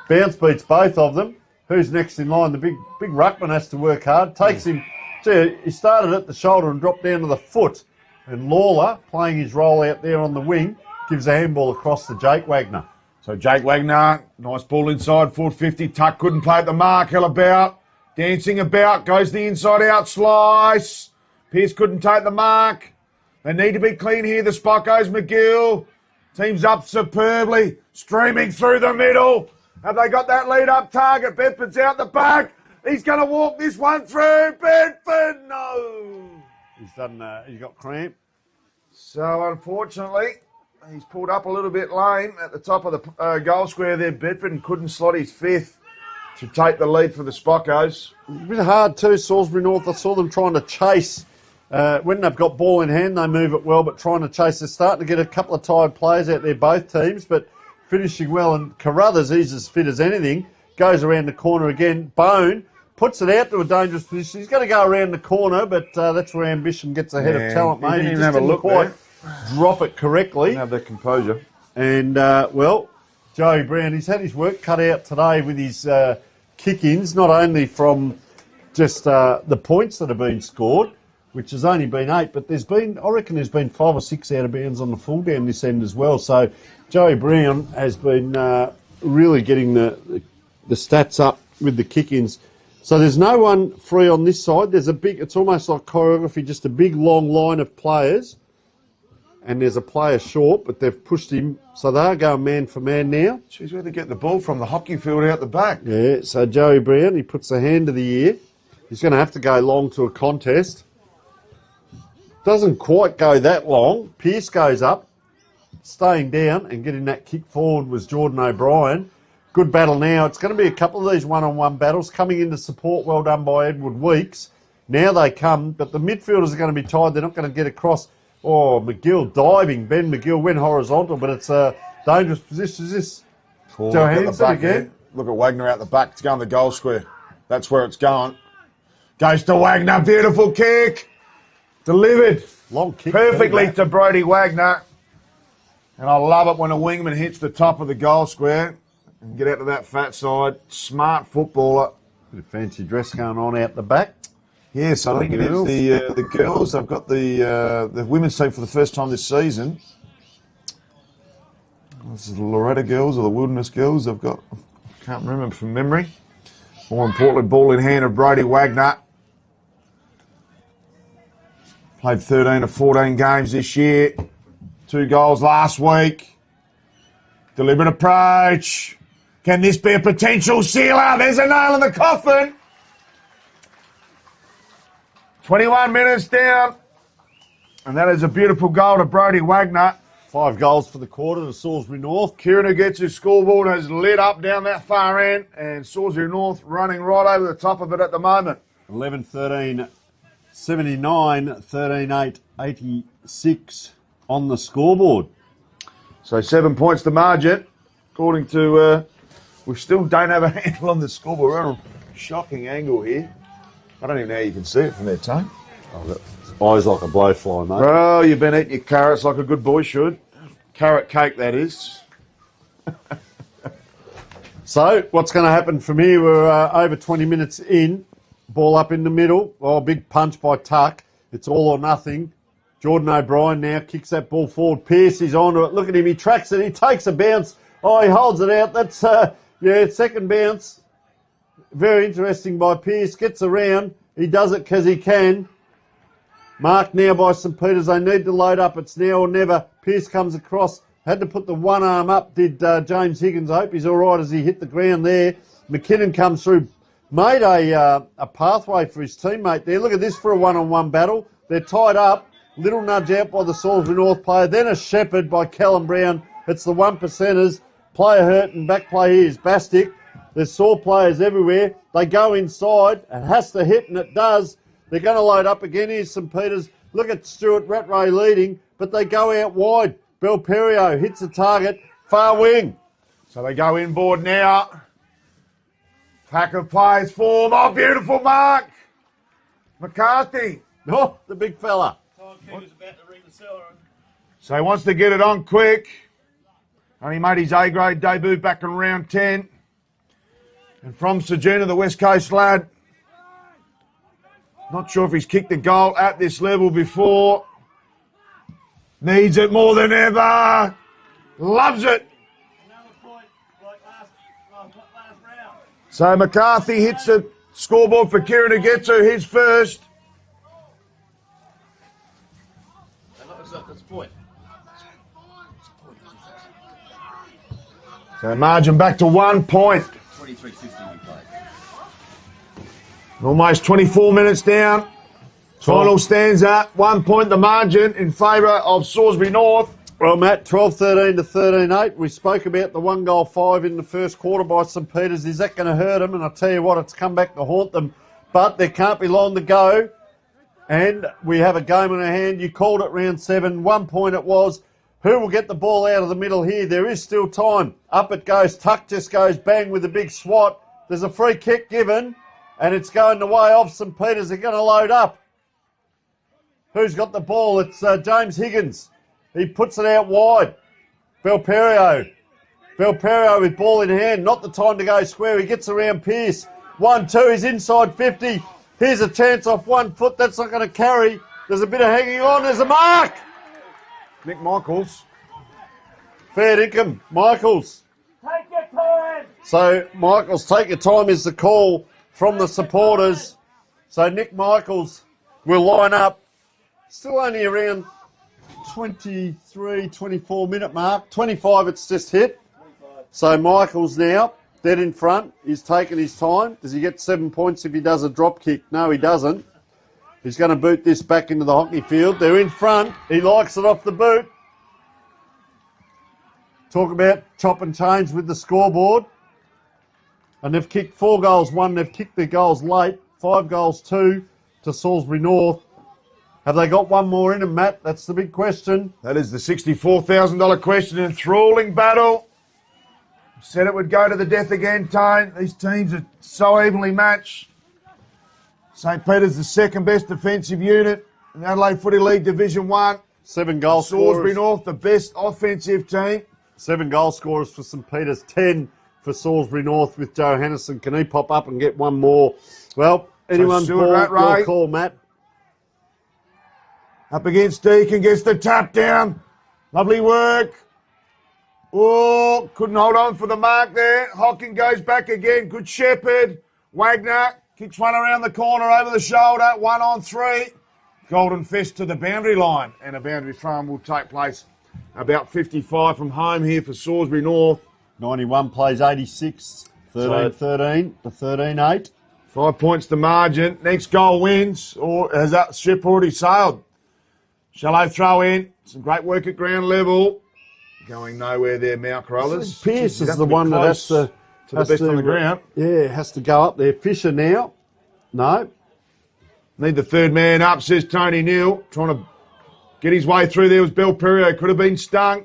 Bounce beats both of them. Who's next in line? The big ruckman has to work hard. Takes him, gee, he started at the shoulder and dropped down to the foot. And Lawler, playing his role out there on the wing, gives a handball across to Jake Wagner. so Jake Wagner, nice ball inside, 450. Tuck couldn't play at the mark, hell about. Dancing about, goes the inside-out slice. Pearce couldn't take the mark. They need to be clean here, the Spockos. McGill. Team's up superbly. Streaming through the middle. Have they got that lead-up target? Bedford's out the back. He's going to walk this one through. Bedford, no. He's done. He's got cramp. So, unfortunately, he's pulled up a little bit lame at the top of the goal square there, Bedford, and couldn't slot his fifth to take the lead for the Spockos. A bit hard too, Salisbury North. I saw them trying to chase. When they've got ball in hand, they move it well, but trying to chase. They're starting to get a couple of tired players out there, both teams, but finishing well. And Carruthers, he's as fit as anything, goes around the corner again. Bone puts it out to a dangerous position. He's going to go around the corner, but that's where ambition gets ahead of talent, mate. He didn't even have a look quite drop it correctly. Didn't have their composure. And, Joey Brown, he's had his work cut out today with his kick-ins, not only from just the points that have been scored, which has only been 8, but I reckon there's been 5 or 6 out of bounds on the full down this end as well. So Joey Brown has been really getting the stats up with the kick-ins. So there's no one free on this side. There's it's almost like choreography, just a big long line of players. And there's a player short, but they've pushed him. So they are going man for man now. Jeez, where they get the ball from? The hockey field out the back. Yeah, so Joey Brown, he puts the hand of the year. He's going to have to go long to a contest. Doesn't quite go that long. Pearce goes up, staying down and getting that kick forward was Jordan O'Brien. Good battle now. It's going to be a couple of these one-on-one battles coming into support. Well done by Edward Weeks. Now they come, but the midfielders are going to be tired. They're not going to get across. Oh, McGill diving. Ben McGill went horizontal, but it's a dangerous position. Is this Johansson again? Look at Wagner out the back. It's going the goal square. That's where it's going. Goes to Wagner. Beautiful kick. Delivered. Long kick. Perfectly to Brodie Wagner. And I love it when a wingman hits the top of the goal square and get out to that fat side. Smart footballer. Bit of fancy dress going on out the back. Yes, I think it is the girls. I've got the women's team for the first time this season. This is the Loretta girls or the Wilderness girls. I can't remember from memory. More importantly, ball in hand of Brodie Wagner. Played 13 of 14 games this year. 2 goals last week. Deliberate approach. Can this be a potential sealer? There's a nail in the coffin. 21 minutes down. And that is a beautiful goal to Brodie Wagner. 5 goals for the quarter to Salisbury North. Kieran, who gets his scoreboard, has lit up down that far end. And Salisbury North running right over the top of it at the moment. 11-13, 79, 13-8, 86 on the scoreboard. So 7 points the margin. According to, we still don't have a handle on the scoreboard. We're on a shocking angle here. I don't even know how you can see it from there, Tone. Oh, eyes like a blowfly, mate. Bro, you've been eating your carrots like a good boy should. Carrot cake, that is. So, what's going to happen from here? We're over 20 minutes in. Ball up in the middle. Oh, big punch by Tuck. It's all or nothing. Jordan O'Brien now kicks that ball forward. Pearce is onto it. Look at him. He tracks it. He takes a bounce. Oh, he holds it out. That's, second bounce. Very interesting by Pearce. Gets around. He does it because he can. Marked now by St Peters. They need to load up. It's now or never. Pearce comes across. Had to put the one arm up, did James Higgins. I hope he's all right as he hit the ground there. McKinnon comes through. Made a pathway for his teammate there. Look at this for a one-on-one battle. They're tied up. Little nudge out by the Salisbury North player. Then a shepherd by Callum Brown. It's the 1%ers. Player hurt and back play here is Bastick. There's sore players everywhere. They go inside. It has to hit, and it does. They're going to load up again. Here's St Peters. Look at Stuart Rattray leading, but they go out wide. Belperio hits the target. Far wing. So they go inboard now. Pack of players form. Oh, beautiful mark. McCarthy. Oh, the big fella. So he wants to get it on quick. Only made his A-grade debut back in round 10. And from Sejourner, the West Coast lad. Not sure if he's kicked a goal at this level before. Needs it more than ever. Loves it. So McCarthy hits a Scoreboard for Kieran to get to. His first. That's the point. So margin back to 1 point. 23.50 we played. Almost 24 minutes down. Final stanza, 1 point the margin in favour of Salisbury North. Well, Matt, 12-13 to 13-8. We spoke about the 1-5 in the first quarter by St Peters. Is that going to hurt them? And I'll tell you what, it's come back to haunt them. But there can't be long to go. And we have a game in our hand. You called it round 7. 1 point it was. Who will get the ball out of the middle here? There is still time. Up it goes. Tuck just goes bang with a big swat. There's a free kick given. And it's going the way of St Peters. They're going to load up. Who's got the ball? It's James Higgins. He puts it out wide. Belperio with ball in hand. Not the time to go square. He gets around Pearce. 1-2. He's inside 50. Here's a chance off 1 foot. That's not going to carry. There's a bit of hanging on. There's a mark. Nick Michaels. Fair dinkum. Michaels. Take your time. So Michaels, take your time is the call from the supporters. So Nick Michaels will line up. Still only around 23, 24 minute mark. 25 it's just hit. So Michaels now, dead in front. He's taken his time. Does he get 7 points if he does a drop kick? No, he doesn't. He's going to boot this back into the hockey field. They're in front. He likes it off the boot. Talk about chop and change with the scoreboard. And they've kicked 4 goals, 1. They've kicked their goals late. 5 goals, 2 to Salisbury North. Have they got one more in them, Matt? That's the big question. That is the $64,000 question. Enthralling battle. Said it would go to the death again, Tone. These teams are so evenly matched. St Peter's the second best defensive unit in the Adelaide Footy League Division 1. 7 goal Salisbury scorers. North, the best offensive team. 7 goal scorers for St Peters. 10 for Salisbury North with Joe Hannison. Can he pop up and get one more? Well, anyone's ball, your call, Matt. Up against Deacon, gets the tap down. Lovely work. Oh, couldn't hold on for the mark there. Hocking goes back again. Good Shepherd. Wagner kicks one around the corner over the shoulder. 1 on 3. Golden Fist to the boundary line. And a boundary throw will take place about 55 from home here for Salisbury North. 91 plays 86. 13-13 to 13-8. 5 points the margin. Next goal wins. Or has that ship already sailed? Shallow throw in. Some great work at ground level. Going nowhere there, Mount Carollas. Pierce is the one that has to the best on the ground. Yeah, has to go up there. Fisher now. No. Need the third man up, says Tony Neal. Trying to get his way through there was Belperio. Could have been stung.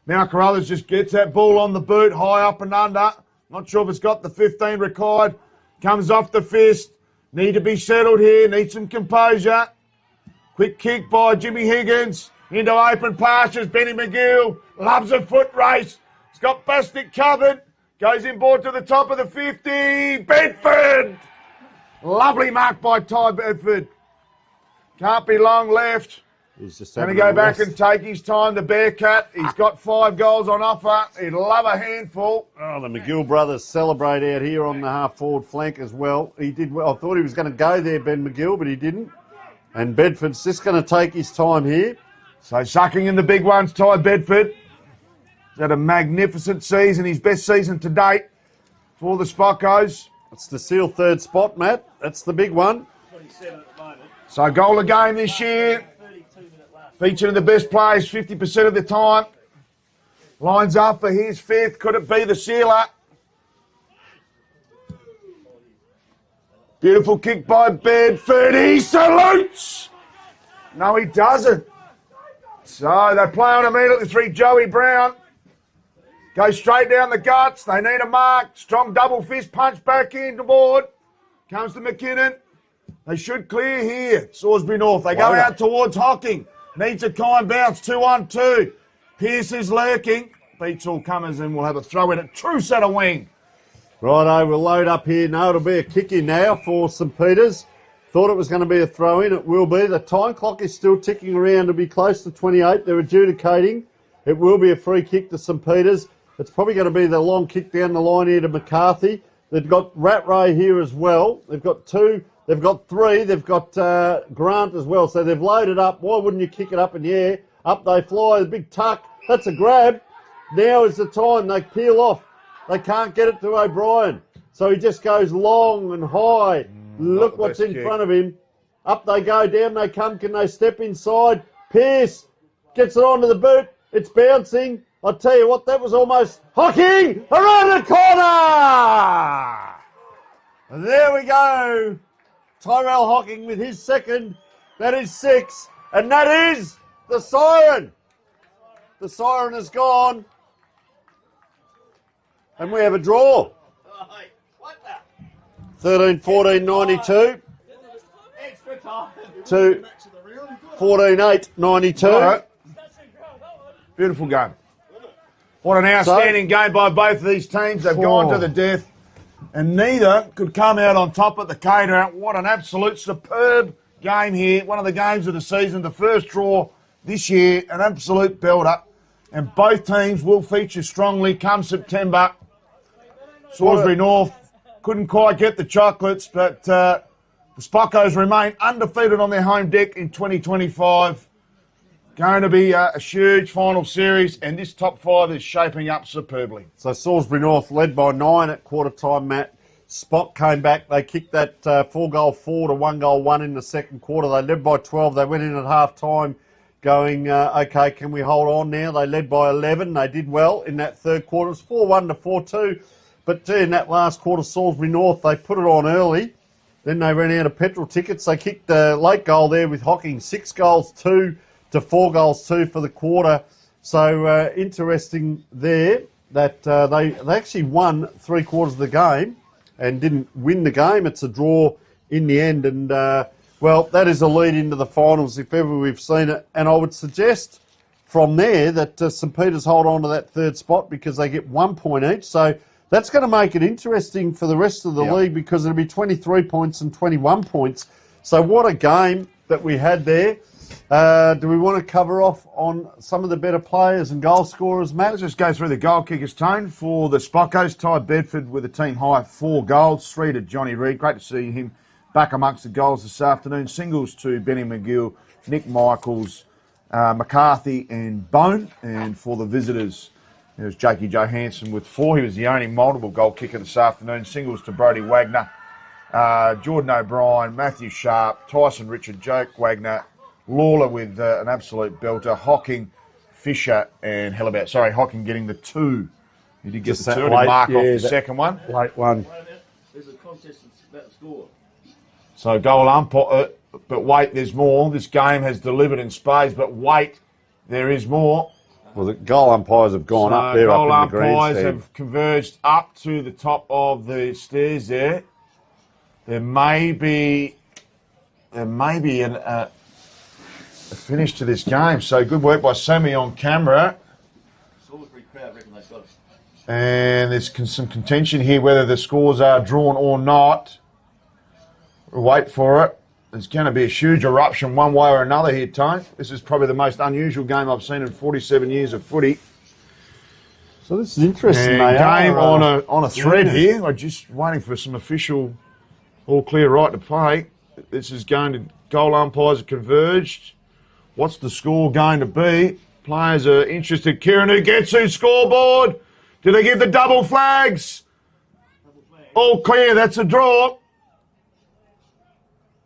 Mount Carollas just gets that ball on the boot, high up and under. Not sure if it's got the 15 required. Comes off the fist. Need to be settled here. Need some composure. Quick kick by Jimmy Higgins into open pastures. Benny McGill loves a foot race. He's got Bastic covered. Goes inboard to the top of the 50. Bedford! Lovely mark by Ty Bedford. Can't be long left. He's just going to go back and take his time. The Bearcat. He's got 5 goals on offer. He'd love a handful. Oh, the McGill brothers celebrate out here on the half-forward flank as well. He did well. I thought he was going to go there, Ben McGill, but he didn't. And Bedford's just going to take his time here. So sucking in the big ones, Ty Bedford. He's had a magnificent season, his best season to date for the Spockos. It's the seal third spot, Matt. That's the big one. 27 at the moment. So goal a game this year. 32-minute last. Featuring the best players 50% of the time. Lines up for his 5th. Could it be the sealer? Beautiful kick by Bedford. He salutes. No, he doesn't. So they play on immediately 3. Joey Brown. Goes straight down the guts. They need a mark. Strong double fist punch back into board. Comes to McKinnon. They should clear here. Salisbury North. They go out towards Hocking. Needs a kind bounce. 2-on-2. Pearce is lurking. Beats all comers and we'll have a throw in at true set of wing. Righto, we'll load up here. No, it'll be a kick in now for St Peters. Thought it was going to be a throw in. It will be. The time clock is still ticking around to be close to 28. They're adjudicating. It will be a free kick to St Peters. It's probably going to be the long kick down the line here to McCarthy. They've got Rattray here as well. They've got 2. They've got 3. They've got Grant as well. So they've loaded up. Why wouldn't you kick it up in the air? Up they fly. The big tuck. That's a grab. Now is the time. They peel off. They can't get it to O'Brien. So he just goes long and high. Look what's in front of him. Up they go. Down they come. Can they step inside? Pearce gets it onto the boot. It's bouncing. I'll tell you what, that was almost Hocking around the corner! And there we go. Tyrell Hocking with his second. That is 6. And that is the siren. The siren is gone. And we have a draw. 13-14-92 to 14-8-92. Beautiful game. What an outstanding game by both of these teams. They've gone to the death, and neither could come out on top at the caterer. What an absolute superb game here. One of the games of the season, the first draw this year, an absolute belter. And both teams will feature strongly come September. Salisbury North couldn't quite get the chocolates, but the Spockos remain undefeated on their home deck in 2025. Going to be a huge final series, and this top 5 is shaping up superbly. So Salisbury North led by 9 at quarter time, Matt. Spock came back. They kicked that 4-goal 4 to 1-goal 1 in the second quarter. They led by 12. They went in at half time going, okay, can we hold on now? They led by 11. They did well in that third quarter. It was 4-1 to 4-2. But in that last quarter, Salisbury North, they put it on early. Then they ran out of petrol tickets. They kicked a late goal there with Hocking. 6 goals 2 to 4 goals 2 for the quarter. So interesting there that they actually won 3 quarters of the game and didn't win the game. It's a draw in the end. And, well, that is a lead into the finals if ever we've seen it. And I would suggest from there that St Peter's hold on to that third spot because they get 1 point each. So that's going to make it interesting for the rest of the league because it'll be 23 points and 21 points. So what a game that we had there. Do we want to cover off on some of the better players and goal scorers, Matt? Let's just go through the goal kickers, Tone. For the Spockos, Ty Bedford with a team high 4 goals, 3 to Johnny Reid. Great to see him back amongst the goals this afternoon. Singles to Benny McGill, Nick Michaels, McCarthy and Bone. And for the visitors, it was Jakey Johansson with 4. He was the only multiple goal kicker this afternoon. Singles to Brodie Wagner, Jordan O'Brien, Matthew Sharp, Tyson Richard, Joke Wagner, Lawler with an absolute belter, Hocking, Fisher and Hellabout. Sorry, Hocking getting the 2. He did get the 2. Did mark off the second one. Late one. There's a contest about the score. So goal umpire, but wait, there's more. This game has delivered in spades, but wait, there is more. Well, the goal umpires have gone up there. Goal up in the umpires grandstand. have converged up to the top of the stairs there. There may be a finish to this game. So good work by Sammy on camera. Salisbury crowd reckon they've got it. And there's some contention here whether the scores are drawn or not. We'll wait for it. There's going to be a huge eruption one way or another here, Tone. This is probably the most unusual game I've seen in 47 years of footy. So this is interesting. And game on a thread here. I'm just waiting for some official all clear right to play. This is going to goal umpires are converged. What's the score going to be? Players are interested. Kieran, who gets who scoreboard? Do they give the double flags? All clear. That's a draw.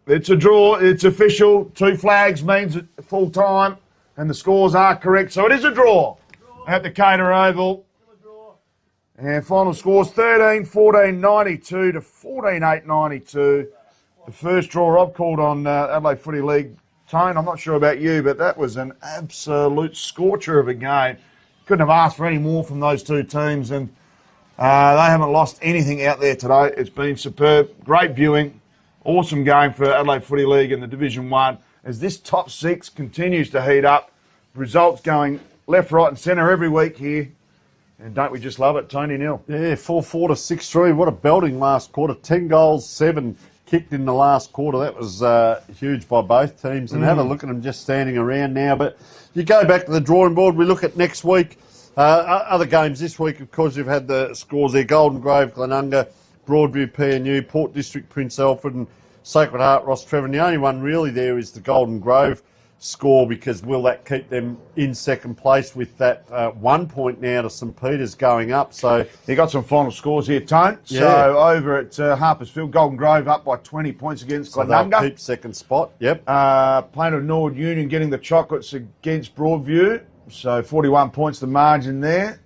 It's a draw. It's official. 2 flags means full time, and the scores are correct. So it is a draw at the Cater Oval. And final scores 13-14-92 to 14-8-92. The first draw I've called on Adelaide Footy League. Tone, I'm not sure about you, but that was an absolute scorcher of a game. Couldn't have asked for any more from those 2 teams, and they haven't lost anything out there today. It's been superb. Great viewing. Awesome game for Adelaide Footy League in the Division 1 as this top 6 continues to heat up. Results going left, right and centre every week here. And don't we just love it? Tony Nil. Yeah, 4-4 to 6-3. What a belting last quarter. 10 goals, 7 kicked in the last quarter. That was huge by both teams. And have a look at them just standing around now. But you go back to the drawing board. We look at next week. Other games this week, of course, you've had the scores there. Golden Grove, Glenunga, Broadview, PNU, Port District, Prince Alfred, and Sacred Heart, Ross Trevor. And the only one really there is the Golden Grove score, because will that keep them in second place with that 1 point now to St Peter's going up? So You got some final scores here, Tone. Yeah. So over at Harpersfield, Golden Grove up by 20 points against so they'll Glenunga. keep second spot. Yep. Plain of Norwood Union getting the chocolates against Broadview. So 41 points the margin there.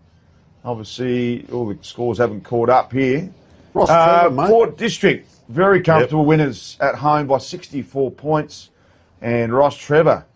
Obviously, all the scores haven't caught up here. Ross Trevor, mate. Port District, very comfortable winners at home by 64 points. And Ross Trevor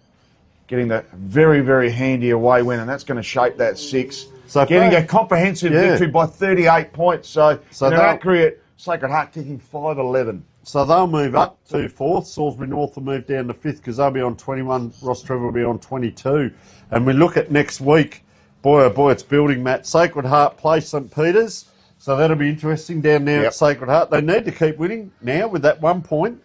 getting the very, very handy away win, and that's going to shape that 6. So getting a comprehensive victory by 38 points. So in an they'll- accurate Sacred Heart kicking 5-11. So they'll move up to 4th. Salisbury North will move down to 5th because they'll be on 21. Ross Trevor will be on 22. And we look at next week. Boy, oh boy, it's building, Matt. Sacred Heart play St Peter's. So that'll be interesting down there at Sacred Heart. They need to keep winning now with that 1 point.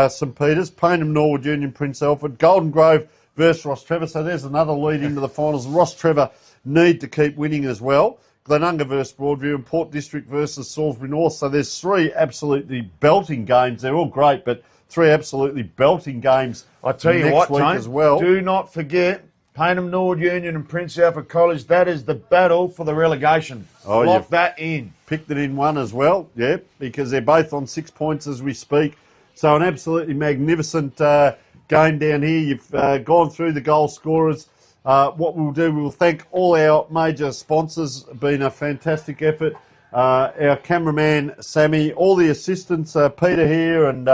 St Peter's, Payneham, Norwood Union, Prince Alfred, Golden Grove versus Ross Trevor. So there's another lead into the finals. Ross Trevor need to keep winning as well. Glenunga versus Broadview and Port District versus Salisbury North. So there's 3 absolutely belting games. They're all great, but 3 absolutely belting games. I tell you next what, week Tone, as well. do not forget Payneham, Norwood Union and Prince Alfred College. That is the battle for the relegation. Oh, Lock you've that in. Picked it in one as well, yeah, because they're both on 6 points as we speak. So an absolutely magnificent game down here. You've gone through the goal scorers. What we'll do, we'll thank all our major sponsors. Been a fantastic effort. Our cameraman, Sammy, all the assistants, Peter here, and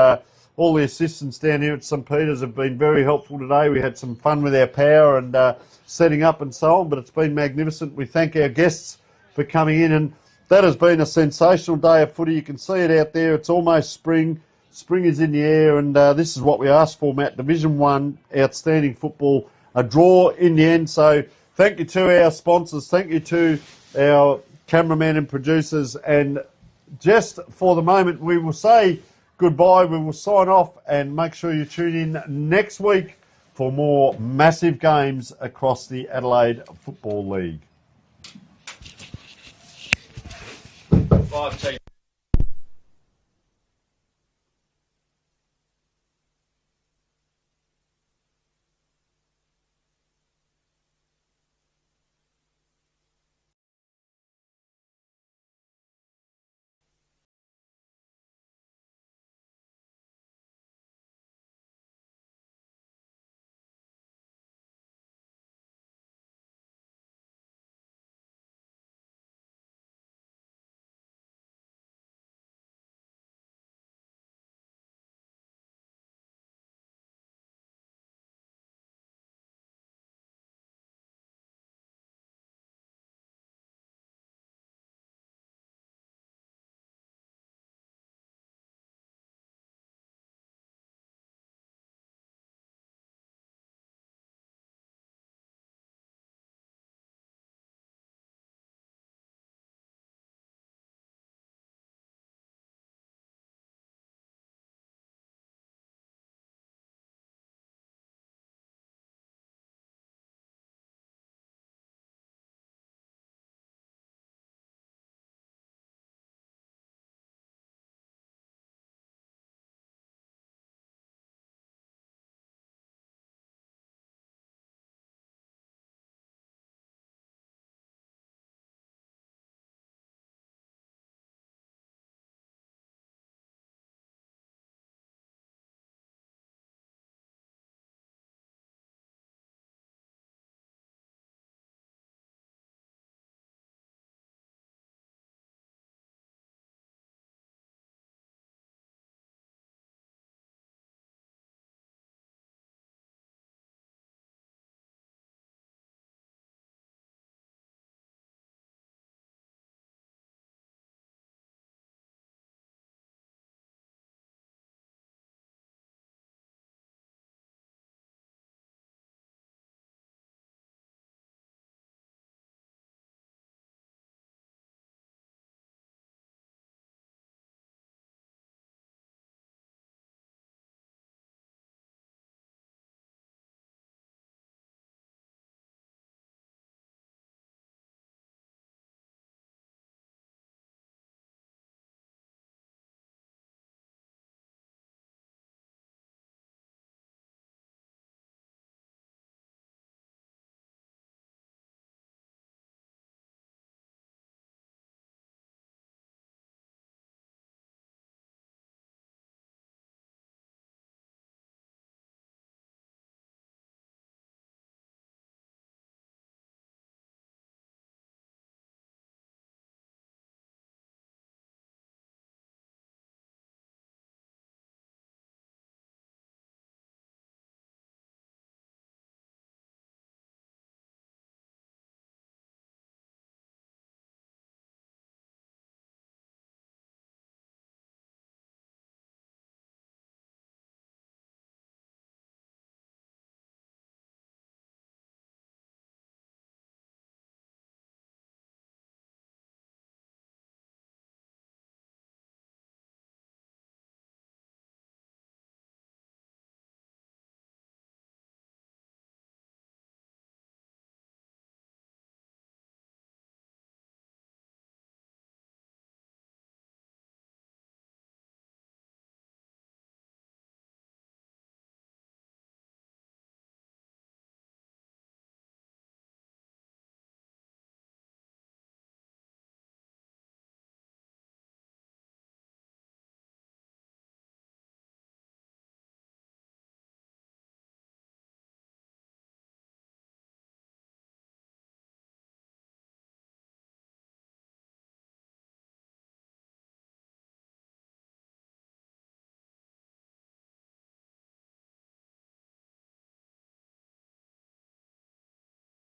all the assistants down here at St Peter's have been very helpful today. We had some fun with our power and setting up and so on, but it's been magnificent. We thank our guests for coming in, and that has been a sensational day of footy. You can see it out there. It's almost spring. Spring is in the air, and this is what we asked for, Matt. Division 1, outstanding football, a draw in the end. So thank you to our sponsors. Thank you to our cameraman and producers. And just for the moment, we will say goodbye. We will sign off, and make sure you tune in next week for more massive games across the Adelaide Football League. 5 teams.